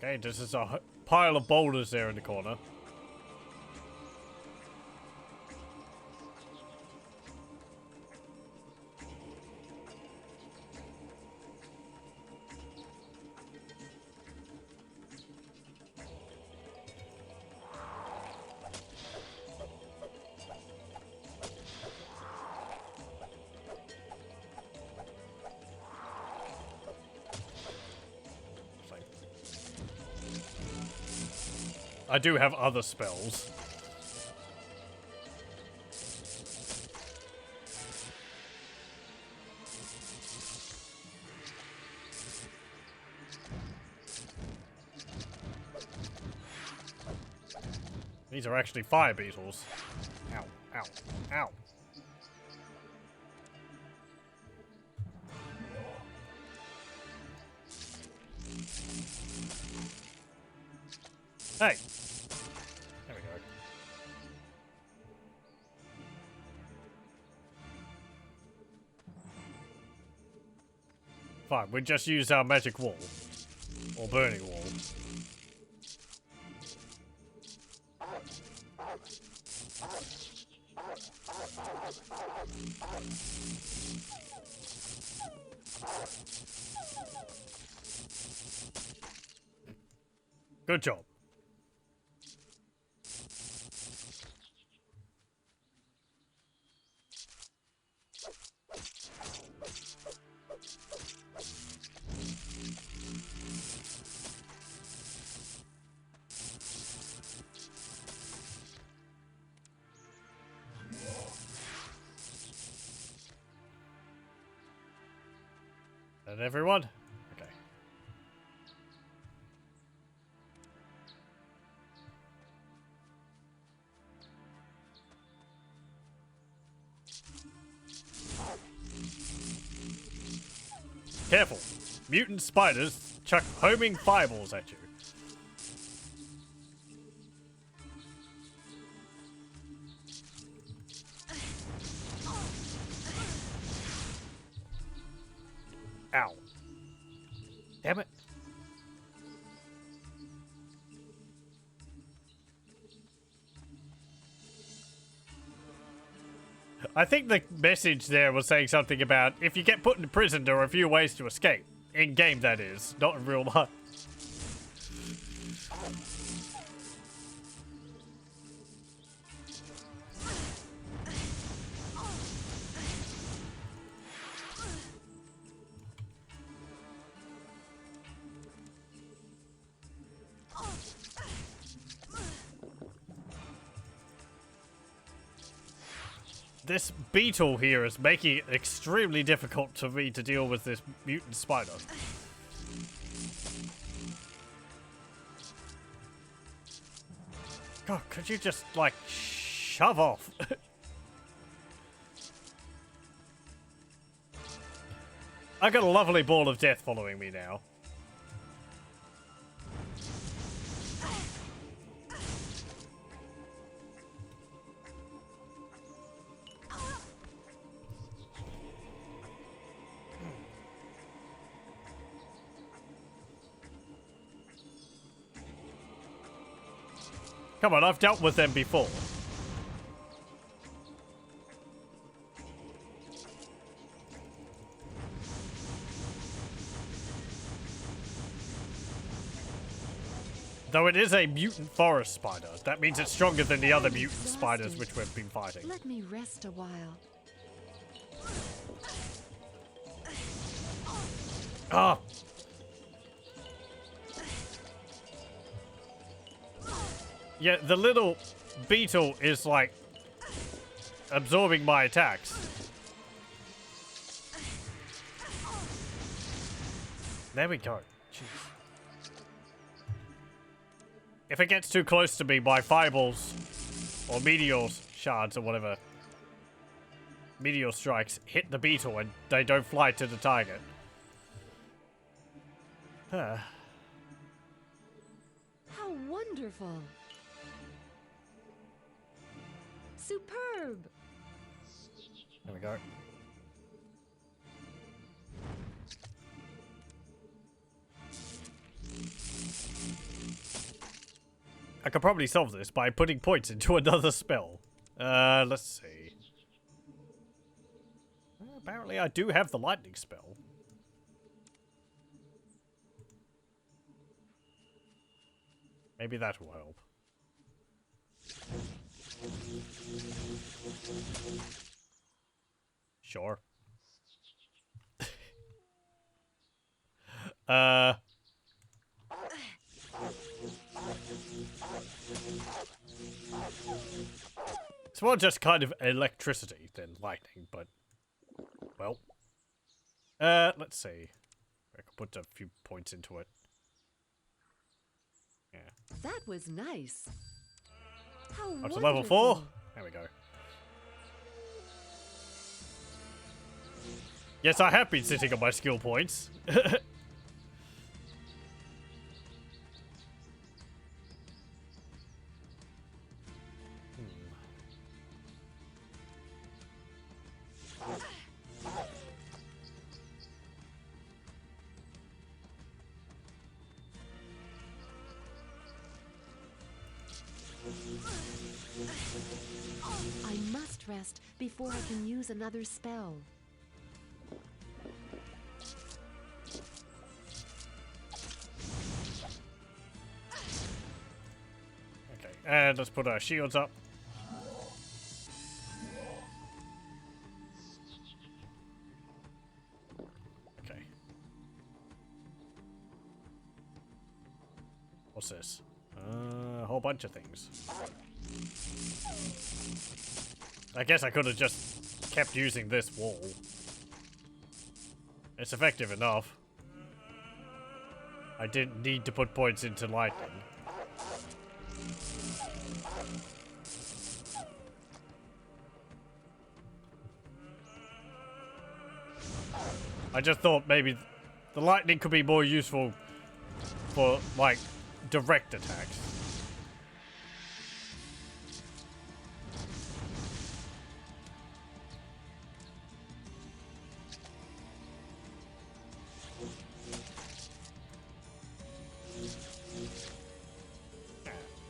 Okay, this is a pile of boulders there in the corner. I do have other spells. These are actually fire beetles. Ow, ow, ow. Hey! There we go. Fine, we just used our magic wall. Or burning wall. Good job. And everyone? Okay. Careful. Mutant spiders chuck homing fireballs at you. Ow. I think the message there was saying something about if you get put in prison, there are a few ways to escape. In game, that is, not in real life. This beetle here is making it extremely difficult for me to deal with this mutant spider. God, could you just, like, shove off? I got a lovely ball of death following me now. Come on, I've dealt with them before. Though it is a mutant forest spider, that means it's stronger than the other mutant spiders which we've been fighting. Let me rest a while. Ah! Yeah, the little beetle is, like, absorbing my attacks. There we go. Jeez. If it gets too close to me, my fireballs, or meteors, shards, or whatever, meteor strikes hit the beetle and they don't fly to the target. Huh. How wonderful! Superb! There we go. I could probably solve this by putting points into another spell. Let's see. Apparently I do have the lightning spell. Maybe that will help. Sure. It's more just kind of electricity than lightning, but well. Let's see. I could put a few points into it. Yeah. That was nice. How Up to level 4. wonderful. There we go. Yes, I have been sitting on my skill points. I must rest before I can use another spell. Okay, and let's put our shields up. Okay. What's this? A whole bunch of things. I guess I could have just kept using this wall. It's effective enough. I didn't need to put points into lightning. I just thought maybe the lightning could be more useful for, like, direct attacks.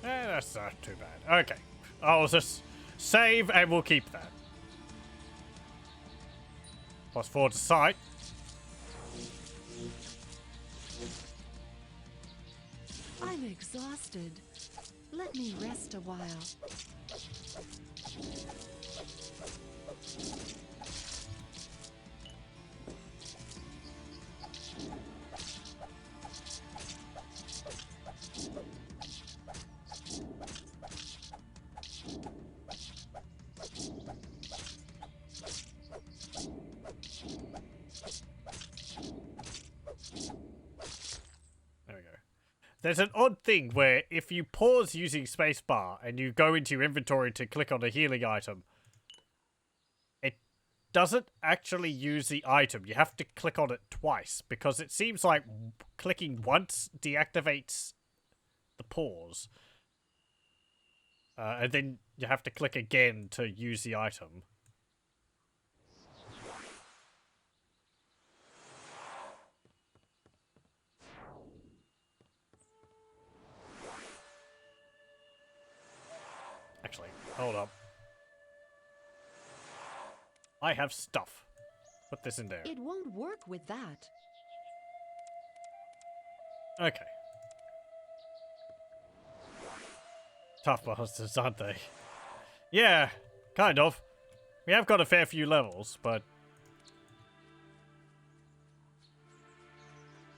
That's not too bad. Okay. I'll just save and we'll keep that. +4 to sight. I'm exhausted. Let me rest a while. There we go. There's an odd thing where if you pause using spacebar and you go into your inventory to click on a healing item, it doesn't actually use the item. You have to click on it twice because it seems like clicking once deactivates the pause. And then you have to click again to use the item. Actually, hold up. I have stuff. Put this in there. It won't work with that. Okay. Tough bastards, aren't they? Yeah, kind of. We have got a fair few levels, but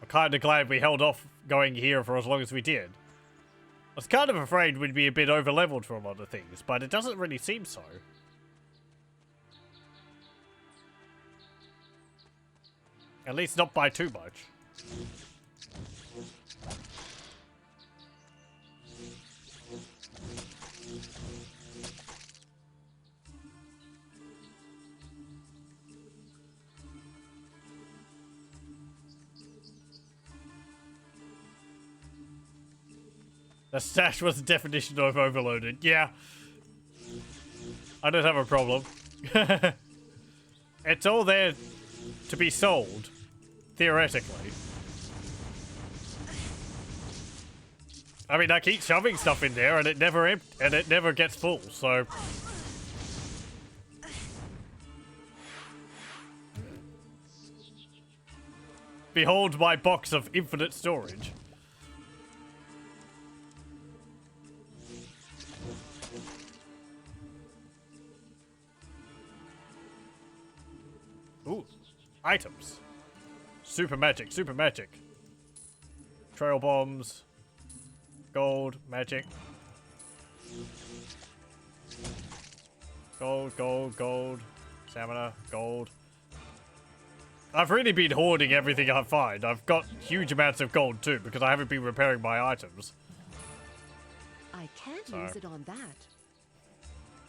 I'm kind of glad we held off going here for as long as we did. I was kind of afraid we'd be a bit over-leveled for a lot of things, but it doesn't really seem so. At least not by too much. The stash was the definition of overloaded. Yeah. I don't have a problem. It's all there to be sold, theoretically. I mean, I keep shoving stuff in there and it never gets full, so behold my box of infinite storage. Ooh, items. Super magic, super magic. Trail bombs. Gold, magic. Gold, gold, gold. Stamina, gold. I've really been hoarding everything I find. I've got huge amounts of gold too, because I haven't been repairing my items. I can't use it on that.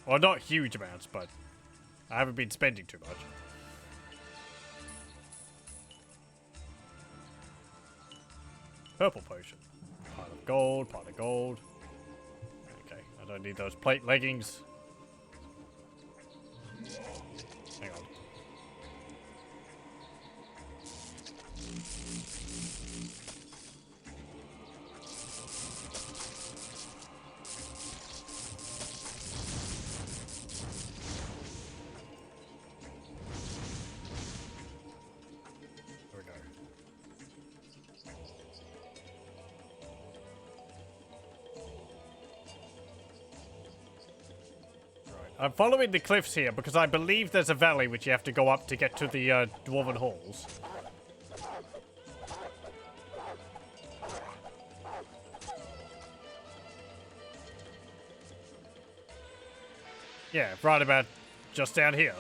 Well, not huge amounts, but I haven't been spending too much. Purple potion. Pile of gold, pile of gold. Okay, I don't need those plate leggings. Hang on. There we go. I'm following the cliffs here because I believe there's a valley which you have to go up to get to the Dwarven halls. Yeah, right about just down here.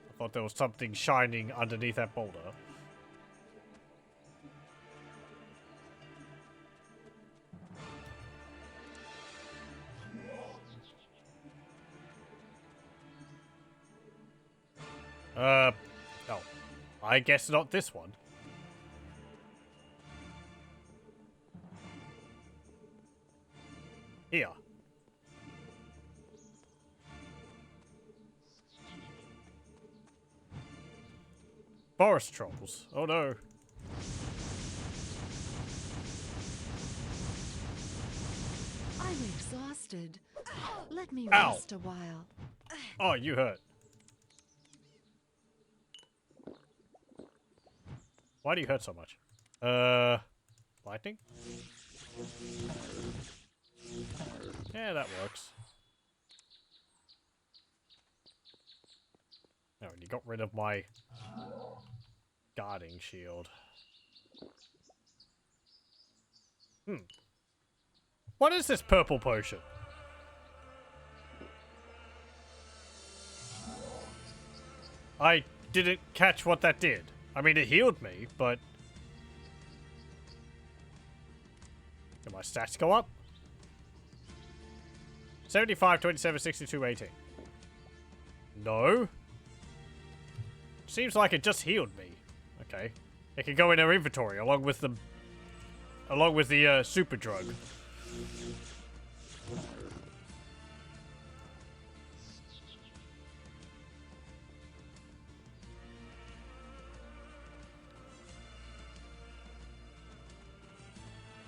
I thought there was something shining underneath that boulder. Oh. I guess not this one. Here. Forest trolls. Oh no. I'm exhausted. Let me Ow. rest a while. Oh, you hurt. Why do you hurt so much? Lightning? Yeah, that works. Oh, and you got rid of my guarding shield. What is this purple potion? I didn't catch what that did. I mean, it healed me, but... Did my stats go up? 75, 27, 62, 18. No. Seems like it just healed me. Okay. It can go in our inventory along with the super drug.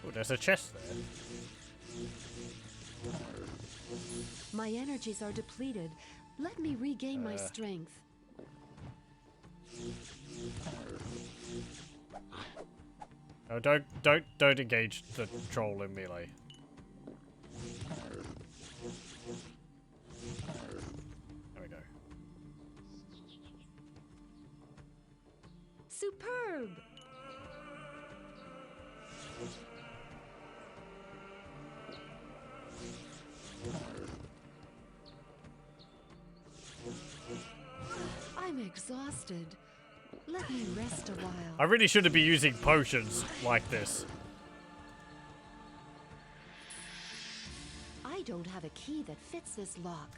Oh, there's a chest there. My energies are depleted. Let me regain my strength. Oh, don't engage the troll in melee. There we go. Superb! I'm exhausted. Let me rest a while. I really shouldn't be using potions like this. I don't have a key that fits this lock.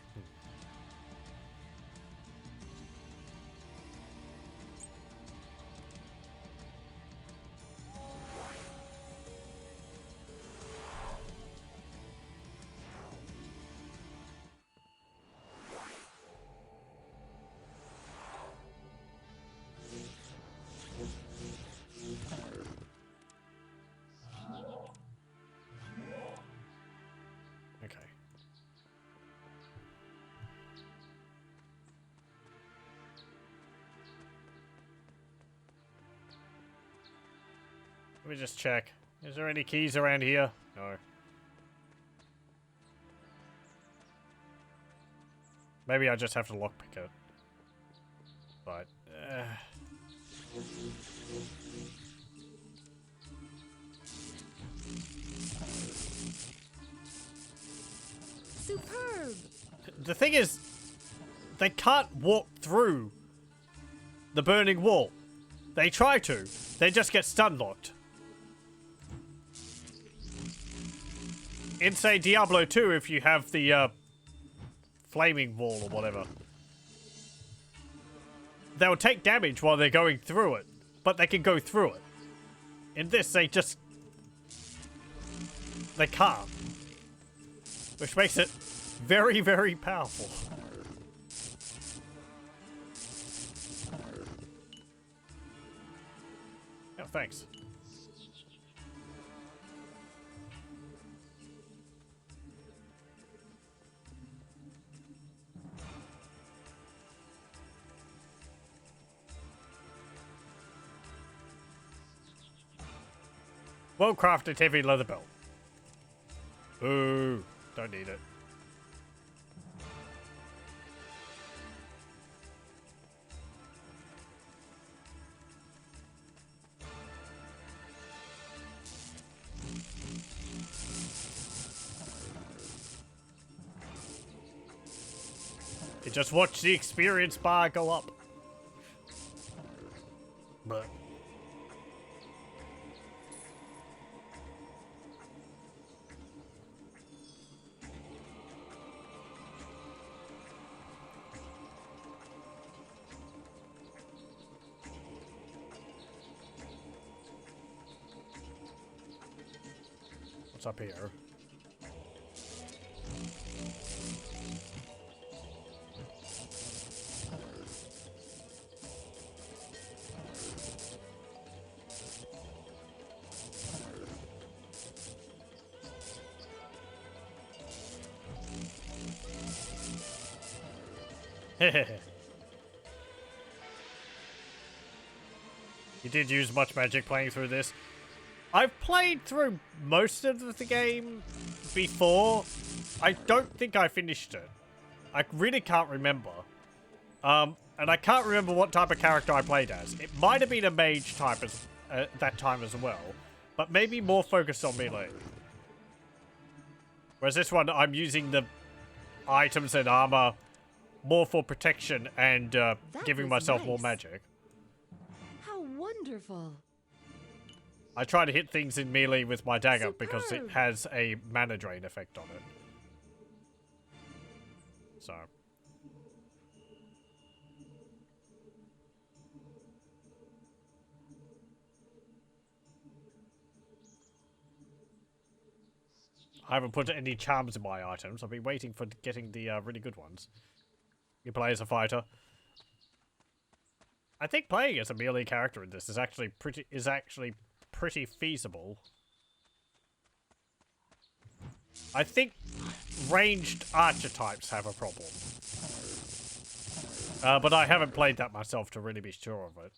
Okay. Let me just check. Is there any keys around here? No. Maybe I just have to lockpick it. But, Superb! the thing is, they can't walk through the burning wall. They try to. They just get stun locked. In, say, Diablo 2, if you have the, flaming wall or whatever, they'll take damage while they're going through it, but they can go through it. In this, they can't. Which makes it very, very powerful. Oh, thanks. Well-crafted heavy leather belt. Ooh, don't need it. You just watch the experience bar go up. But what's up here? You did use much magic playing through this. I've played through most of the game before. I don't think I finished it. I really can't remember. And I can't remember what type of character I played as. It might have been a mage type as that time as well, but maybe more focused on melee. Whereas this one, I'm using the items and armor more for protection and giving myself more magic. How wonderful. I try to hit things in melee with my dagger because it has a mana drain effect on it. So. I haven't put any charms in my items. I've been waiting for getting the really good ones. You play as a fighter. I think playing as a melee character in this is actually pretty feasible. I think ranged archetypes have a problem. But I haven't played that myself to really be sure of it.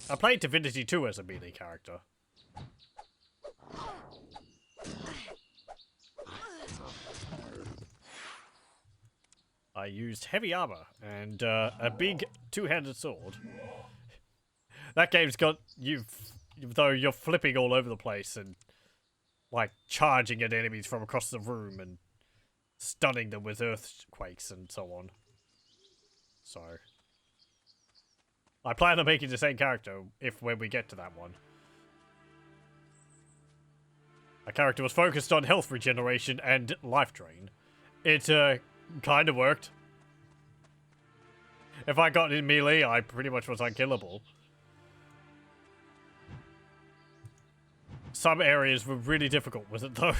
I played Divinity 2 as a melee character. I used heavy armor and a big two-handed sword. That game's got you, though you're flipping all over the place and like charging at enemies from across the room and stunning them with earthquakes and so on. So I plan on making the same character when we get to that one. My character was focused on health regeneration and life drain. It kind of worked. If I got in melee, I pretty much was unkillable. Some areas were really difficult with it though.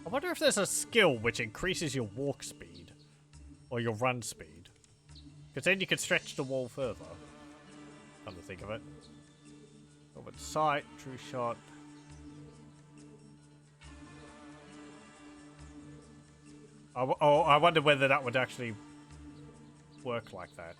I wonder if there's a skill which increases your walk speed. Or your run speed. Because then you can stretch the wall further. Come to think of it. Over sight, true shot. I wonder whether that would actually work like that.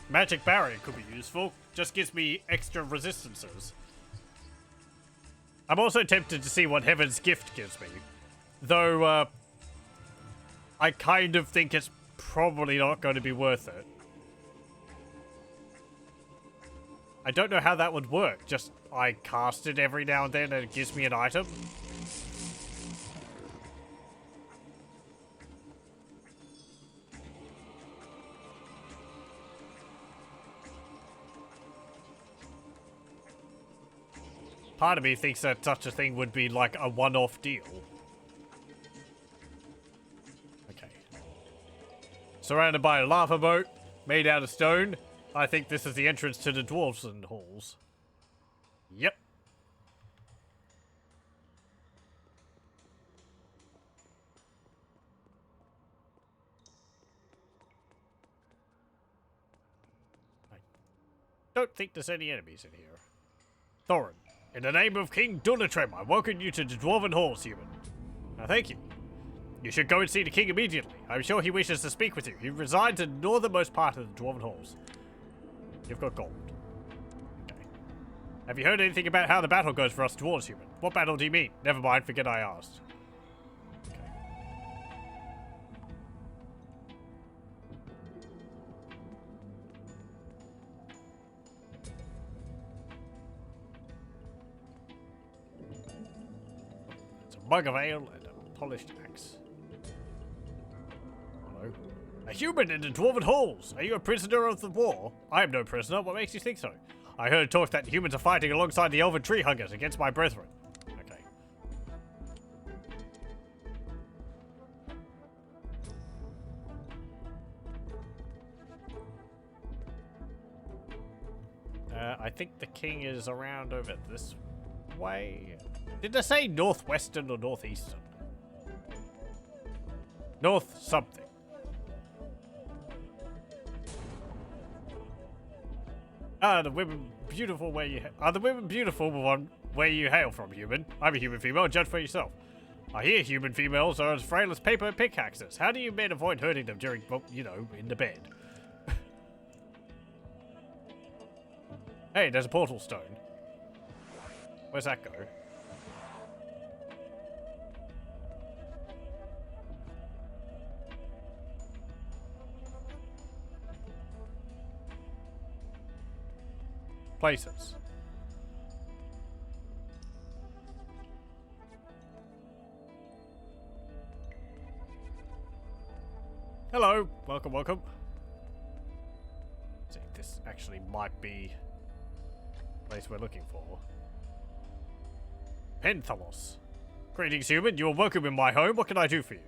Magic barrier could be useful. Just gives me extra resistances. I'm also tempted to see what Heaven's Gift gives me. Though, I kind of think it's probably not going to be worth it. I don't know how that would work. Just, I cast it every now and then and it gives me an item. Part of me thinks that such a thing would be like a one-off deal. Okay. Surrounded by a lava moat made out of stone. I think this is the entrance to the Dwarven halls. Yep. I don't think there's any enemies in here. Thorin. In the name of King Dunatrem, I welcome you to the Dwarven Halls, human. Now, thank you. You should go and see the king immediately. I'm sure he wishes to speak with you. He resides in the northernmost part of the Dwarven Halls. You've got gold. Okay. Have you heard anything about how the battle goes for us dwarves, human? What battle do you mean? Never mind, forget I asked. Okay. mug of ale, and a polished axe. Hello? A human in the Dwarven halls! Are you a prisoner of the war? I am no prisoner. What makes you think so? I heard talk that humans are fighting alongside the elven tree huggers against my brethren. Okay. I think the king is around over this way. Did I say northwestern or northeastern? North something. The women beautiful where you are the women beautiful one where you hail from, human? I'm a human female, judge for yourself. I hear human females are as frail as paper pickaxes. How do you men avoid hurting them during, well, you know, in the bed? Hey, there's a portal stone. Where's that go? Places. Hello, welcome, welcome. Let's see, this actually might be the place we're looking for. Penthalos. Greetings, human. You are welcome in my home. What can I do for you?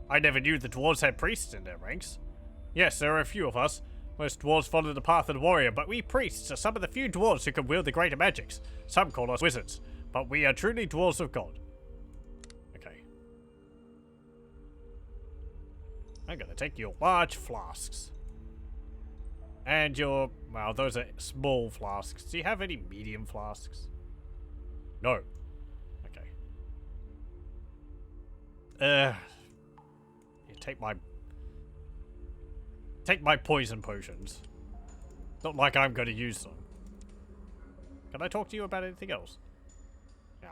I never knew the dwarves had priests in their ranks. Yes, there are a few of us. Most dwarves follow the path of the warrior, but we priests are some of the few dwarves who can wield the greater magics. Some call us wizards, but we are truly dwarves of God. Okay. I'm gonna take your large flasks. And your... well, those are small flasks. Do you have any medium flasks? No. Okay. You take my poison potions. Not like I'm going to use them. Can I talk to you about anything else? No.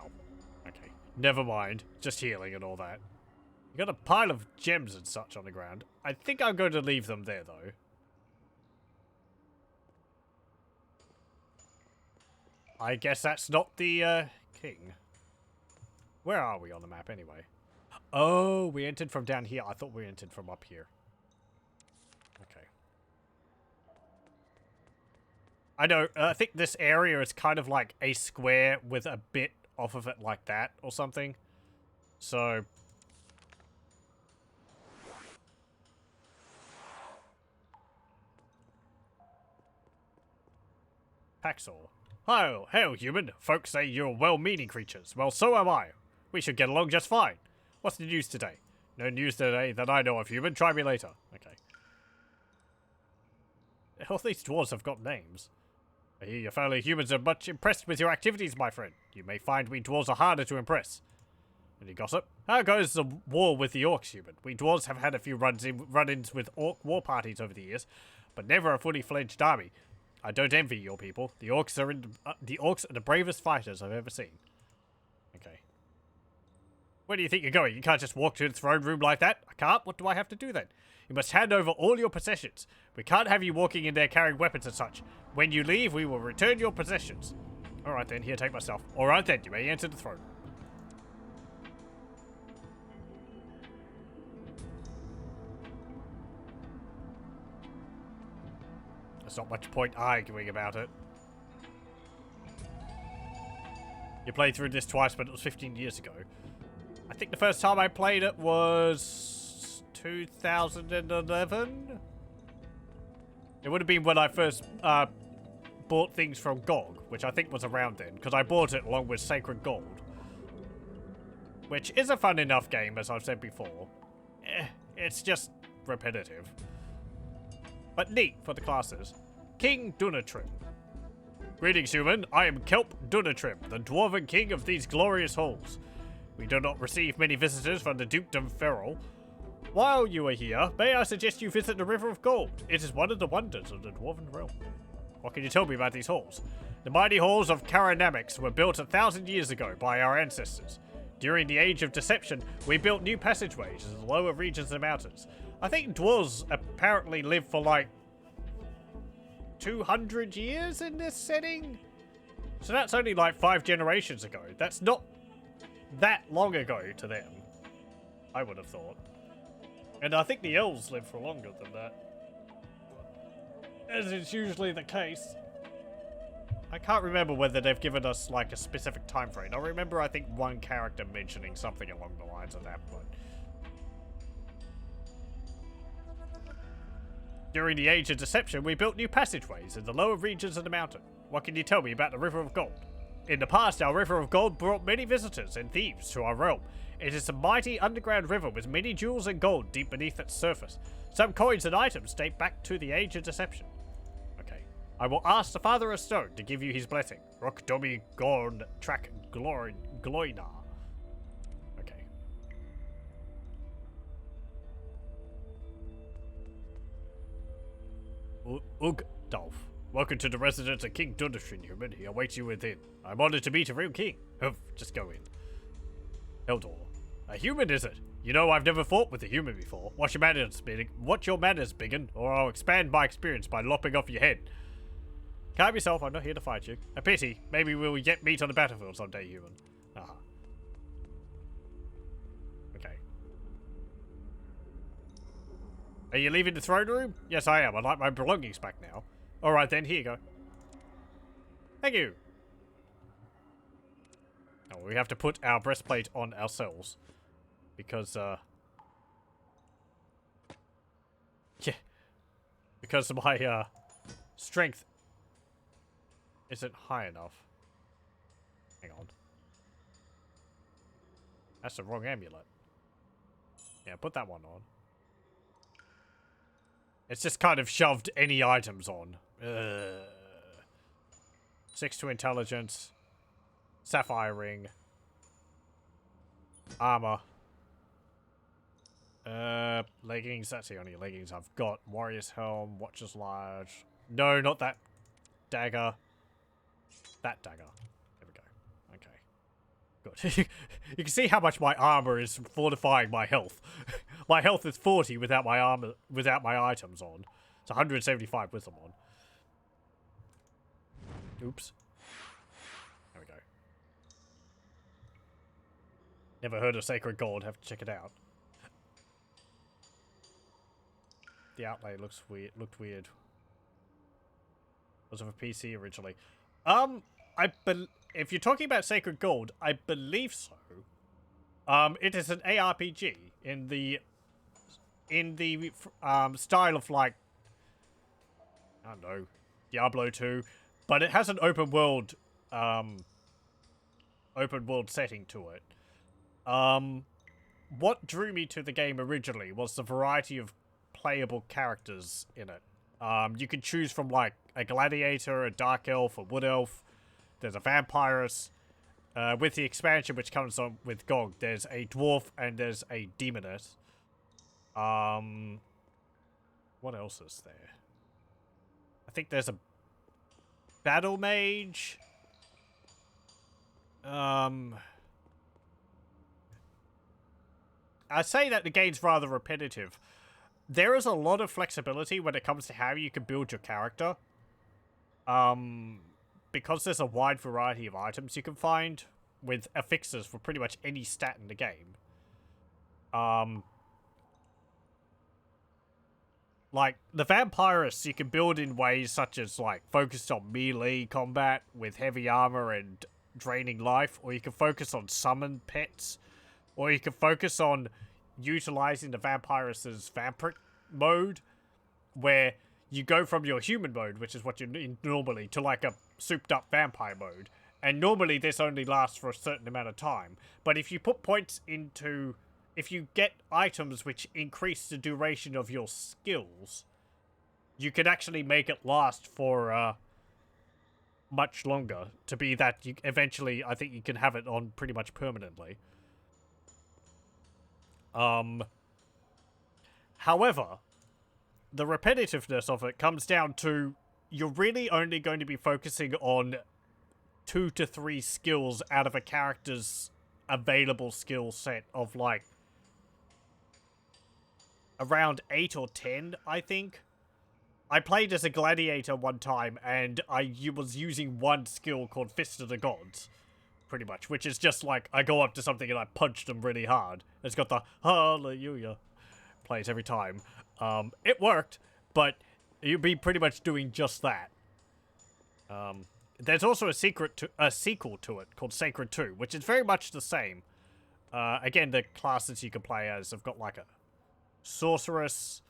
Okay. Never mind. Just healing and all that. You got a pile of gems and such on the ground. I think I'm going to leave them there, though. I guess that's not the, king. Where are we on the map, anyway? Oh, we entered from down here. I thought we entered from up here. Okay. I know, I think this area is kind of like a square with a bit off of it like that or something. So... Paxor. Hail, human. Folks say you're well-meaning creatures. Well, so am I. We should get along just fine. What's the news today? No news today that I know of, human. Try me later. Okay. All these dwarves have got names. I hear your fellow humans are much impressed with your activities, my friend. You may find we dwarves are harder to impress. Any gossip? How goes the war with the orcs, human? We dwarves have had a few run-ins with orc war parties over the years, but never a fully fledged army. I don't envy your people. The orcs are the bravest fighters I've ever seen. Okay. Where do you think you're going? You can't just walk to the throne room like that. I can't? What do I have to do then? You must hand over all your possessions. We can't have you walking in there carrying weapons and such. When you leave, we will return your possessions. Alright then, here, take my stuff. Alright then, you may enter the throne room. There's not much point arguing about it. You played through this twice, but it was 15 years ago. I think the first time I played it was 2011? It would have been when I first bought things from GOG, which I think was around then, because I bought it along with Sacred Gold. Which is a fun enough game, as I've said before. It's just repetitive. But neat for the classes. King Dunatrim. Greetings, human. I am Kelp Dunatrim, the Dwarven King of these glorious halls. We do not receive many visitors from the Dukedom Feral. While you are here, may I suggest you visit the River of Gold? It is one of the wonders of the Dwarven realm. What can you tell me about these halls? The mighty halls of Karanamix were built 1,000 years ago by our ancestors. During the Age of Deception, we built new passageways in the lower regions of the mountains. I think dwarves apparently live for like 200 years in this setting? So that's only like 5 generations ago. That's not that long ago to them, I would have thought. And I think the elves live for longer than that, as is usually the case. I can't remember whether they've given us like a specific time frame. I remember I think one character mentioning something along the lines of that, but during the Age of Deception, we built new passageways in the lower regions of the mountain. What can you tell me about the River of Gold? In the past, our River of Gold brought many visitors and thieves to our realm. It is a mighty underground river with many jewels and gold deep beneath its surface. Some coins and items date back to the Age of Deception. Okay. I will ask the Father of Stone to give you his blessing. Rock Domi Gorn Track Gloina. Okay. Ugdolf. Welcome to the residence of King Dundashin, human. He awaits you within. I'm honored to meet a real king. Just go in. Eldor. A human, is it? You know, I've never fought with a human before. What's your manners, biggin? Or I'll expand my experience by lopping off your head. Calm yourself, I'm not here to fight you. A pity. Maybe we'll yet meet on the battlefield someday, human. Ah. Okay. Are you leaving the throne room? Yes, I am. I'd like my belongings back now. Alright then, here you go. Thank you. Oh, we have to put our breastplate on ourselves. Because, yeah. Because my, strength isn't high enough. Hang on. That's the wrong amulet. Yeah, put that one on. It's just kind of shoved any items on. 6 to intelligence. Sapphire ring. Armor. Leggings. That's the only leggings I've got. Warrior's helm. Watcher's large. No, not that dagger. That dagger. There we go. Okay. Good. You can see how much my armor is fortifying my health. My health is 40 without my armor, without my items on. It's 175 with them on. Oops. There we go. Never heard of Sacred Gold. Have to check it out. The outlay looks weird. Looked weird. Was of a PC originally. If you're talking about Sacred Gold, I believe so. It is an ARPG in the style of like, I don't know, Diablo 2, but it has an open world setting to it. What drew me to the game originally was the variety of playable characters in it. You can choose from like a gladiator, a dark elf, a wood elf. There's a vampiress. With the expansion which comes on with GOG, there's a dwarf and there's a demoness. What else is there? I think there's a battle mage. I say that the game's rather repetitive. There is a lot of flexibility when it comes to how you can build your character. Because there's a wide variety of items you can find with affixes for pretty much any stat in the game. Like, the Vampirus you can build in ways such as, like, focused on melee combat with heavy armor and draining life, or you can focus on summon pets, or you can focus on utilizing the Vampirus's Vampiric Mode, where you go from your human mode, which is what you need normally, to like a souped up vampire mode. And normally this only lasts for a certain amount of time. But if you put points into... If you get items which increase the duration of your skills, you can actually make it last for much longer. To be that you eventually, I think you can have it on pretty much permanently. However, the repetitiveness of it comes down to you're really only going to be focusing on 2 to 3 skills out of a character's available skill set of like around 8 or 10, I think. I played as a gladiator one time and I was using one skill called Fist of the Gods, pretty much, which is just like I go up to something and I punch them really hard. It's got the hallelujah plays every time. It worked, but you'd be pretty much doing just that. There's also a sequel to it called Sacred 2, which is very much the same. Again, the classes you can play as have got like a sorceress.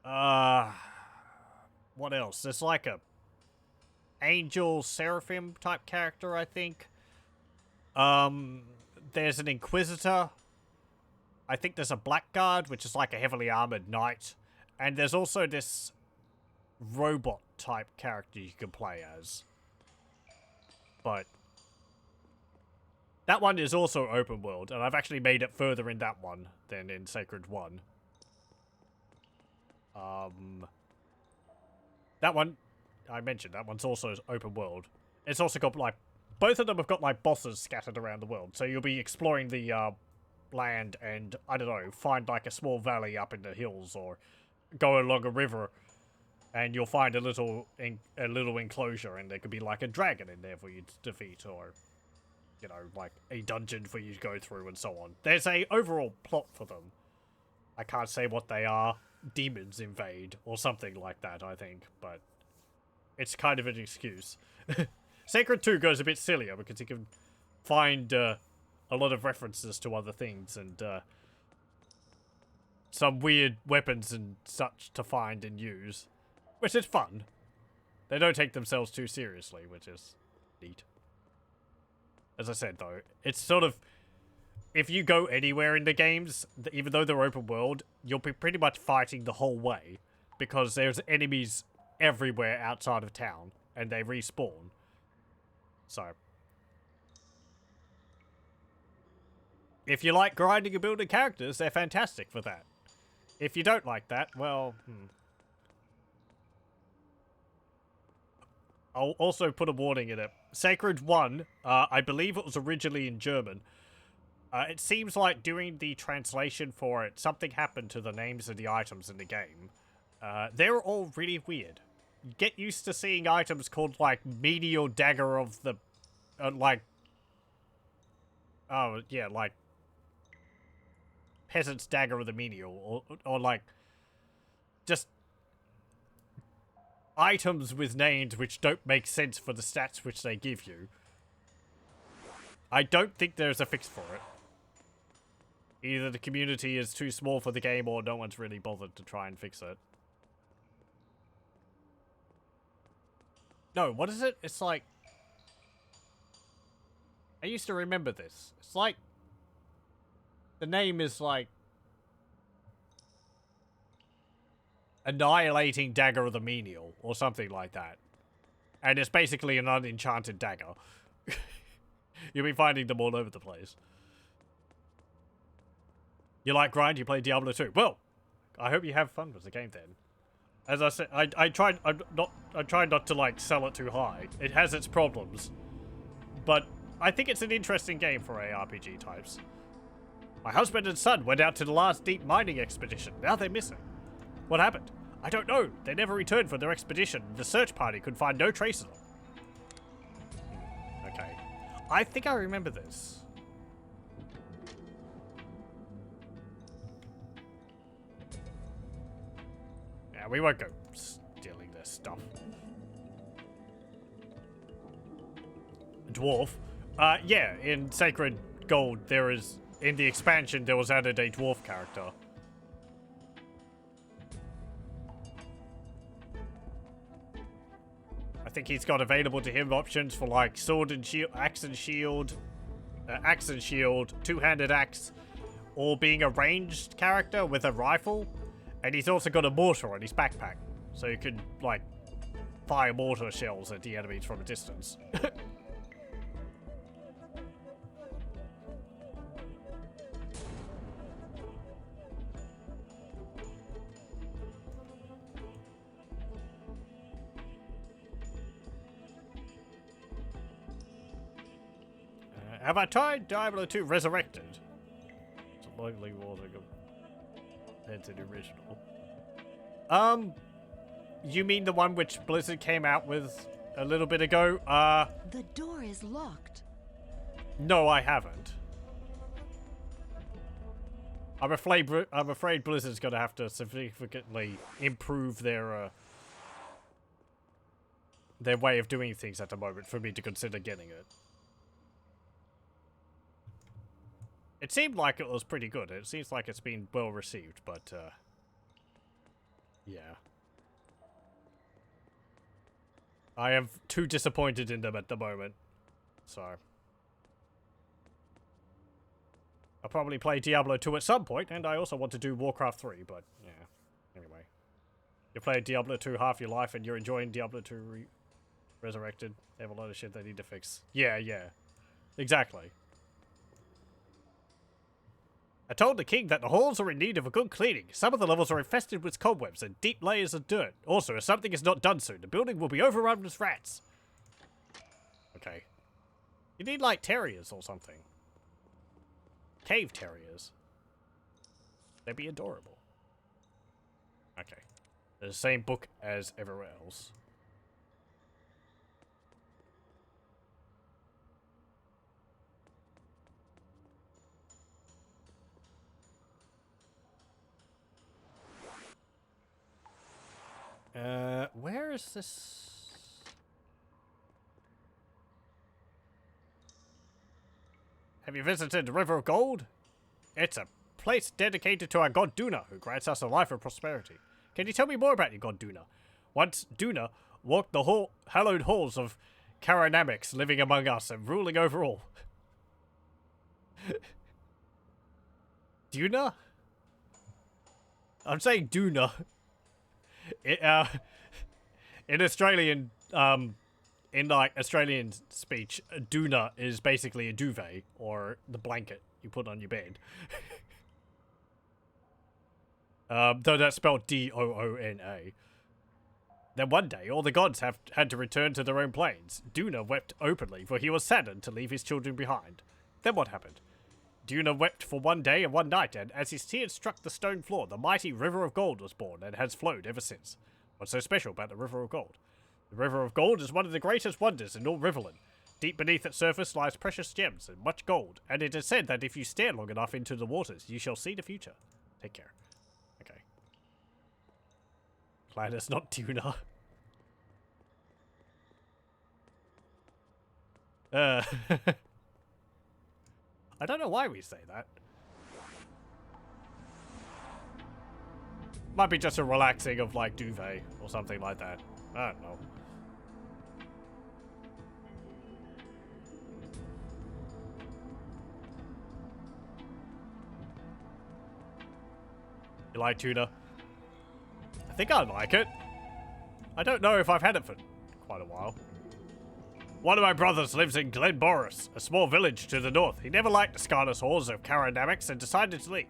What else? There's like a angel seraphim type character, I think. There's an inquisitor. I think there's a blackguard, which is like a heavily armored knight. And there's also this robot type character you can play as. But that one is also open world, and I've actually made it further in that one than in Sacred 1. That one, I mentioned, that one's also open world. It's also got, like, both of them have got, like, bosses scattered around the world. So you'll be exploring the, land and, I don't know, find, like, a small valley up in the hills, or go along a river, and you'll find a little enclosure, and there could be, like, a dragon in there for you to defeat, or, you know, like, a dungeon for you to go through, and so on. There's a overall plot for them. I can't say what they are. Demons invade, or something like that, I think, but it's kind of an excuse. Sacred 2 goes a bit sillier, because you can find, a lot of references to other things, and, some weird weapons and such to find and use, which is fun. They don't take themselves too seriously, which is neat. As I said, though, it's sort of, if you go anywhere in the games, even though they're open world, you'll be pretty much fighting the whole way, because there's enemies everywhere outside of town, and they respawn. So, if you like grinding and building characters, they're fantastic for that. If you don't like that, well, I'll also put a warning in it. Sacred 1, I believe it was originally in German. It seems like during the translation for it, something happened to the names of the items in the game. They're all really weird. You get used to seeing items called, like, Menial Dagger of the... like... Oh, yeah, like... Peasant's Dagger of the Menial, or like... Just... items with names which don't make sense for the stats which they give you. I don't think there's a fix for it. Either the community is too small for the game, or no one's really bothered to try and fix it. No, what is it? It's like... I used to remember this. It's like... The name is like... Annihilating Dagger of the Menial, or something like that. And it's basically an unenchanted dagger. You'll be finding them all over the place. You like grind, you play Diablo 2. Well, I hope you have fun with the game then. As I said, I try not to, like, sell it too high. It has its problems. But I think it's an interesting game for ARPG types. My husband and son went out to the last deep mining expedition. Now they're missing. What happened? I don't know. They never returned from their expedition. The search party could find no trace of them. Okay. I think I remember this. Yeah, we won't go stealing their stuff. Dwarf. Yeah, in Sacred Gold, there is... In the expansion, there was added a dwarf character. I think he's got available to him options for, like, sword and shield, axe and shield, two-handed axe, or being a ranged character with a rifle. And he's also got a mortar on his backpack, so you can, like, fire mortar shells at the enemies from a distance. Have I tried Diablo 2 Resurrected? It's a likely water compared to the original. You mean the one which Blizzard came out with a little bit ago? The door is locked. No, I haven't. I'm afraid Blizzard's gonna have to significantly improve their way of doing things at the moment for me to consider getting it. It seemed like it was pretty good. It seems like it's been well received, but yeah. I am too disappointed in them at the moment. So I'll probably play Diablo 2 at some point, and I also want to do Warcraft 3, but yeah. Anyway. You play Diablo 2 half your life and you're enjoying Diablo 2 Resurrected. They have a lot of shit they need to fix. Yeah, yeah. Exactly. I told the king that the halls are in need of a good cleaning. Some of the levels are infested with cobwebs and deep layers of dirt. Also, if something is not done soon, the building will be overrun with rats. Okay. You need, like, terriers or something. Cave terriers. They'd be adorable. Okay. They're the same book as everywhere else. Where is this? Have you visited the River of Gold? It's a place dedicated to our god Duna, who grants us a life of prosperity. Can you tell me more about your god Duna? Once Duna walked the hallowed halls of Karanamix, living among us and ruling over all. Duna? I'm saying Duna. In Australian, in like Australian speech, Duna is basically a duvet or the blanket you put on your bed. Though that's spelled D-O-O-N-A. Then one day, all the gods had to return to their own planes. Duna wept openly, for he was saddened to leave his children behind. Then what happened? Duna wept for one day and one night, and as his tears struck the stone floor, the mighty River of Gold was born and has flowed ever since. What's so special about the River of Gold? The River of Gold is one of the greatest wonders in all Rivellon. Deep beneath its surface lies precious gems and much gold, and it is said that if you stare long enough into the waters, you shall see the future. Take care. Okay. Glad it's not Duna. I don't know why we say that. Might be just a relaxing of like duvet or something like that. I don't know. You like tuna? I think I like it. I don't know if I've had it for quite a while. One of my brothers lives in Glen Boris, a small village to the north. He never liked the scarlet halls of Karanamix and decided to leave.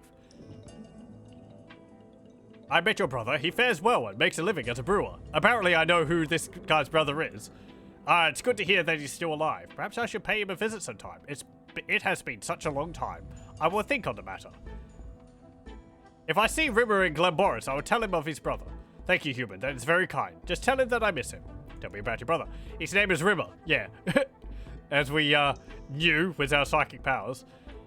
I met your brother. He fares well and makes a living as a brewer. Apparently I know who this guy's brother is. It's good to hear that he's still alive. Perhaps I should pay him a visit sometime. It has been such a long time. I will think on the matter. If I see Rimmer in Glen Boris, I will tell him of his brother. Thank you, human. That is very kind. Just tell him that I miss him. Tell me about your brother. His name is Rimmer. Yeah. As we knew with our psychic powers.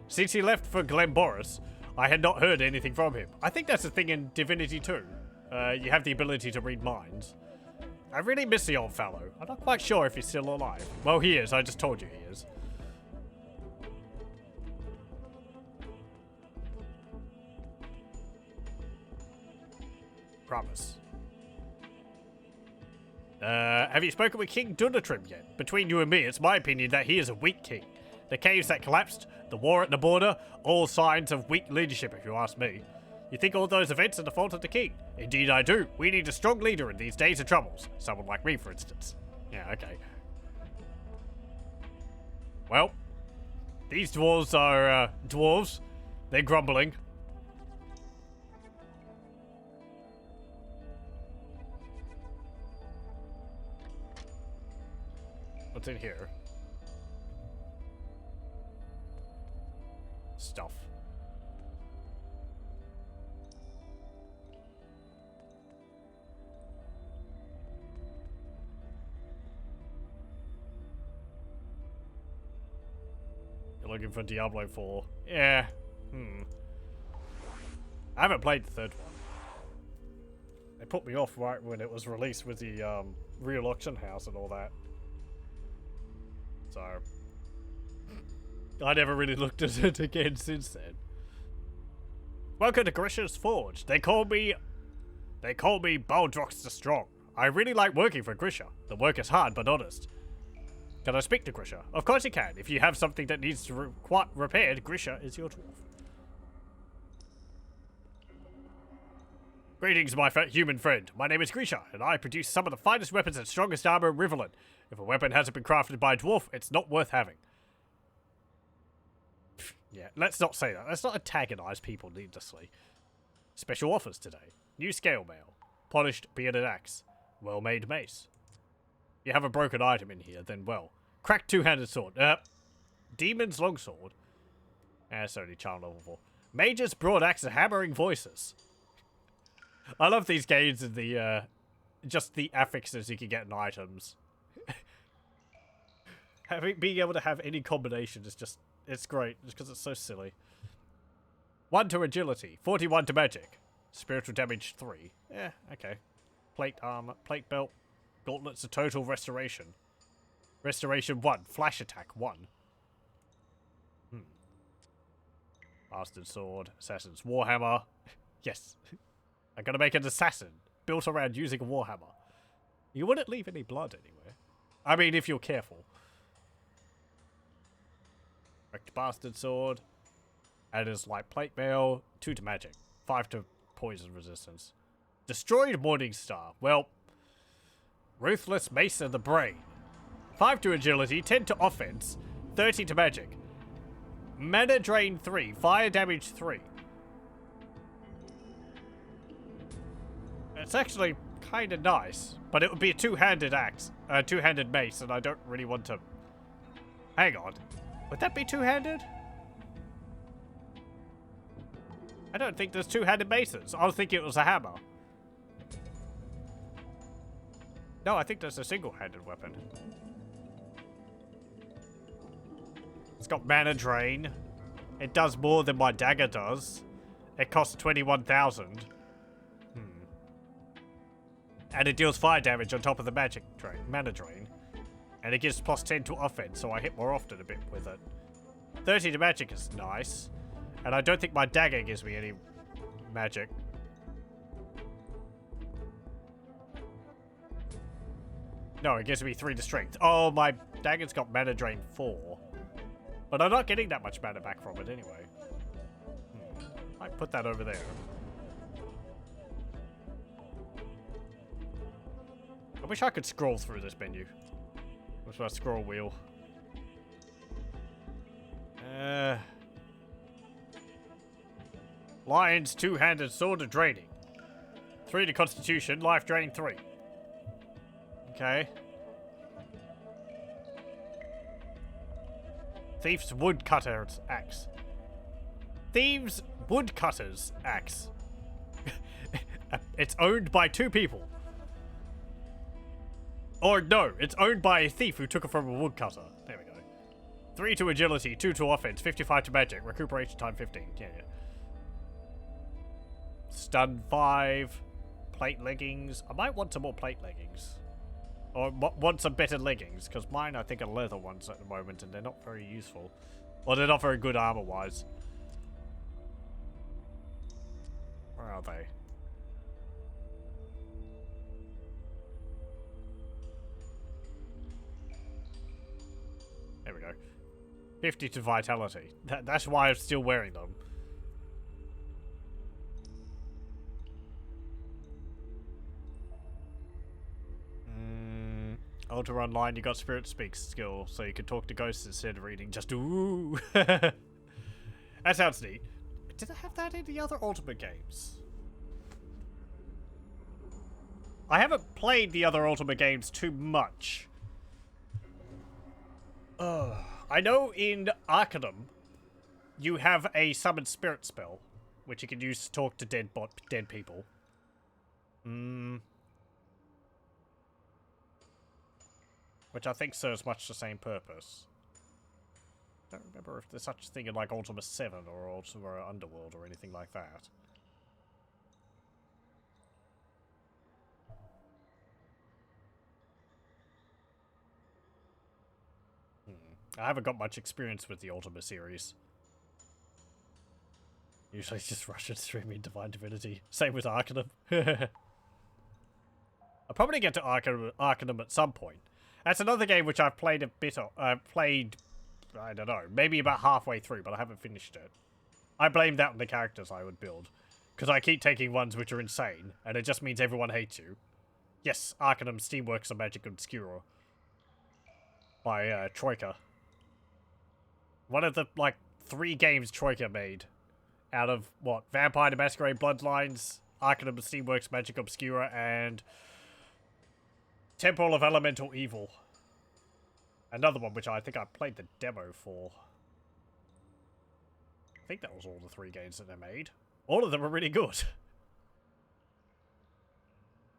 Since he left for Glen Boris, I had not heard anything from him. I think that's the thing in Divinity 2. You have the ability to read minds. I really miss the old fellow. I'm not quite sure if he's still alive. Well, he is. I just told you he is. Promise. Have you spoken with King Dunatrim yet? Between you and me, it's my opinion that he is a weak king. The caves that collapsed, the war at the border, all signs of weak leadership if you ask me. You think all those events are the fault of the king? Indeed I do. We need a strong leader in these days of troubles. Someone like me, for instance. Yeah, okay. Well, these dwarves are, dwarves. They're grumbling. What's in here? Stuff. looking for Diablo 4. Yeah. I haven't played the third one. They put me off right when it was released with the real auction house and all that. So I never really looked at it again since then. Welcome to Grisha's Forge. They call me Baldrox the Strong. I really like working for Grisha. The work is hard but honest. Can I speak to Grisha? Of course you can. If you have something that needs to repaired, Grisha is your dwarf. Greetings, my human friend. My name is Grisha, and I produce some of the finest weapons and strongest armor in Rivellon. If a weapon hasn't been crafted by a dwarf, it's not worth having. Yeah, let's not say that. Let's not antagonize people needlessly. Special offers today. New scale mail. Polished bearded axe. Well-made mace. You have a broken item in here, then well. Cracked two-handed sword. Demon's longsword. It's only charm level 4. Mage's broad axe and hammering voices. I love these games and the, just the affixes you can get in items. Being able to have any combination is just, it's great, just because it's so silly. 1 to agility, 41 to magic. Spiritual damage 3. Yeah, okay. Plate armor, plate belt. Gauntlets of total restoration. Restoration 1. Flash attack 1. Bastard sword. Assassin's warhammer. Yes. I'm gonna make an assassin built around using a warhammer. You wouldn't leave any blood anywhere. I mean, if you're careful. Wrecked bastard sword. Adders light plate mail. 2 to magic. 5 to poison resistance. Destroyed morning star. Well, ruthless mace of the brain. 5 to agility. 10 to offense. 30 to magic. Mana drain 3. Fire damage 3. It's actually kind of nice, but it would be a two-handed axe, two-handed mace, and I don't really want to. Hang on, would that be two-handed? I don't think there's two-handed maces. I was thinking it was a hammer. No, I think there's a single-handed weapon. It's got mana drain. It does more than my dagger does. It costs 21,000. And it deals fire damage on top of the magic drain, mana drain. And it gives plus 10 to offense, so I hit more often a bit with it. 30 to magic is nice. And I don't think my dagger gives me any magic. No, it gives me 3 to strength. Oh, my dagger's got mana drain 4. But I'm not getting that much mana back from it anyway. I put that over there. I wish I could scroll through this menu. What's my scroll wheel? Lion's two-handed sword of draining. 3 to constitution, life drain 3. Okay. Thief's woodcutter's axe. Thieves' woodcutter's axe. It's owned by 2 people. Or no, it's owned by a thief who took it from a woodcutter. There we go. 3 to agility, 2 to offense, 55 to magic, recuperation time 15. Yeah. Stun 5, plate leggings. I might want some more plate leggings. Or want some better leggings, because mine I think are leather ones at the moment and they're not very useful. Or they're not very good armor-wise. Where are they? There we go. 50 to vitality. That's why I'm still wearing them. Alter Online, you got Spirit Speak skill, so you can talk to ghosts instead of reading just ooh. That sounds neat. Did I have that in the other Ultimate games? I haven't played the other Ultimate games too much. I know in Arcanum, you have a summon spirit spell, which you can use to talk to dead people. Which I think serves much the same purpose. don't remember if there's such a thing in like Ultima 7 or Ultima Underworld or anything like that. I haven't got much experience with the Ultima series. Usually just rush and stream in Divine Divinity. Same with Arcanum. I'll probably get to Arcanum at some point. That's another game which I've played a bit of. I've played, I don't know, maybe about halfway through, but I haven't finished it. I blame that on the characters I would build. Because I keep taking ones which are insane, and it just means everyone hates you. Yes, Arcanum Steamworks of Magic Obscura. By Troika. One of the, like, 3 games Troika made. Out of, what, Vampire the Masquerade Bloodlines, Arcanum Steamworks Magic Obscura, and Temple of Elemental Evil. Another one which I think I played the demo for. I think that was all the 3 games that they made. All of them are really good.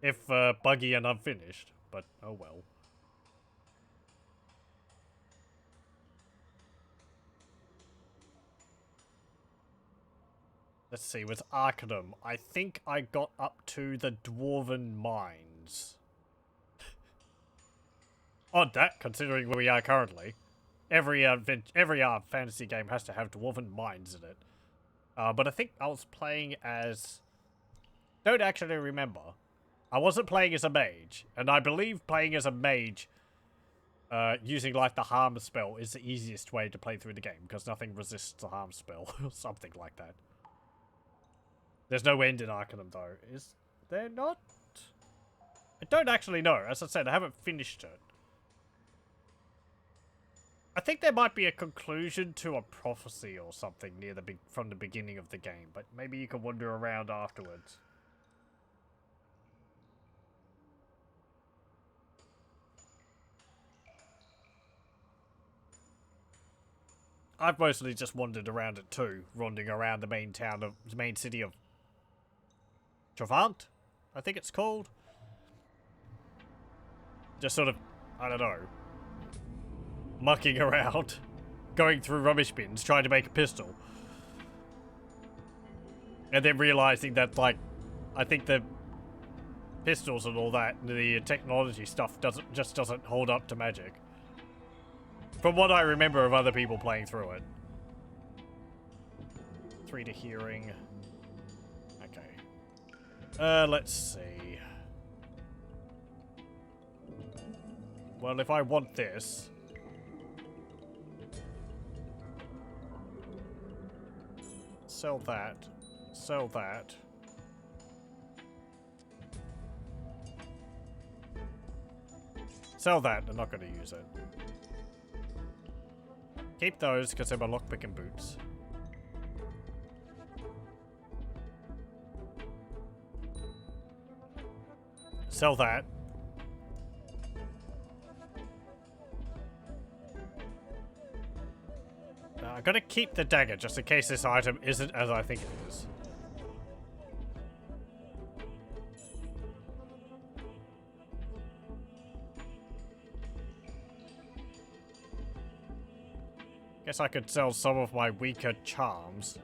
If buggy and unfinished, but oh well. Let's see, with Arcanum, I think I got up to the Dwarven Mines. Odd that, considering where we are currently. Every fantasy game has to have Dwarven Mines in it. But I think I was playing as... Don't actually remember. I wasn't playing as a mage, and I believe playing as a mage, using like the harm spell is the easiest way to play through the game, because nothing resists the harm spell, or something like that. There's no end in Arcanum, though. Is there not? I don't actually know. As I said, I haven't finished it. I think there might be a conclusion to a prophecy or something near from the beginning of the game, but maybe you can wander around afterwards. I've mostly just wandered around it too, ronding around the main city of Travant, I think it's called. Just sort of, I don't know, mucking around, going through rubbish bins, trying to make a pistol. And then realizing that, like, I think the pistols and all that, the technology stuff doesn't hold up to magic. From what I remember of other people playing through it. 3 to hearing. Okay. Let's see. Well, if I want this... Sell that. Sell that. Sell that, I'm not going to use it. Keep those, because they're my lockpicking boots. Sell that. I'm gonna keep the dagger, just in case this item isn't as I think it is. Guess I could sell some of my weaker charms.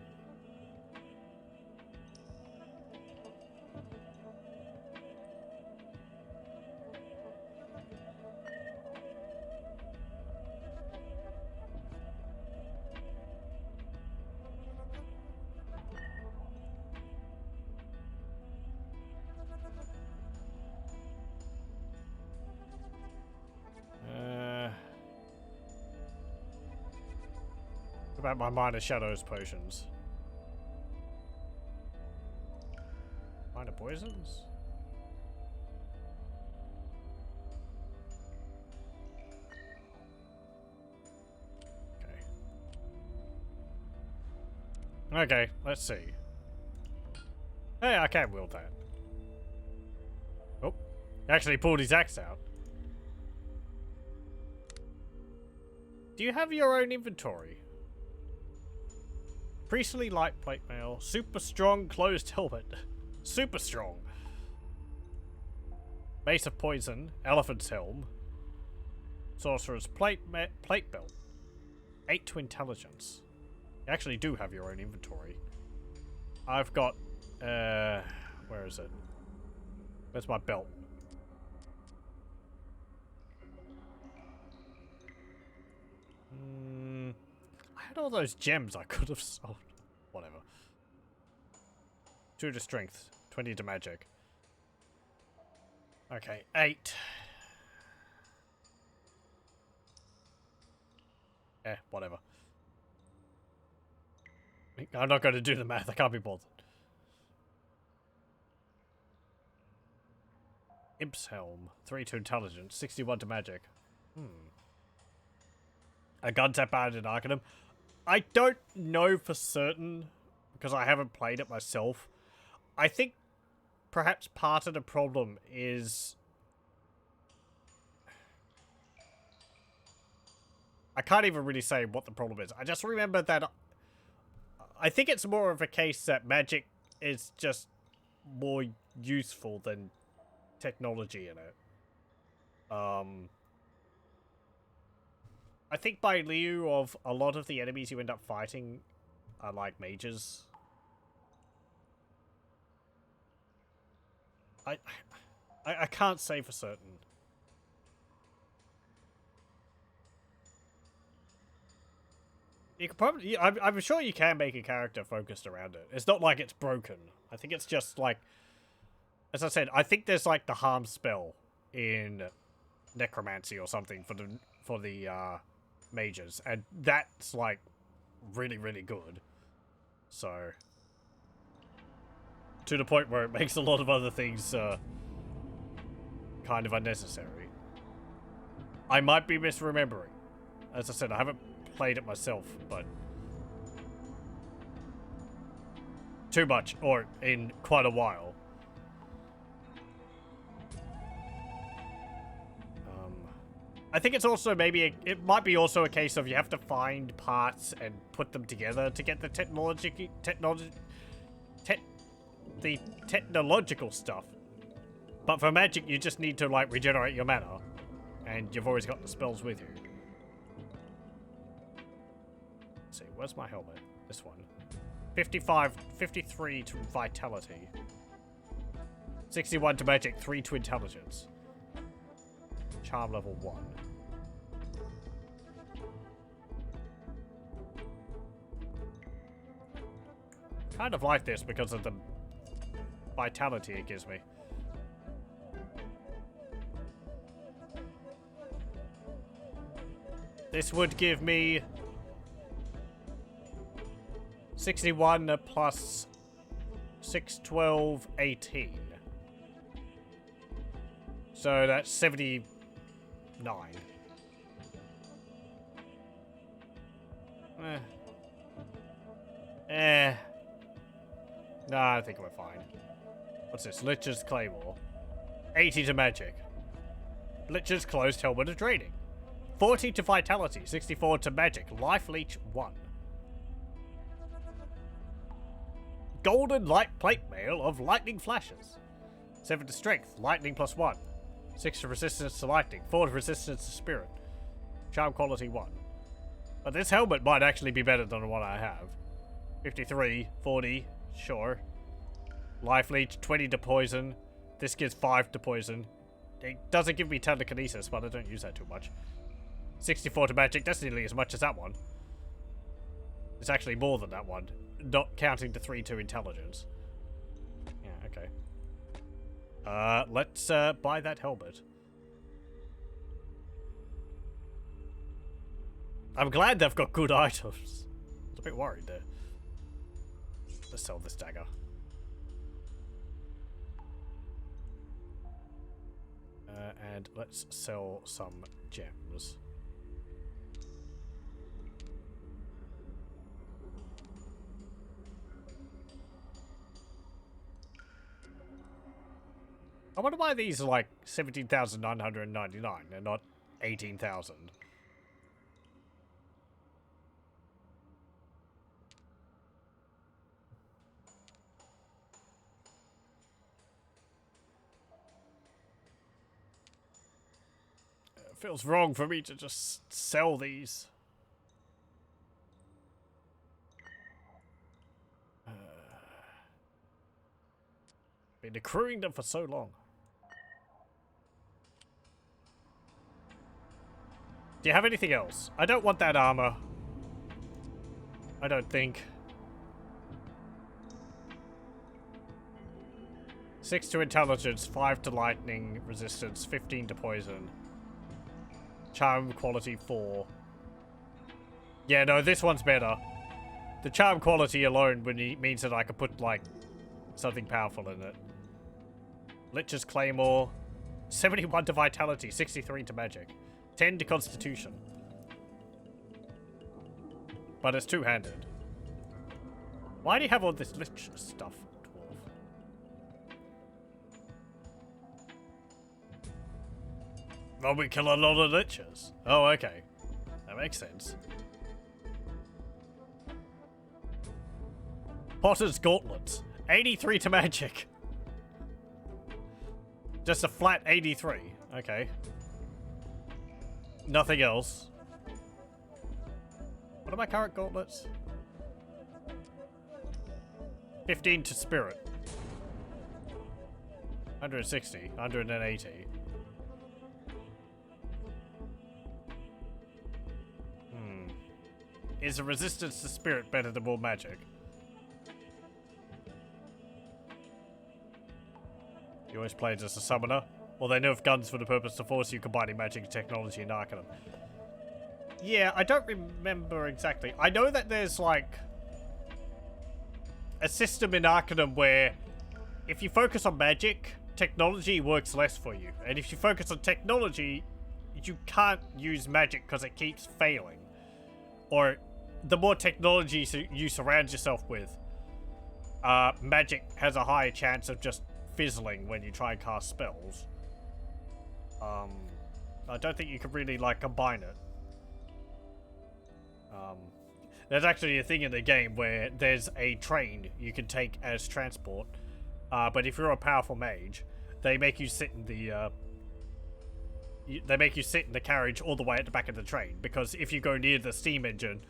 About my Minor Shadows potions. Minor poisons? Okay. Okay, let's see. Hey, I can't wield that. Oh, he actually pulled his axe out. Do you have your own inventory? Priestly light plate mail, super strong closed helmet, super strong. Mace of poison, elephant's helm, sorcerer's plate belt, 8 to intelligence. You actually do have your own inventory. I've got, where is it? Where's my belt? I had all those gems I could have sold. Whatever. 2 to strength, 20 to magic. Okay, 8. Whatever. I'm not going to do the math, I can't be bothered. Imps helm, 3 to intelligence, 61 to magic. A gun tap added in Arcanum. I don't know for certain, because I haven't played it myself. I think perhaps part of the problem is... I can't even really say what the problem is. I just remember that... I think it's more of a case that magic is just more useful than technology in it. I think by lieu of a lot of the enemies you end up fighting are like mages. I can't say for certain. You could probably... I'm sure you can make a character focused around it. It's not like it's broken. I think it's just like... As I said, I think there's like the harm spell in necromancy or something for the mages, and that's like really, really good. So to the point where it makes a lot of other things kind of unnecessary. I might be misremembering. As I said, I haven't played it myself, but too much, or in quite a while. I think it's also maybe it might be also a case of you have to find parts and put them together to get the technological stuff. But for magic, you just need to like regenerate your mana, and you've always got the spells with you. Let's see, where's my helmet? This one. 53 to vitality. 61 to magic, 3 to intelligence. Charm level 1. Kind of like this because of the vitality it gives me. This would give me 61 plus 6, 12, 18. So that's 79. Nah, I think we're fine. What's this? Lich's Claymore. 80 to magic. Lich's Closed Helmet of Draining. 40 to vitality. 64 to magic. Life Leech 1. Golden Light Plate Mail of Lightning Flashes. 7 to strength. Lightning plus 1. 6 to resistance to lightning. 4 to resistance to spirit. Charm quality 1. But this helmet might actually be better than the one I have. 53, 40, sure. Life Leech, 20 to poison. This gives 5 to poison. It doesn't give me telekinesis, but I don't use that too much. 64 to magic, that's nearly as much as that one. It's actually more than that one. Not counting the 3 to intelligence. Yeah, okay. Let's buy that helmet. I'm glad they've got good items. I was a bit worried there. Let's sell this dagger. And let's sell some gems. I wonder why these are like 17,999 and not 18,000. It feels wrong for me to just sell these. Been accruing them for so long. Do you have anything else? I don't want that armor. I don't think. 6 to intelligence, 5 to lightning resistance, 15 to poison. Charm quality 4. Yeah, no, this one's better. The charm quality alone means that I can put, like, something powerful in it. Lich's Claymore. 71 to vitality, 63 to magic. 10 to constitution. But it's two-handed. Why do you have all this lich stuff, dwarf? Well, we kill a lot of liches. Oh, okay. That makes sense. Potter's Gauntlets. 83 to magic. Just a flat 83. Okay. Nothing else. What are my current gauntlets? 15 to spirit. 160. 180. Is the resistance to spirit better than more magic? You always played as a summoner? Well, they nerf guns for the purpose to force you combining magic and technology in Arcanum. Yeah, I don't remember exactly. I know that there's, like, a system in Arcanum where if you focus on magic, technology works less for you. And if you focus on technology, you can't use magic because it keeps failing. Or the more technology you surround yourself with, magic has a higher chance of just fizzling when you try and cast spells. I don't think you can really, like, combine it. There's actually a thing in the game where there's a train you can take as transport, but if you're a powerful mage, they make you sit in the carriage all the way at the back of the train, because if you go near the steam engine,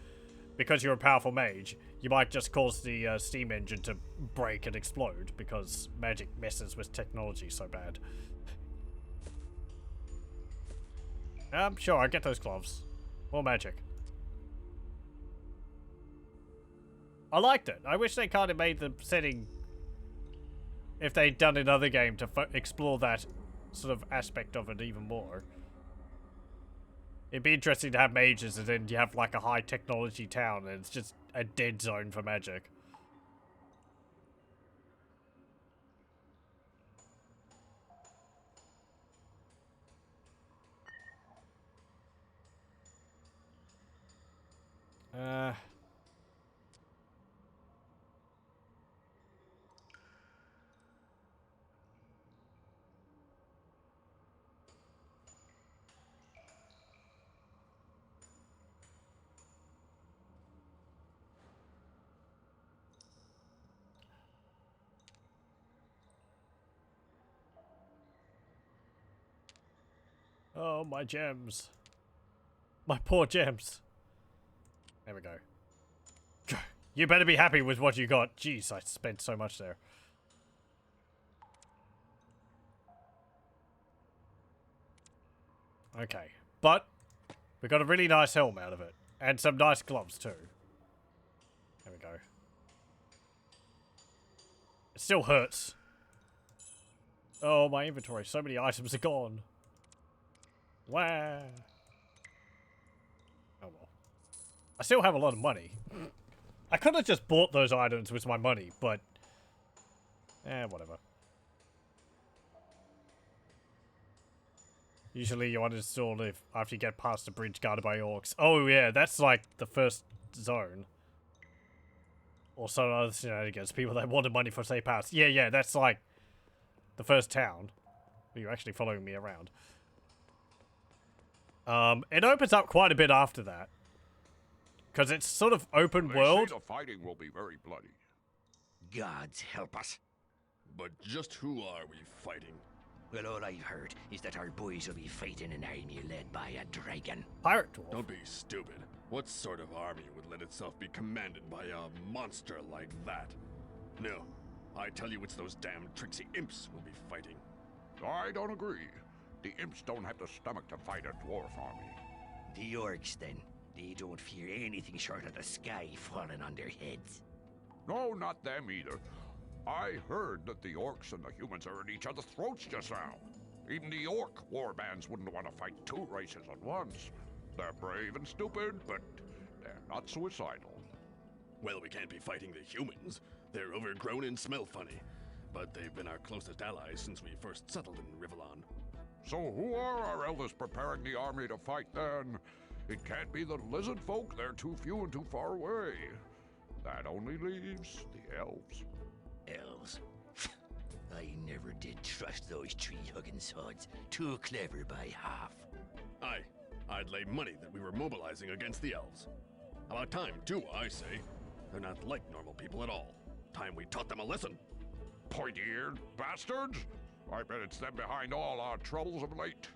because you're a powerful mage, you might just cause the steam engine to break and explode, because magic messes with technology so bad. Sure, I get those gloves. More magic. I liked it. I wish they kind of made the setting, if they'd done another game, to explore that sort of aspect of it even more. It'd be interesting to have mages and then you have like a high technology town and it's just a dead zone for magic. Oh, my gems. My poor gems. There we go. You better be happy with what you got. Jeez, I spent so much there. Okay, but we got a really nice helm out of it. And some nice gloves too. There we go. It still hurts. Oh, my inventory. So many items are gone. Wow. Oh well. I still have a lot of money. I could have just bought those items with my money, but... whatever. Usually you uninstall if after you get past the bridge guarded by orcs. Oh yeah, that's like the first zone. Or some other shenanigans. People that wanted money for safe pass. Yeah, that's like the first town. You're actually following me around. It opens up quite a bit after that. Because it's sort of open world. They say the fighting will be very bloody. Gods help us. But just who are we fighting? Well, all I've heard is that our boys will be fighting an army led by a dragon. Pirate dwarf. Don't be stupid. What sort of army would let itself be commanded by a monster like that? No, I tell you, it's those damn tricksy imps we'll be fighting. I don't agree. The imps don't have the stomach to fight a dwarf army. The orcs, then. They don't fear anything short of the sky falling on their heads. No, not them either. I heard that the orcs and the humans are at each other's throats just now. Even the orc warbands wouldn't want to fight two races at once. They're brave and stupid, but they're not suicidal. Well, we can't be fighting the humans. They're overgrown and smell funny. But they've been our closest allies since we first settled in Rivellon. So who are our elders preparing the army to fight then? It can't be the lizard folk, they're too few and too far away. That only leaves the elves. Elves. I never did trust those tree-hugging sods. Too clever by half. Aye, I'd lay money that we were mobilizing against the elves. About time, too, I say. They're not like normal people at all. Time we taught them a lesson. Pointy-eared bastards! I bet it's them behind all our troubles of late.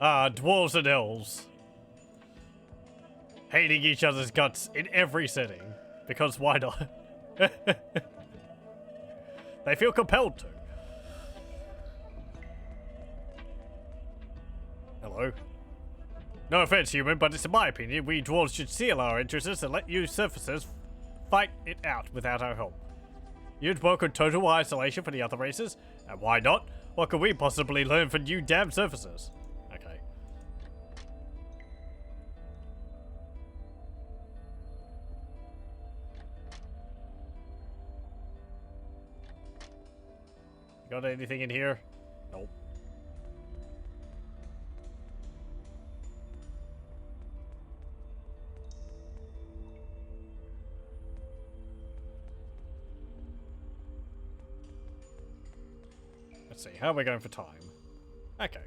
Ah, dwarves and elves. Hating each other's guts in every setting. Because why not? They feel compelled to. Hello. No offense, human, but it's in my opinion we dwarves should seal our interests and let you surfacers fight it out without our help. You'd work in total isolation for the other races, and why not? What could we possibly learn from you damn surfacers? Okay. Got anything in here? Nope. Let's see, how are we going for time? Okay.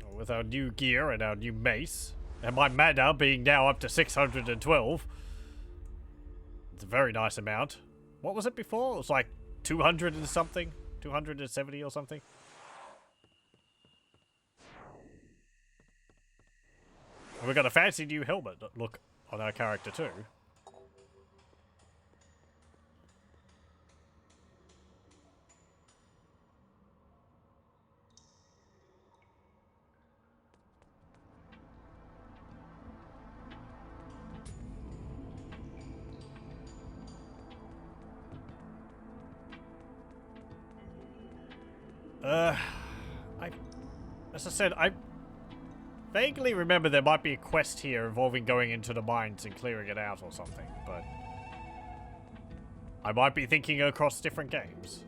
Well, with our new gear and our new mace, and my mana being now up to 612, it's a very nice amount. What was it before? It was like 200 and something? 270 or something? And we've got a fancy new helmet look on our character too. As I said, I vaguely remember there might be a quest here involving going into the mines and clearing it out or something, but I might be thinking across different games.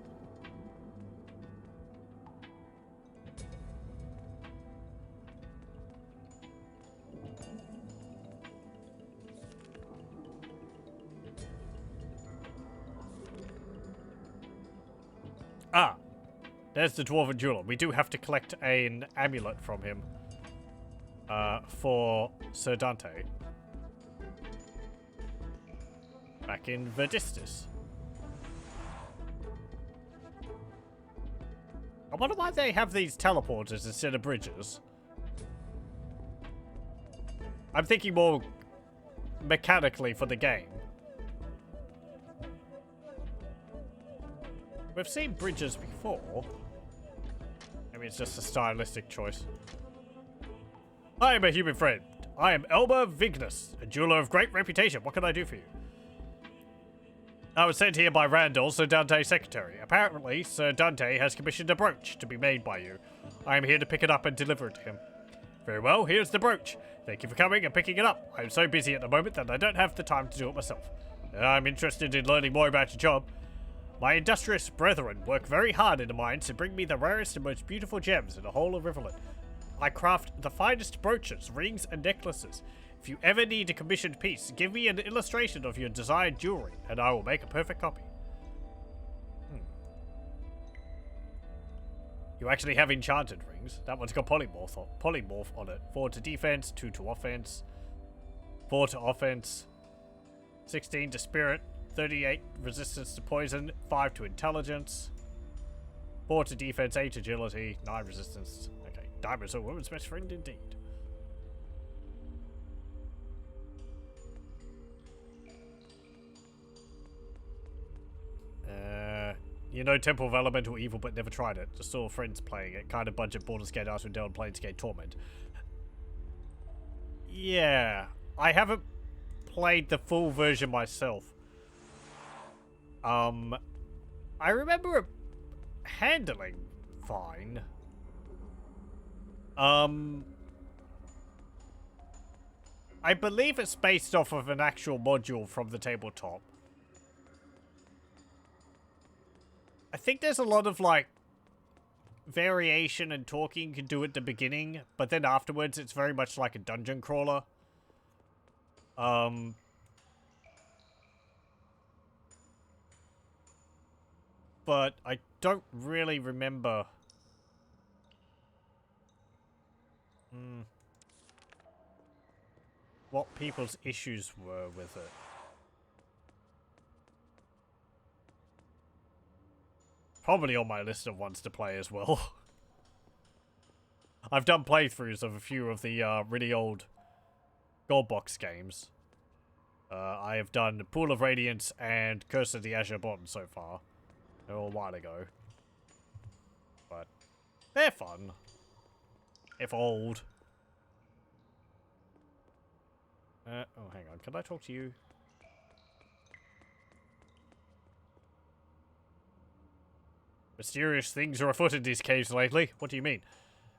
Ah! There's the Dwarven Jewel. We do have to collect an amulet from him for Sir Dante. Back in Verdistis. I wonder why they have these teleporters instead of bridges. I'm thinking more mechanically for the game. We've seen bridges before. Maybe it's just a stylistic choice. I am a human friend. I am Elba Vignus, a jeweler of great reputation. What can I do for you? I was sent here by Randall, Sir Dante's secretary. Apparently, Sir Dante has commissioned a brooch to be made by you. I am here to pick it up and deliver it to him. Very well, here's the brooch. Thank you for coming and picking it up. I am so busy at the moment that I don't have the time to do it myself. I'm interested in learning more about your job. My industrious brethren work very hard in the mines to bring me the rarest and most beautiful gems in the whole of Rivellon. I craft the finest brooches, rings, and necklaces. If you ever need a commissioned piece, give me an illustration of your desired jewelry, and I will make a perfect copy. You actually have enchanted rings. That one's got polymorph on it. 4 to defense, 2 to offense, 4 to offense, 16 to spirit, 38 resistance to poison, 5 to intelligence, 4 to defense, 8 agility, 9 resistance. Okay. Diamond's a woman's best friend indeed. You know Temple of Elemental Evil but never tried it. Just saw friends playing it. Kind of budget Baldur's Gate Icewind Dale and Planescape Torment. Yeah. I haven't played the full version myself. I remember it handling fine. I believe it's based off of an actual module from the tabletop. I think there's a lot of, like, variation and talking you can do at the beginning, but then afterwards it's very much like a dungeon crawler. But I don't really remember... what people's issues were with it. Probably on my list of ones to play as well. I've done playthroughs of a few of the really old Goldbox games. I have done Pool of Radiance and Curse of the Azure Bond so far. They're all a while ago. But they're fun. If old. Oh, hang on. Can I talk to you? Mysterious things are afoot in these caves lately. What do you mean?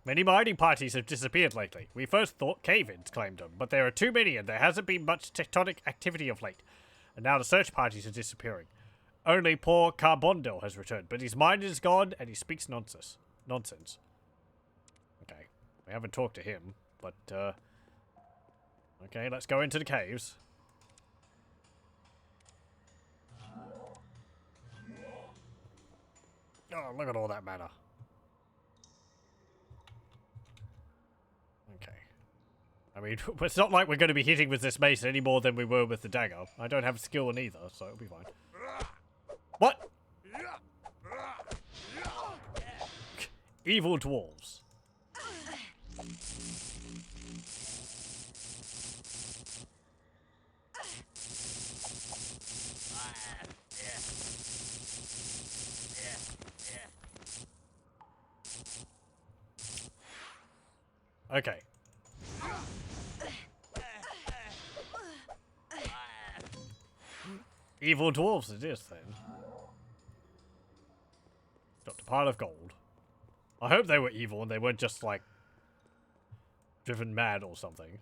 Many mining parties have disappeared lately. We first thought cave-ins claimed them, but there are too many and there hasn't been much tectonic activity of late. And now the search parties are disappearing. Only poor Carbondel has returned, but his mind is gone and he speaks nonsense. Okay, we haven't talked to him, but okay, let's go into the caves. Oh, look at all that mana. Okay. I mean, it's not like we're going to be hitting with this mace any more than we were with the dagger. I don't have skill in either, so it'll be fine. What? Evil dwarves. Okay. Evil dwarves it is, then. Dropped a pile of gold. I hope they were evil and they weren't just, like, driven mad or something.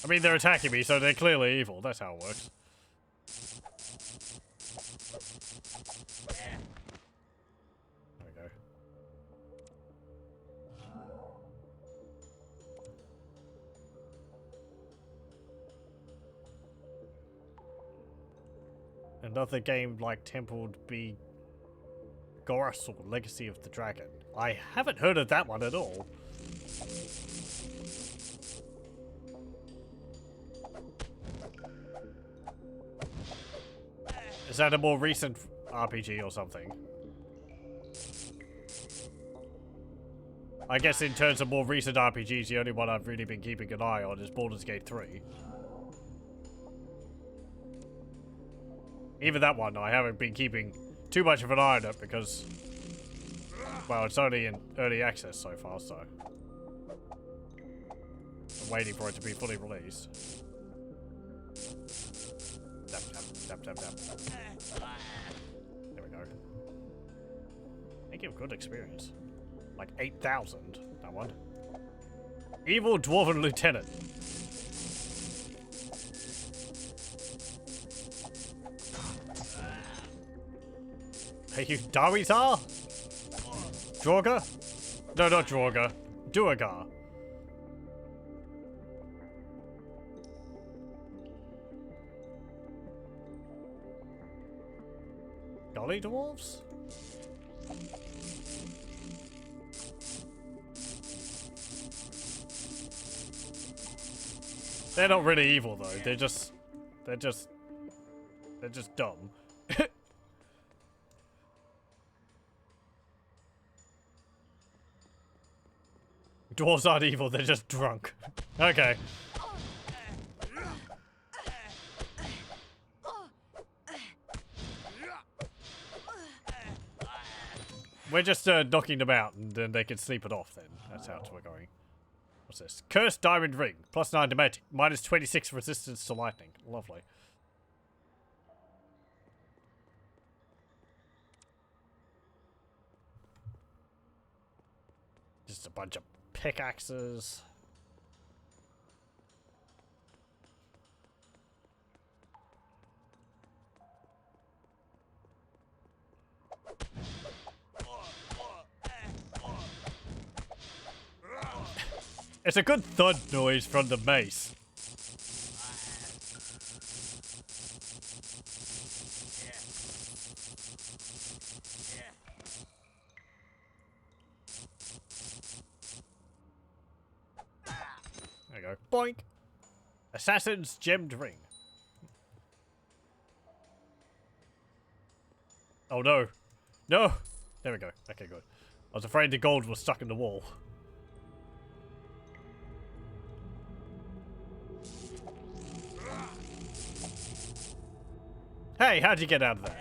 I mean, they're attacking me, so they're clearly evil. That's how it works. There we go. Another game like Temple be Goras or Legacy of the Dragon. I haven't heard of that one at all. Is that a more recent RPG or something? I guess in terms of more recent RPGs, the only one I've really been keeping an eye on is Baldur's Gate 3. Even that one, I haven't been keeping too much of an eye on it because, well, it's only in early access so far, so I'm waiting for it to be fully released. Tap, tap, tap, tap, tap. There we go. They give good experience. Like 8,000, that one. Evil Dwarven Lieutenant. Hey, you Dawitar? Draugr? No, not Draugr. Duergar. Gully dwarves? They're not really evil though. They're just dumb. Dwarves aren't evil, they're just drunk. Okay. We're just knocking them out and then they can sleep it off then. That's how we're going. What's this? Cursed Diamond Ring. +9 to magic. -26 resistance to lightning. Lovely. Just a bunch of pickaxes. It's a good thud noise from the mace. There you go. Boink! Assassin's Gemmed Ring. Oh no. No! There we go. Okay, good. I was afraid the gold was stuck in the wall. Hey, how'd you get out of that?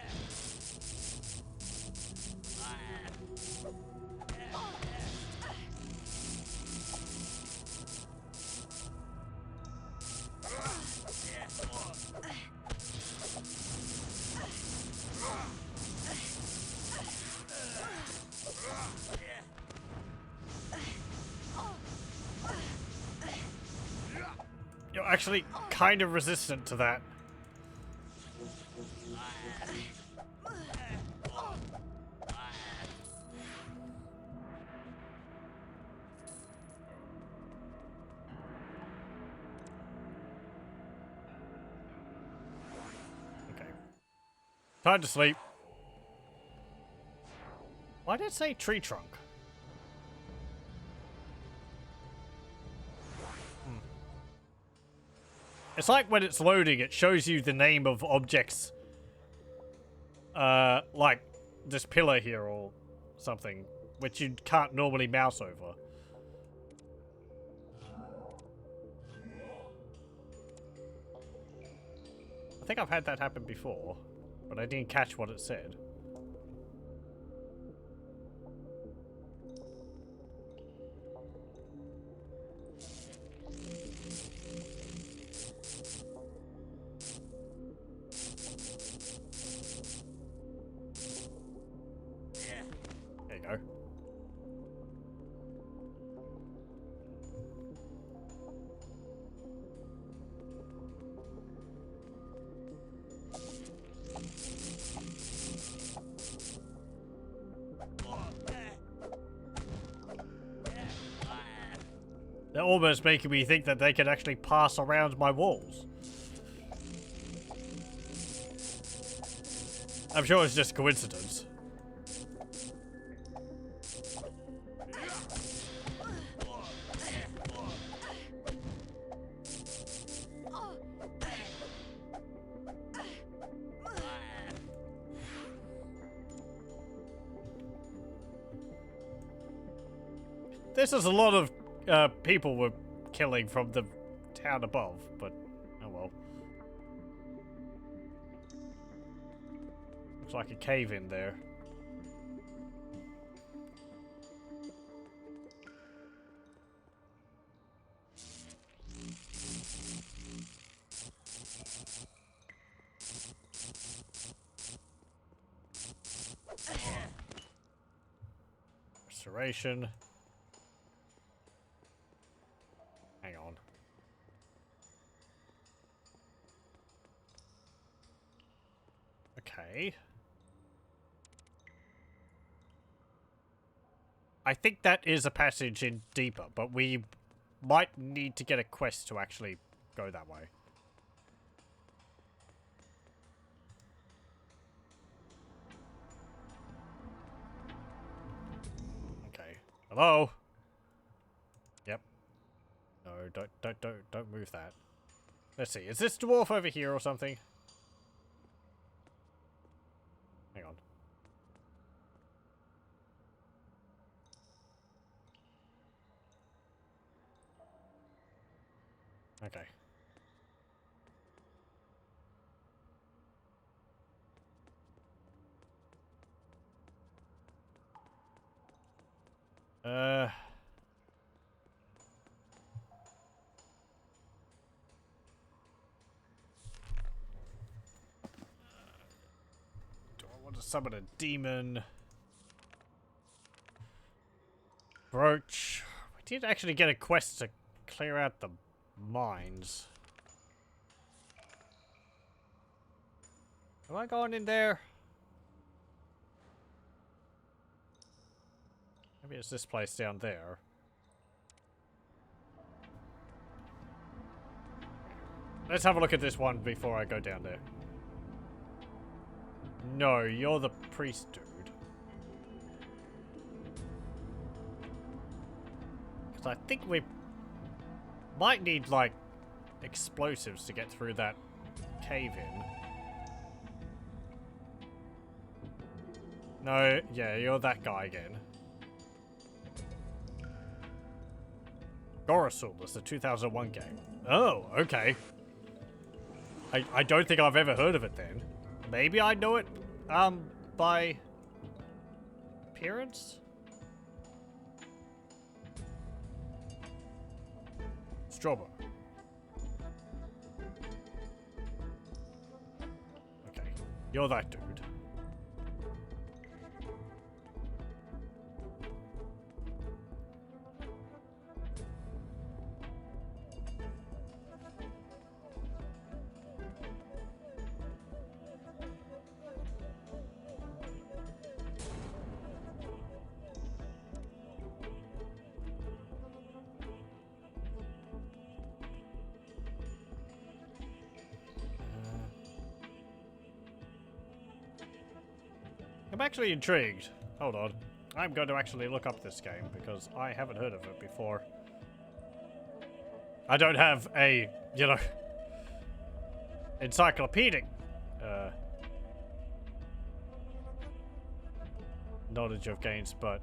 You're actually kind of resistant to that. Time to sleep. Why did it say tree trunk? It's like when it's loading, it shows you the name of objects. Like this pillar here or something, which you can't normally mouse over. I think I've had that happen before. But I didn't catch what it said. There you go. They're almost making me think that they can actually pass around my walls. I'm sure it's just coincidence. This is a lot of people we're killing from the town above, but oh well. Looks like a cave in there. Restoration. Hang on. Okay. I think that is a passage in deeper, but we might need to get a quest to actually go that way. Okay. Hello? Yep. No, don't move that. Let's see. Is this dwarf over here or something? Hang on. Okay. Do I want to summon a demon? Brooch. We did actually get a quest to clear out the mines. Am I going in there? Maybe it's this place down there. Let's have a look at this one before I go down there. No, you're the priest dude. Because I think we might need, like, explosives to get through that cave in. No, yeah, you're that guy again. Gorosul, that's the 2001 game. Oh, okay. I don't think I've ever heard of it then. Maybe I know it, by appearance? Strawberry. Okay, you're that dude. I'm actually intrigued. Hold on. I'm going to actually look up this game because I haven't heard of it before. I don't have a, you know, encyclopedic knowledge of games, but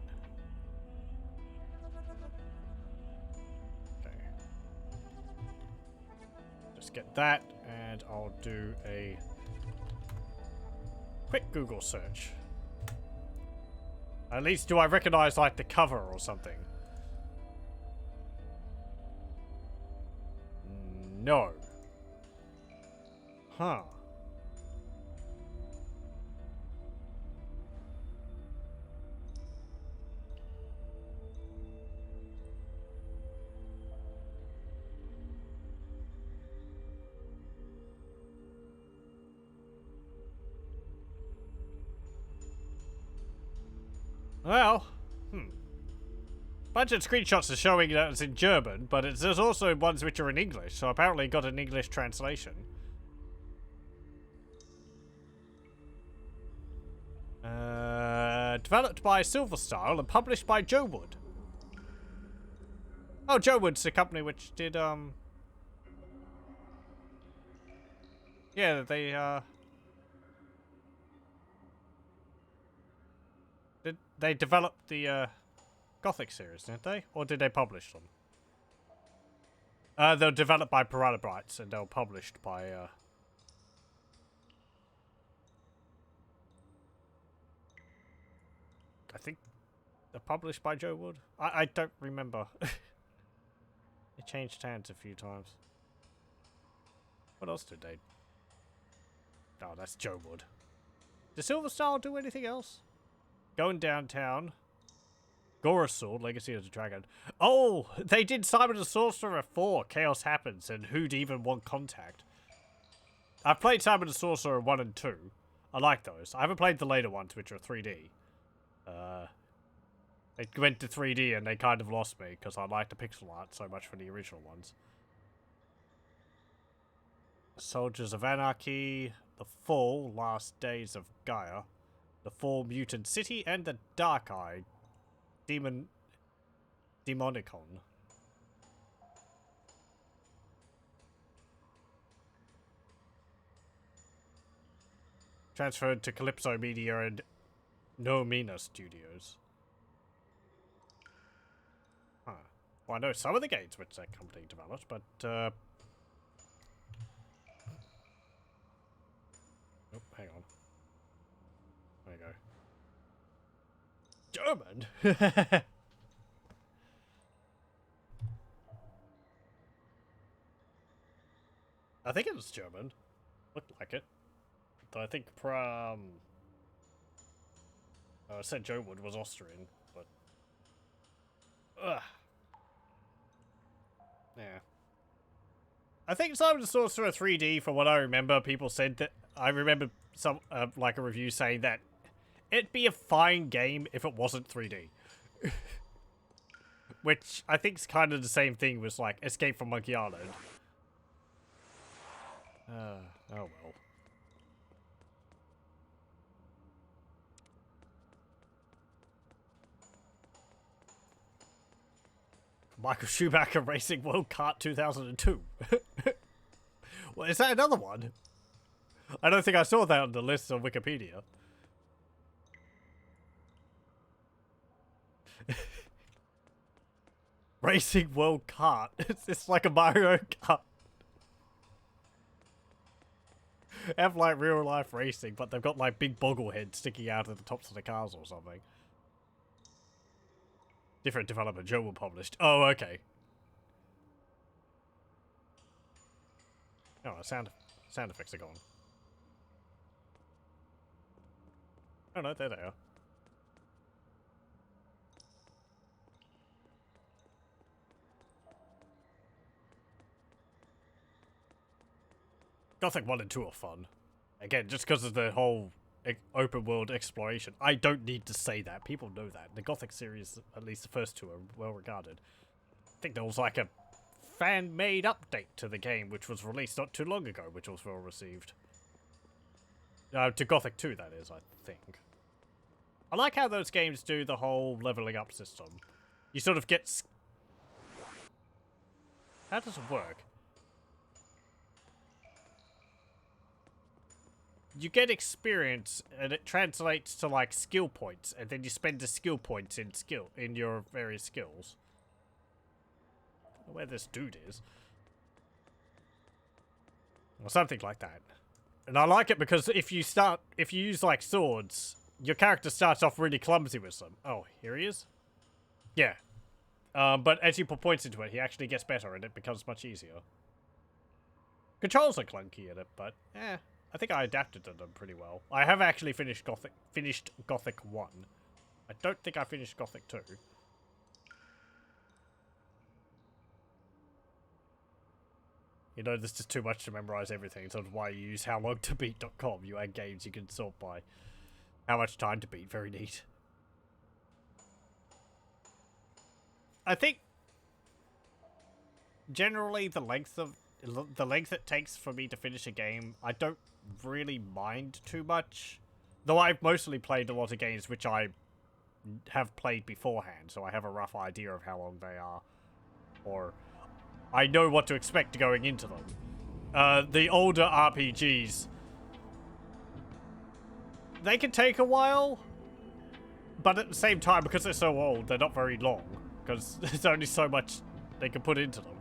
okay. Just get that and I'll do a quick Google search. At least do I recognize, like, the cover or something? No. Huh. Well, bunch of screenshots are showing that it's in German, but there's also ones which are in English, so apparently it got an English translation. Developed by Silverstyle and published by Joe Wood. Oh, Joe Wood's the company which did, yeah, they developed the, Gothic series, didn't they? Or did they publish them? They were developed by Piranha Bytes and they were published by, I think they're published by Joe Wood. I don't remember. It changed hands a few times. What else did they? Oh, that's Joe Wood. Does Silverstyle do anything else? Going Downtown. Gorosul, Legacy of the Dragon. Oh, they did Simon the Sorcerer 4, Chaos Happens, and Who'd Even Want Contact. I've played Simon the Sorcerer 1 and 2. I like those. I haven't played the later ones, which are 3D. They went to 3D and they kind of lost me, because I like the pixel art so much for the original ones. Soldiers of Anarchy, The Fall, Last Days of Gaia, The Fall, Mutant City, and The Dark Eye, Demonicon. Transferred to Calypso Media and No Mina Studios. Huh. Well, I know some of the games which that company developed, but, Oh, hang on. There you go. German? I think it was German. Looked like it. Though I think St. Joe Wood was Austrian, but... Ugh. Yeah. I think Simon the Sorcerer 3D, from what I remember, people said that... I remember some, like a review saying that it'd be a fine game if it wasn't 3D. Which I think is kind of the same thing with, like, Escape from Monkey Island. Oh well. Michael Schumacher Racing World Kart 2002. Well, is that another one? I don't think I saw that on the list on Wikipedia. Racing World Kart. It's like a Mario Kart. Have like real life racing, but they've got like big boggleheads sticking out of the tops of the cars or something. Different developer, Joe published. Oh, okay. Oh, sound effects are gone. Oh no, there they are. Gothic 1 and 2 are fun. Again, just because of the whole open world exploration. I don't need to say that. People know that. The Gothic series, at least the first two, are well regarded. I think there was like a fan-made update to the game, which was released not too long ago, which was well received. To Gothic 2, that is, I think. I like how those games do the whole leveling up system. You sort of get... How does it work? You get experience, and it translates to, like, skill points, and then you spend the skill points in your various skills. I don't know where this dude is. Or something like that. And I like it because if you use, like, swords, your character starts off really clumsy with them. Oh, here he is? Yeah. But as you put points into it, he actually gets better, and it becomes much easier. Controls are clunky in it, but, I think I adapted to them pretty well. I have actually finished Gothic 1. I don't think I finished Gothic 2. You know, there's just too much to memorize everything. So that's why you use howlongtobeat.com. You add games you can sort by how much time to beat. Very neat. I think generally the length it takes for me to finish a game, I don't really mind too much. Though I've mostly played a lot of games which I have played beforehand, so I have a rough idea of how long they are. Or I know what to expect going into them. The older RPGs, they can take a while, but at the same time, because they're so old, they're not very long, because there's only so much they can put into them.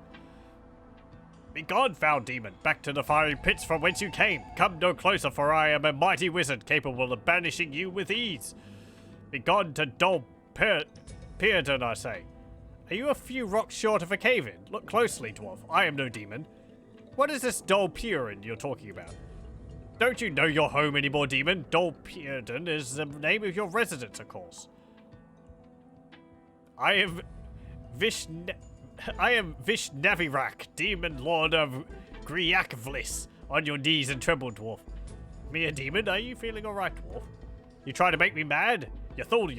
Begone, foul demon, back to the fiery pits from whence you came. Come no closer, for I am a mighty wizard, capable of banishing you with ease. Begone to dull Pearden, I say. Are you a few rocks short of a cave-in? Look closely, dwarf. I am no demon. What is this Dol Pearden you're talking about? Don't you know your home anymore, demon? Dol Pearden is the name of your residence, of course. I am Vishnavirak, demon lord of Griakvlis. On your knees and tremble, dwarf. Me a demon? Are you feeling alright, dwarf? You try to make me mad? You thought.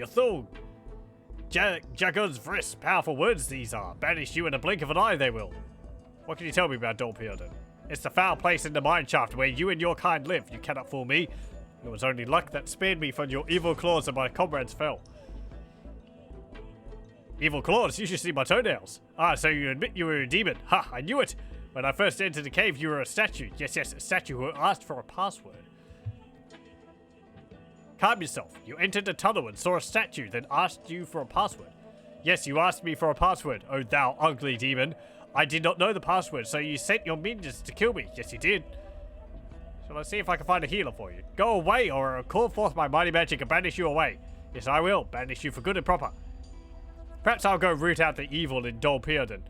Jagun's Vris, powerful words these are. Banish you in a blink of an eye, they will. What can you tell me about Dol Pearden? It's the foul place in the mineshaft where you and your kind live. You cannot fool me. It was only luck that spared me from your evil claws and my comrades fell. Evil claws? You should see my toenails. Ah, so you admit you were a demon. Ha, I knew it. When I first entered the cave, you were a statue. Yes, a statue who asked for a password. Calm yourself. You entered a tunnel and saw a statue, then asked you for a password. Yes, you asked me for a password, oh thou ugly demon. I did not know the password, so you sent your minions to kill me. Yes, you did. Shall I see if I can find a healer for you? Go away, or I'll call forth my mighty magic and banish you away. Yes, I will. Banish you for good and proper. Perhaps I'll go root out the evil in Dol Pyrden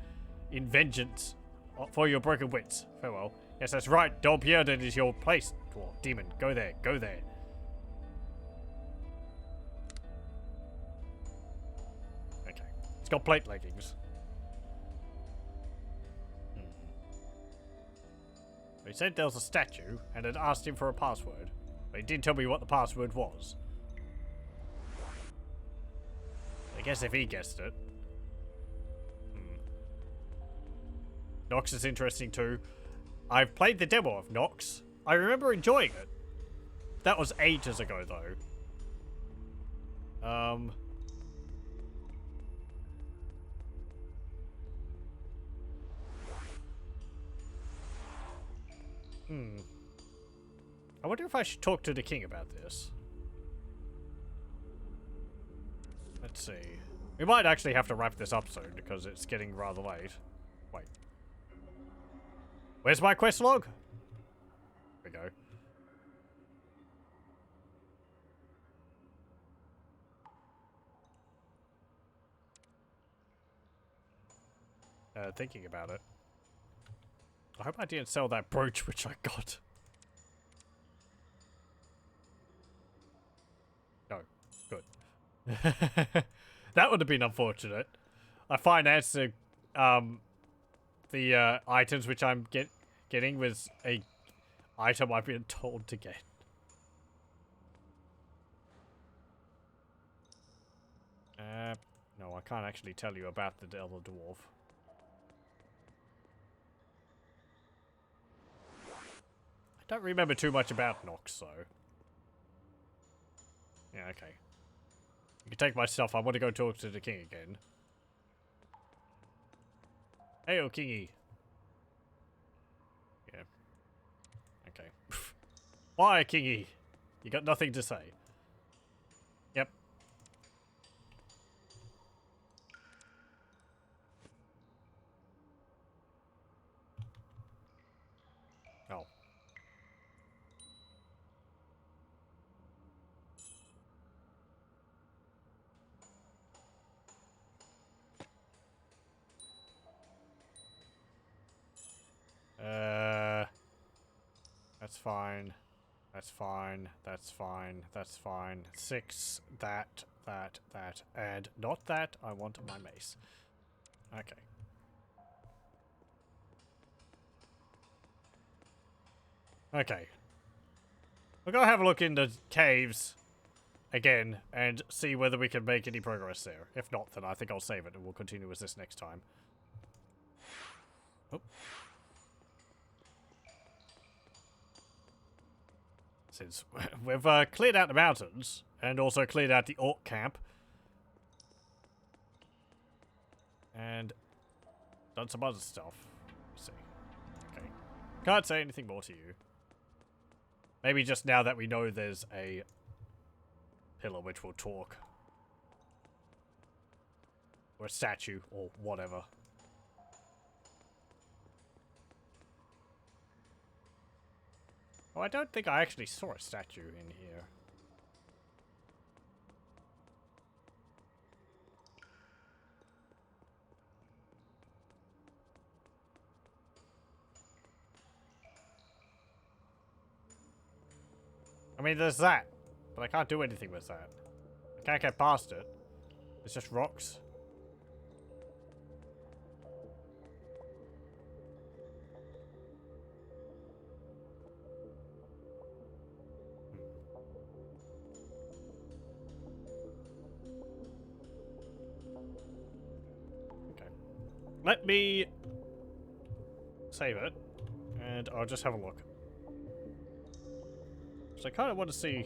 in vengeance for your broken wits. Farewell. Yes, that's right. Dol Pyrden is your place, dwarf. Demon, go there. Go there. Okay. It's got plate leggings. He said there was a statue and had asked him for a password, but he didn't tell me what the password was. I guess if he guessed it. Nox is interesting too. I've played the demo of Nox. I remember enjoying it. That was ages ago though. I wonder if I should talk to the king about this. Let's see. We might actually have to wrap this up soon because it's getting rather late. Wait. Where's my quest log? There we go. Thinking about it. I hope I didn't sell that brooch which I got. No. Good. That would have been unfortunate. I financed the items which I'm getting with a item I've been told to get. No, I can't actually tell you about the other dwarf. I don't remember too much about Nox, so... Yeah, okay. You can take my stuff. I want to go talk to the king again. Heyo, kingy. Yeah. Okay. Why, kingy? You got nothing to say. Yep. Oh. That's fine. That's fine. That's fine. That's fine. 6, that, and not that. I want my mace. Okay. Okay. We'll go have a look in the caves again and see whether we can make any progress there. If not, then I think I'll save it and we'll continue with this next time. Oh. Since we've cleared out the mountains and also cleared out the orc camp and done some other stuff. Let's see. Okay. Can't say anything more to you. Maybe just now that we know there's a pillar which will talk. Or a statue or whatever. Oh, I don't think I actually saw a statue in here. I mean, there's that, but I can't do anything with that. I can't get past it. It's just rocks. Let me save it, and I'll just have a look. So I kind of want to see...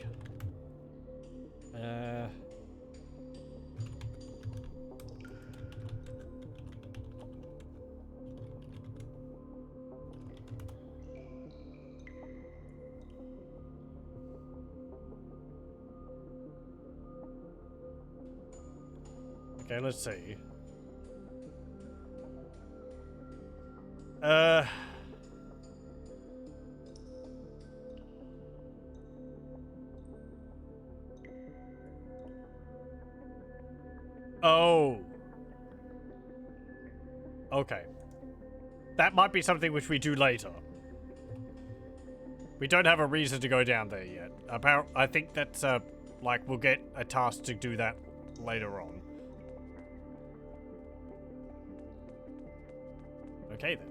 Okay, let's see. Oh. Okay. That might be something which we do later. We don't have a reason to go down there yet. I think that's, like, we'll get a task to do that later on. Okay, then.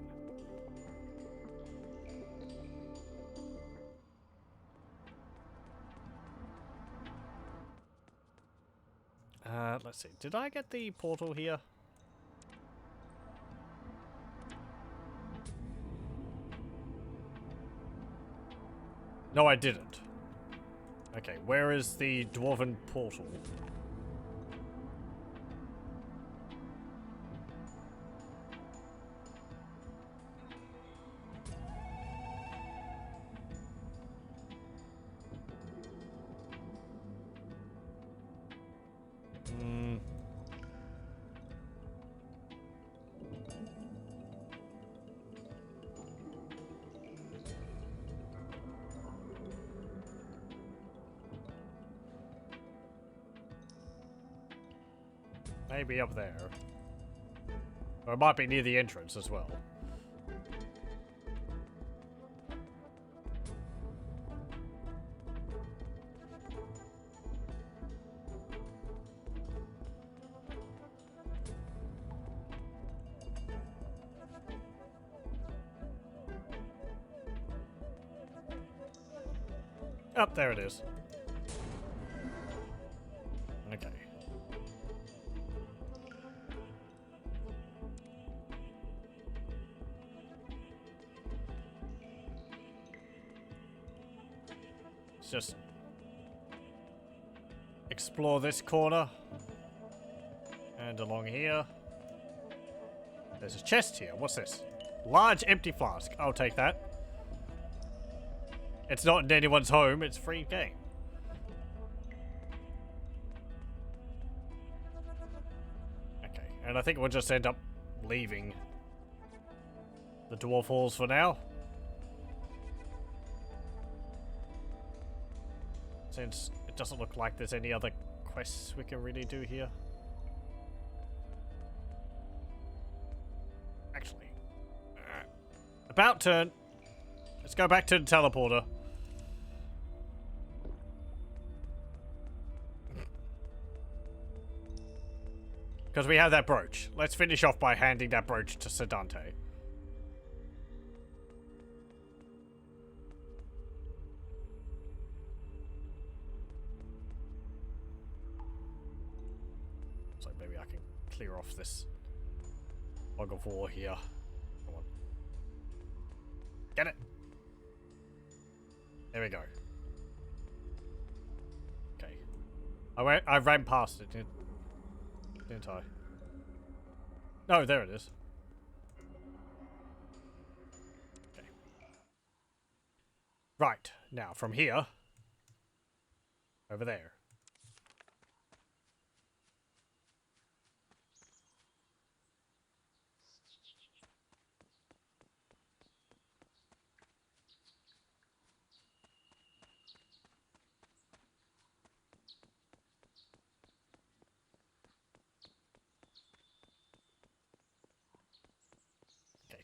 Let's see. Did I get the portal here? No, I didn't. Okay, where is the Dwarven portal? Maybe up there. Or it might be near the entrance as well. Oh, there it is. Okay. Let's just explore this corner. And along here. There's a chest here. What's this? Large empty flask. I'll take that. It's not in anyone's home, it's free game. Okay, and I think we'll just end up leaving the Dwarf Halls for now. Since it doesn't look like there's any other quests we can really do here. Actually, about turn. Let's go back to the teleporter. Because we have that brooch. Let's finish off by handing that brooch to Sedante. So maybe I can clear off this log of war here. Come on. Get it! There we go. Okay. I ran past it, didn't I? No, there it is. Okay. Right, now from here, over there.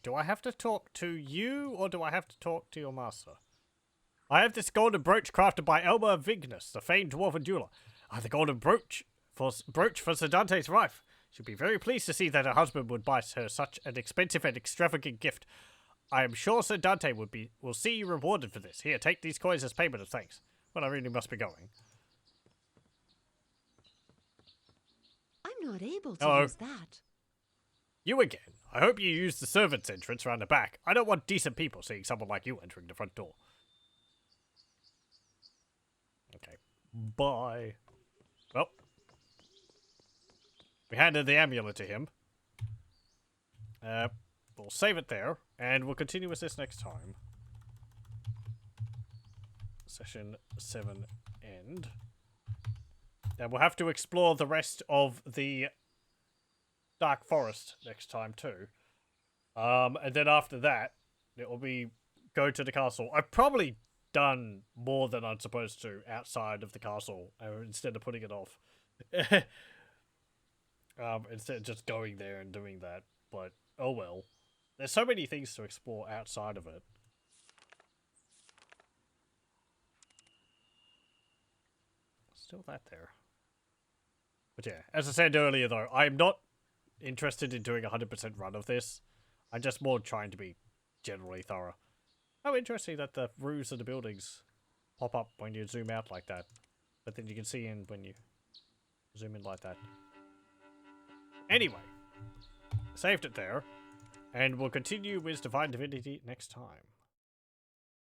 Do I have to talk to you, or do I have to talk to your master? I have this golden brooch crafted by Elmer Vignus, the famed Dwarven Jeweler. The golden brooch for Sedante's wife. She'll be very pleased to see that her husband would buy her such an expensive and extravagant gift. I am sure Sedante will see you rewarded for this. Here, take these coins as payment of thanks. Well, I really must be going. I'm not able to use that. You again. I hope you use the servants' entrance around the back. I don't want decent people seeing someone like you entering the front door. Okay. Bye. Well. We handed the amulet to him. We'll save it there, and we'll continue with this next time. Session 7 end. Then we'll have to explore the rest of the Dark Forest next time too. And then after that, it will be go to the castle. I've probably done more than I'm supposed to outside of the castle instead of putting it off. Instead of just going there and doing that. But, oh well. There's so many things to explore outside of it. Still that there. But yeah, as I said earlier though, I'm not interested in doing a 100% run of this. I'm just more trying to be generally thorough. Oh, interesting that the roofs of the buildings pop up when you zoom out like that. But then you can see in when you zoom in like that. Anyway, saved it there. And we'll continue with Divine Divinity next time.